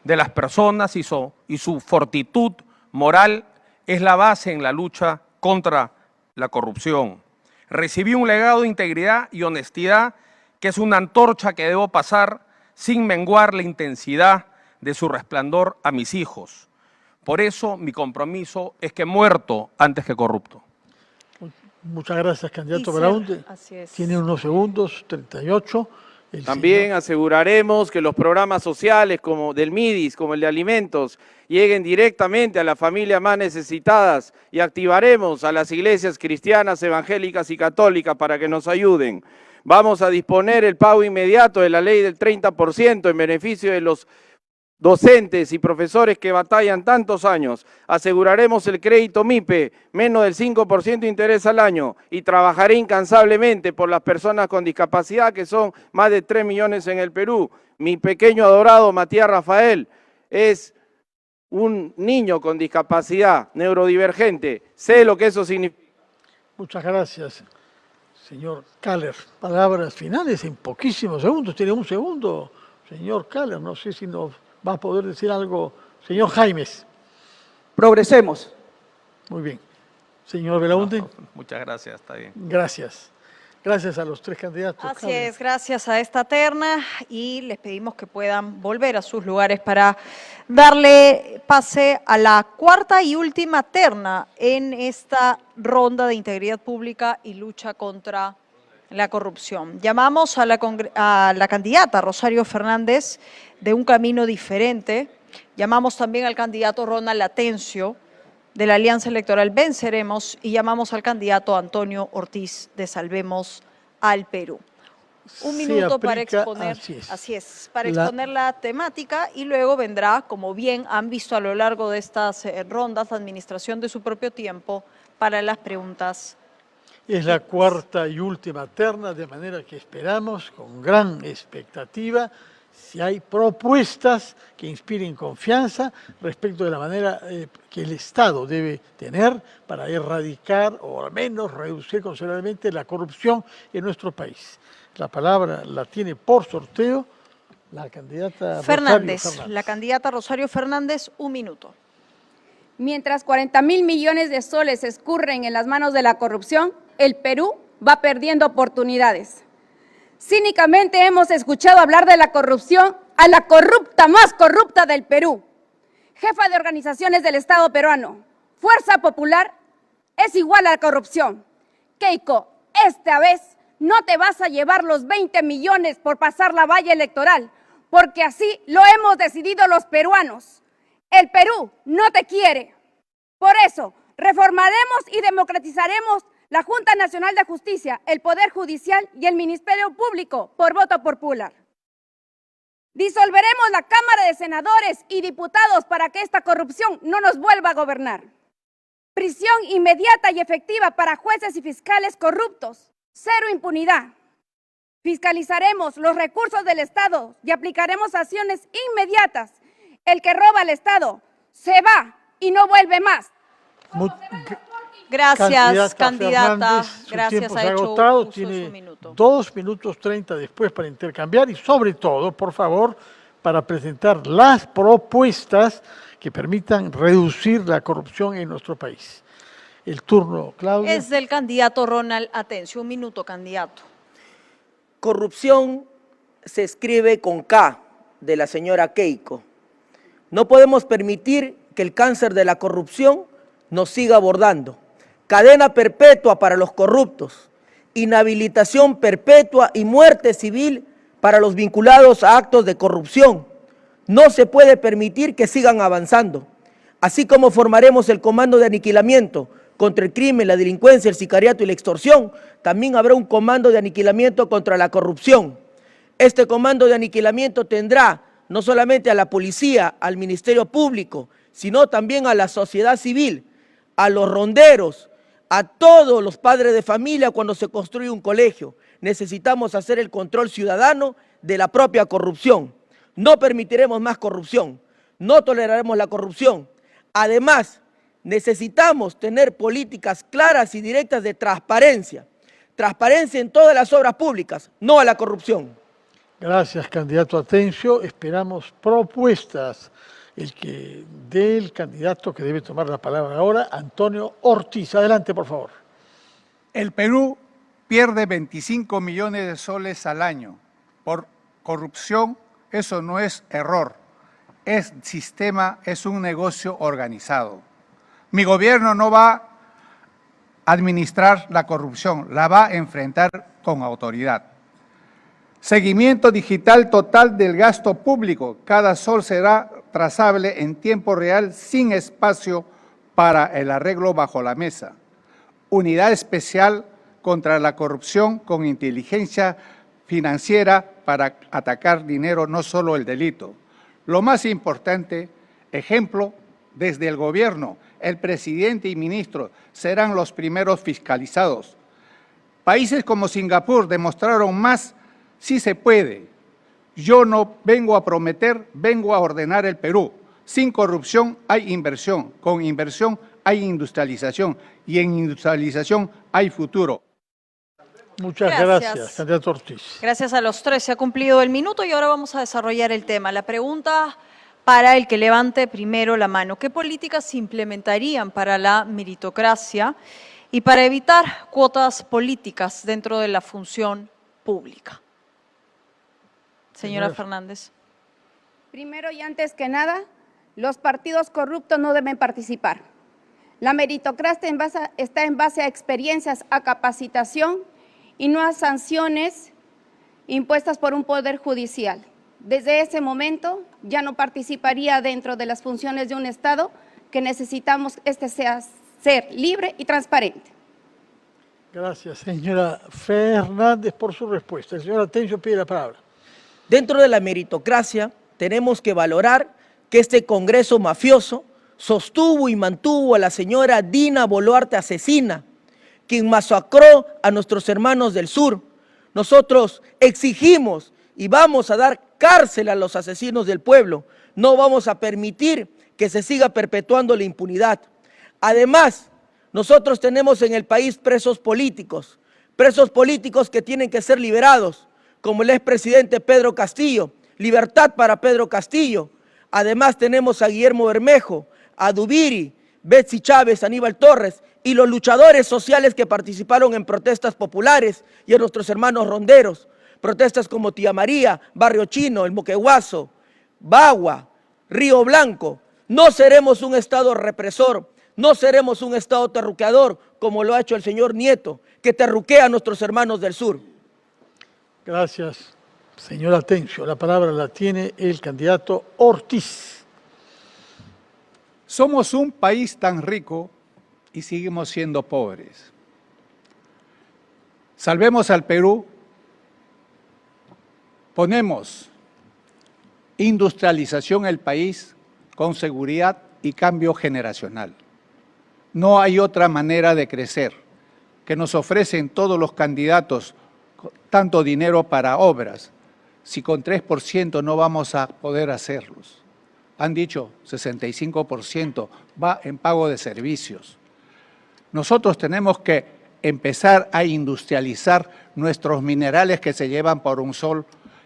Speaker 15: de las personas y su fortitud moral es la base en la lucha contra la corrupción. Recibí un legado de integridad y honestidad que es una antorcha que debo pasar sin menguar la intensidad de su resplandor a mis hijos. Por eso mi compromiso es que muerto antes que corrupto.
Speaker 6: Muchas gracias, candidato Belaúnde.
Speaker 7: Así es.
Speaker 6: Tiene unos segundos, 38.
Speaker 4: También aseguraremos que los programas sociales como del MIDIS, como el de alimentos, lleguen directamente a las familias más necesitadas y activaremos a las iglesias cristianas, evangélicas y católicas para que nos ayuden. Vamos a disponer el pago inmediato de la ley del 30% en beneficio de los docentes y profesores que batallan tantos años. Aseguraremos el crédito MIPE, menos del 5% de interés al año, y trabajaré incansablemente por las personas con discapacidad, que son más de 3 millones en el Perú. Mi pequeño adorado Matías Rafael es un niño con discapacidad neurodivergente. Sé lo que eso significa.
Speaker 6: Muchas gracias, señor Kaller. Palabras finales en poquísimos segundos. Tiene un segundo, señor Kaller. No sé si nos va a poder decir algo, señor Jaimes.
Speaker 5: Progresemos.
Speaker 6: Muy bien. Señor Belaúnde.
Speaker 15: Muchas gracias, está bien.
Speaker 6: Gracias. Gracias a los tres candidatos.
Speaker 7: Así es, gracias a esta terna y les pedimos que puedan volver a sus lugares para darle pase a la cuarta y última terna en esta ronda de integridad pública y lucha contra la corrupción. Llamamos a la candidata Rosario Fernández de Un Camino Diferente. Llamamos también al candidato Ronald Atencio de la Alianza Electoral Venceremos y llamamos al candidato Antonio Ortiz de Salvemos al Perú. Un minuto para exponer, para exponer la temática y luego vendrá, como bien han visto a lo largo de estas rondas, la administración de su propio tiempo para las preguntas.
Speaker 6: Es la cuarta y última terna, de manera que esperamos con gran expectativa si hay propuestas que inspiren confianza respecto de la manera que el Estado debe tener para erradicar o al menos reducir considerablemente la corrupción en nuestro país. La palabra la tiene por sorteo la candidata
Speaker 7: Fernández.
Speaker 6: Rosario Fernández.
Speaker 7: La candidata Rosario Fernández, un minuto.
Speaker 2: Mientras 40.000 millones de soles escurren en las manos de la corrupción, el Perú va perdiendo oportunidades. Cínicamente hemos escuchado hablar de la corrupción a la corrupta más corrupta del Perú. Jefa de organizaciones del Estado peruano, Fuerza Popular es igual a la corrupción. Keiko, esta vez no te vas a llevar los 20 millones por pasar la valla electoral, porque así lo hemos decidido los peruanos. El Perú no te quiere. Por eso, reformaremos y democratizaremos la Junta Nacional de Justicia, el Poder Judicial y el Ministerio Público por voto popular. Disolveremos la Cámara de Senadores y Diputados para que esta corrupción no nos vuelva a gobernar. Prisión inmediata y efectiva para jueces y fiscales corruptos. Cero impunidad. Fiscalizaremos los recursos del Estado y aplicaremos acciones inmediatas. El que roba al Estado se va y no vuelve más.
Speaker 7: Gracias, candidata.
Speaker 6: Su
Speaker 7: Gracias,
Speaker 6: tiempo
Speaker 7: ha
Speaker 6: se ha
Speaker 7: hecho
Speaker 6: agotado.
Speaker 7: uso de
Speaker 6: Tiene
Speaker 7: su minuto.
Speaker 6: 2 minutos 30 después para intercambiar y sobre todo, por favor, para presentar las propuestas que permitan reducir la corrupción en nuestro país. El turno, Claudia.
Speaker 7: Es del candidato Ronald Atencio. Un minuto, candidato.
Speaker 3: Corrupción se escribe con K, de la señora Keiko. No podemos permitir que el cáncer de la corrupción nos siga abordando. Cadena perpetua para los corruptos, inhabilitación perpetua y muerte civil para los vinculados a actos de corrupción. No se puede permitir que sigan avanzando. Así como formaremos el Comando de Aniquilamiento contra el crimen, la delincuencia, el sicariato y la extorsión, también habrá un comando de aniquilamiento contra la corrupción. Este comando de aniquilamiento tendrá no solamente a la policía, al Ministerio Público, sino también a la sociedad civil, a los ronderos, a todos los padres de familia cuando se construye un colegio. Necesitamos hacer el control ciudadano de la propia corrupción. No permitiremos más corrupción, no toleraremos la corrupción. Además, necesitamos tener políticas claras y directas de transparencia. Transparencia en todas las obras públicas, no a la corrupción.
Speaker 6: Gracias, candidato Atencio. Esperamos propuestas. Del candidato que debe tomar la palabra ahora, Antonio Ortiz. Adelante, por favor.
Speaker 8: El Perú pierde 25 millones de soles al año por corrupción. Eso no es error, es sistema, es un negocio organizado. Mi gobierno no va a administrar la corrupción, la va a enfrentar con autoridad. Seguimiento digital total del gasto público. Cada sol será trazable en tiempo real sin espacio para el arreglo bajo la mesa. Unidad especial contra la corrupción con inteligencia financiera para atacar dinero, no solo el delito. Lo más importante, ejemplo, desde el gobierno, el presidente y ministro serán los primeros fiscalizados. Países como Singapur demostraron más si se puede. Yo no vengo a prometer, vengo a ordenar el Perú. Sin corrupción hay inversión, con inversión hay industrialización y en industrialización hay futuro.
Speaker 6: Muchas gracias, candidato Ortiz.
Speaker 7: Gracias a los tres. Se ha cumplido el minuto y ahora vamos a desarrollar el tema. La pregunta para el que levante primero la mano. ¿Qué políticas se implementarían para la meritocracia y para evitar cuotas políticas dentro de la función pública? Señora Fernández.
Speaker 2: Primero y antes que nada, los partidos corruptos no deben participar. La meritocracia está en base a experiencias, a capacitación y no a sanciones impuestas por un poder judicial. Desde ese momento ya no participaría dentro de las funciones de un Estado que necesitamos sea ser libre y transparente.
Speaker 6: Gracias, señora Fernández, por su respuesta. El señor Atencio pide la palabra.
Speaker 3: Dentro de la meritocracia tenemos que valorar que este Congreso mafioso sostuvo y mantuvo a la señora Dina Boluarte asesina, quien masacró a nuestros hermanos del sur. Nosotros exigimos y vamos a dar cárcel a los asesinos del pueblo. No vamos a permitir que se siga perpetuando la impunidad. Además, nosotros tenemos en el país presos políticos que tienen que ser liberados, como el expresidente Pedro Castillo, libertad para Pedro Castillo. Además tenemos a Guillermo Bermejo, a Dubiri, Betsy Chávez, Aníbal Torres y los luchadores sociales que participaron en protestas populares y a nuestros hermanos ronderos. Protestas como Tía María, Barrio Chino, El Moqueguazo, Bagua, Río Blanco. No seremos un Estado represor, no seremos un Estado terruqueador como lo ha hecho el señor Nieto, que terruquea a nuestros hermanos del sur.
Speaker 6: Gracias, señor Atencio. La palabra la tiene el candidato Ortiz.
Speaker 8: Somos un país tan rico y seguimos siendo pobres. Salvemos al Perú, ponemos industrialización en el país con seguridad y cambio generacional. No hay otra manera de crecer que nos ofrecen todos los candidatos tanto dinero para obras, si con 3% no vamos a poder hacerlos. Han dicho 65% va en pago de servicios. Nosotros tenemos que empezar a industrializar nuestros minerales que se llevan por un sol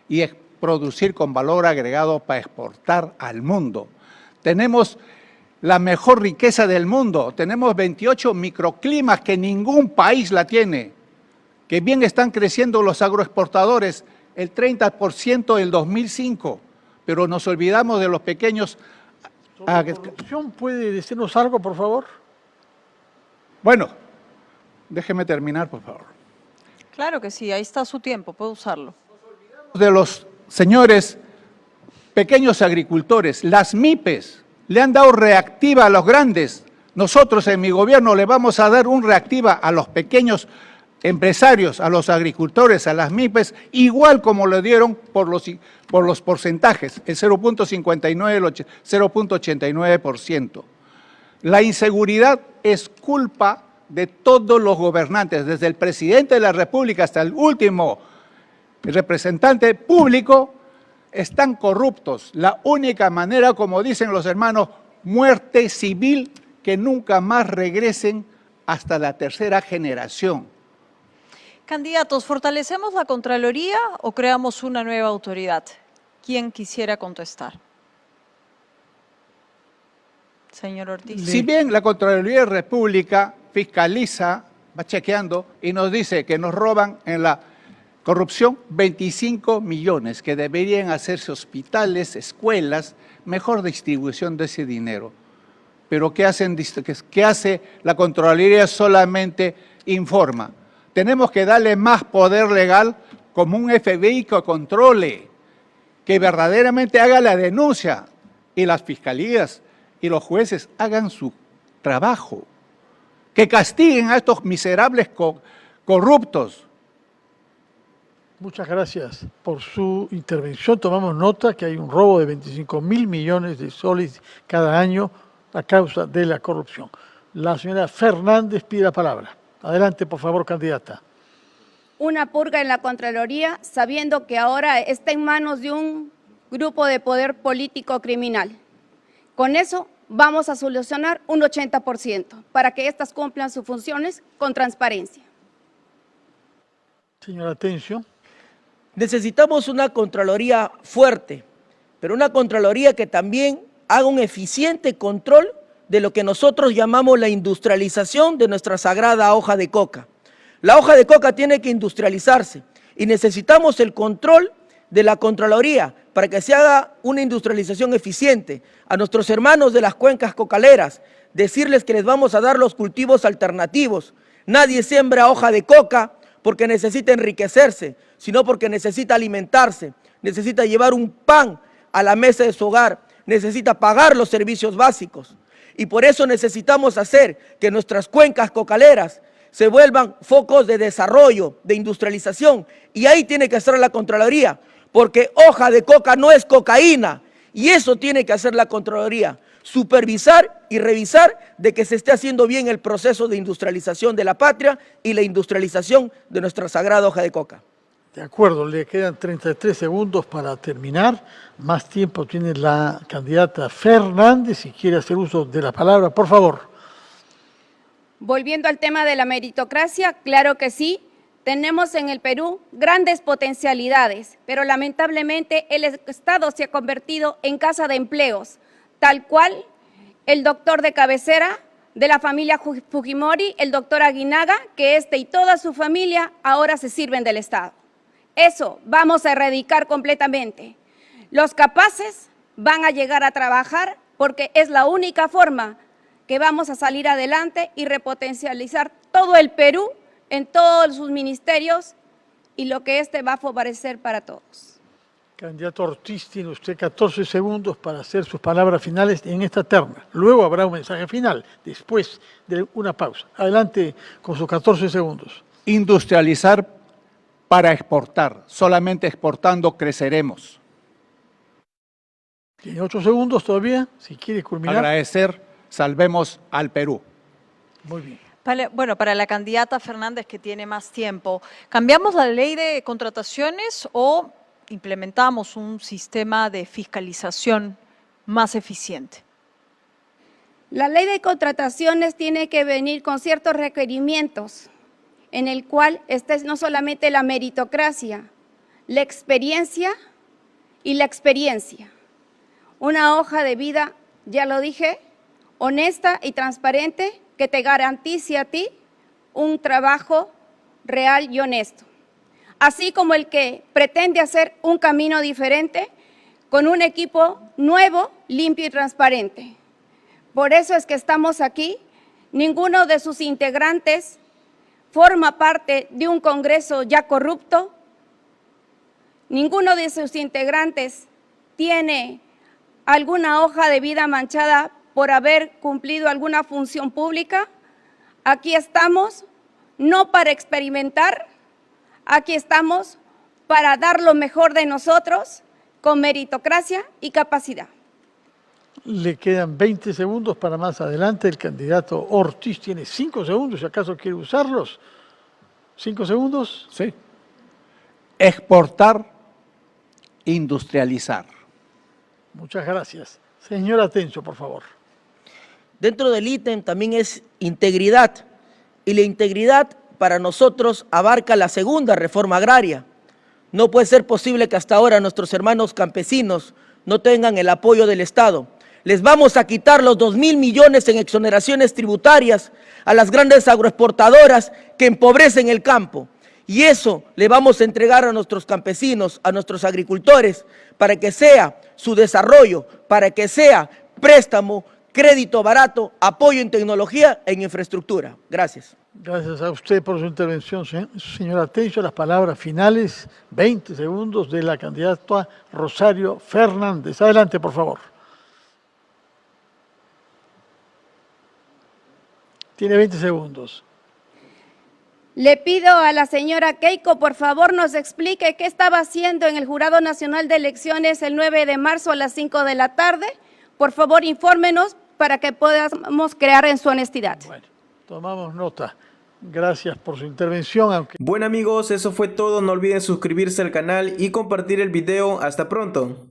Speaker 8: y producir con valor agregado para exportar al mundo. Tenemos la mejor riqueza del mundo, tenemos 28 microclimas que ningún país la tiene, que bien están creciendo los agroexportadores, el 30% en el 2005, pero nos olvidamos de los pequeños.
Speaker 6: ¿La corrupción puede decirnos algo, por favor?
Speaker 8: Bueno, déjeme terminar, por favor.
Speaker 7: Claro que sí, ahí está su tiempo, puede usarlo.
Speaker 8: De los señores pequeños agricultores, las MIPES, le han dado reactiva a los grandes. Nosotros en mi gobierno le vamos a dar un reactiva a los pequeños empresarios, a los agricultores, a las MIPES, igual como lo dieron por los porcentajes, el 0.59, el 0.89%. La inseguridad es culpa de todos los gobernantes, desde el presidente de la República hasta el último representante público, están corruptos. La única manera, como dicen los hermanos, muerte civil, que nunca más regresen hasta la tercera generación.
Speaker 7: Candidatos, ¿fortalecemos la Contraloría o creamos una nueva autoridad? ¿Quién quisiera contestar? Señor Ortiz.
Speaker 8: Si bien la Contraloría de la República fiscaliza, va chequeando y nos dice que nos roban en la corrupción 25 millones, que deberían hacerse hospitales, escuelas, mejor distribución de ese dinero. Pero ¿qué hace la Contraloría? Solamente informa. Tenemos que darle más poder legal como un FBI que controle, que verdaderamente haga la denuncia y las fiscalías y los jueces hagan su trabajo, que castiguen a estos miserables corruptos.
Speaker 6: Muchas gracias por su intervención. Tomamos nota que hay un robo de 25.000 millones de soles cada año a causa de la corrupción. La señora Fernández pide la palabra. Adelante, por favor, candidata.
Speaker 2: Una purga en la Contraloría, sabiendo que ahora está en manos de un grupo de poder político criminal. Con eso vamos a solucionar un 80% para que éstas cumplan sus funciones con transparencia.
Speaker 6: Señora Atencio.
Speaker 3: Necesitamos una Contraloría fuerte, pero una Contraloría que también haga un eficiente control de lo que nosotros llamamos la industrialización de nuestra sagrada hoja de coca. La hoja de coca tiene que industrializarse y necesitamos el control de la Contraloría para que se haga una industrialización eficiente. A nuestros hermanos de las cuencas cocaleras, decirles que les vamos a dar los cultivos alternativos. Nadie siembra hoja de coca porque necesita enriquecerse, sino porque necesita alimentarse, necesita llevar un pan a la mesa de su hogar, necesita pagar los servicios básicos. Y por eso necesitamos hacer que nuestras cuencas cocaleras se vuelvan focos de desarrollo, de industrialización. Y ahí tiene que estar la Contraloría, porque hoja de coca no es cocaína. Y eso tiene que hacer la Contraloría, supervisar y revisar de que se esté haciendo bien el proceso de industrialización de la patria y la industrialización de nuestra sagrada hoja de coca.
Speaker 6: De acuerdo, le quedan 33 segundos para terminar. Más tiempo tiene la candidata Fernández, si quiere hacer uso de la palabra, por favor.
Speaker 2: Volviendo al tema de la meritocracia, claro que sí, tenemos en el Perú grandes potencialidades, pero lamentablemente el Estado se ha convertido en casa de empleos, tal cual el doctor de cabecera de la familia Fujimori, el doctor Aguinaga, que y toda su familia ahora se sirven del Estado. Eso vamos a erradicar completamente. Los capaces van a llegar a trabajar porque es la única forma que vamos a salir adelante y repotencializar todo el Perú en todos sus ministerios y lo que va a favorecer para todos.
Speaker 6: Candidato Ortiz, tiene usted 14 segundos para hacer sus palabras finales en esta terna. Luego habrá un mensaje final, después de una pausa. Adelante con sus 14 segundos.
Speaker 8: Industrializar para exportar. Solamente exportando creceremos.
Speaker 6: Tiene 8 segundos todavía, si quiere culminar.
Speaker 8: Agradecer, salvemos al Perú.
Speaker 6: Muy bien.
Speaker 7: Bueno, para la candidata Fernández, que tiene más tiempo, ¿cambiamos la ley de contrataciones o implementamos un sistema de fiscalización más eficiente?
Speaker 2: La ley de contrataciones tiene que venir con ciertos requerimientos, en el cual no solamente la meritocracia, la experiencia y la experiencia. Una hoja de vida, ya lo dije, honesta y transparente, que te garantice a ti un trabajo real y honesto. Así como el que pretende hacer un camino diferente con un equipo nuevo, limpio y transparente. Por eso es que estamos aquí. Ninguno de sus integrantes forma parte de un Congreso ya corrupto. Ninguno de sus integrantes tiene alguna hoja de vida manchada por haber cumplido alguna función pública. Aquí estamos no para experimentar, aquí estamos para dar lo mejor de nosotros con meritocracia y capacidad.
Speaker 6: Le quedan 20 segundos para más adelante. El candidato Ortiz tiene 5 segundos, si acaso quiere usarlos. 5 segundos.
Speaker 16: Sí. Exportar, industrializar.
Speaker 6: Muchas gracias. Señor Atencio, por favor.
Speaker 3: Dentro del ítem también es integridad, y la integridad para nosotros abarca la segunda reforma agraria. No puede ser posible que hasta ahora nuestros hermanos campesinos no tengan el apoyo del Estado. Les vamos a quitar los 2.000 millones en exoneraciones tributarias a las grandes agroexportadoras que empobrecen el campo. Y eso le vamos a entregar a nuestros campesinos, a nuestros agricultores, para que sea su desarrollo, para que sea préstamo, crédito barato, apoyo en tecnología e en infraestructura. Gracias.
Speaker 6: Gracias a usted por su intervención, señor Atencio. Las palabras finales, 20 segundos, de la candidata Rosario Fernández. Adelante, por favor. Tiene 20 segundos.
Speaker 2: Le pido a la señora Keiko, por favor, nos explique qué estaba haciendo en el Jurado Nacional de Elecciones el 9 de marzo a las 5 de la tarde. Por favor, infórmenos para que podamos crear en su honestidad.
Speaker 6: Bueno, tomamos nota. Gracias por su intervención.
Speaker 1: Bueno amigos, eso fue todo. No olviden suscribirse al canal y compartir el video. Hasta pronto.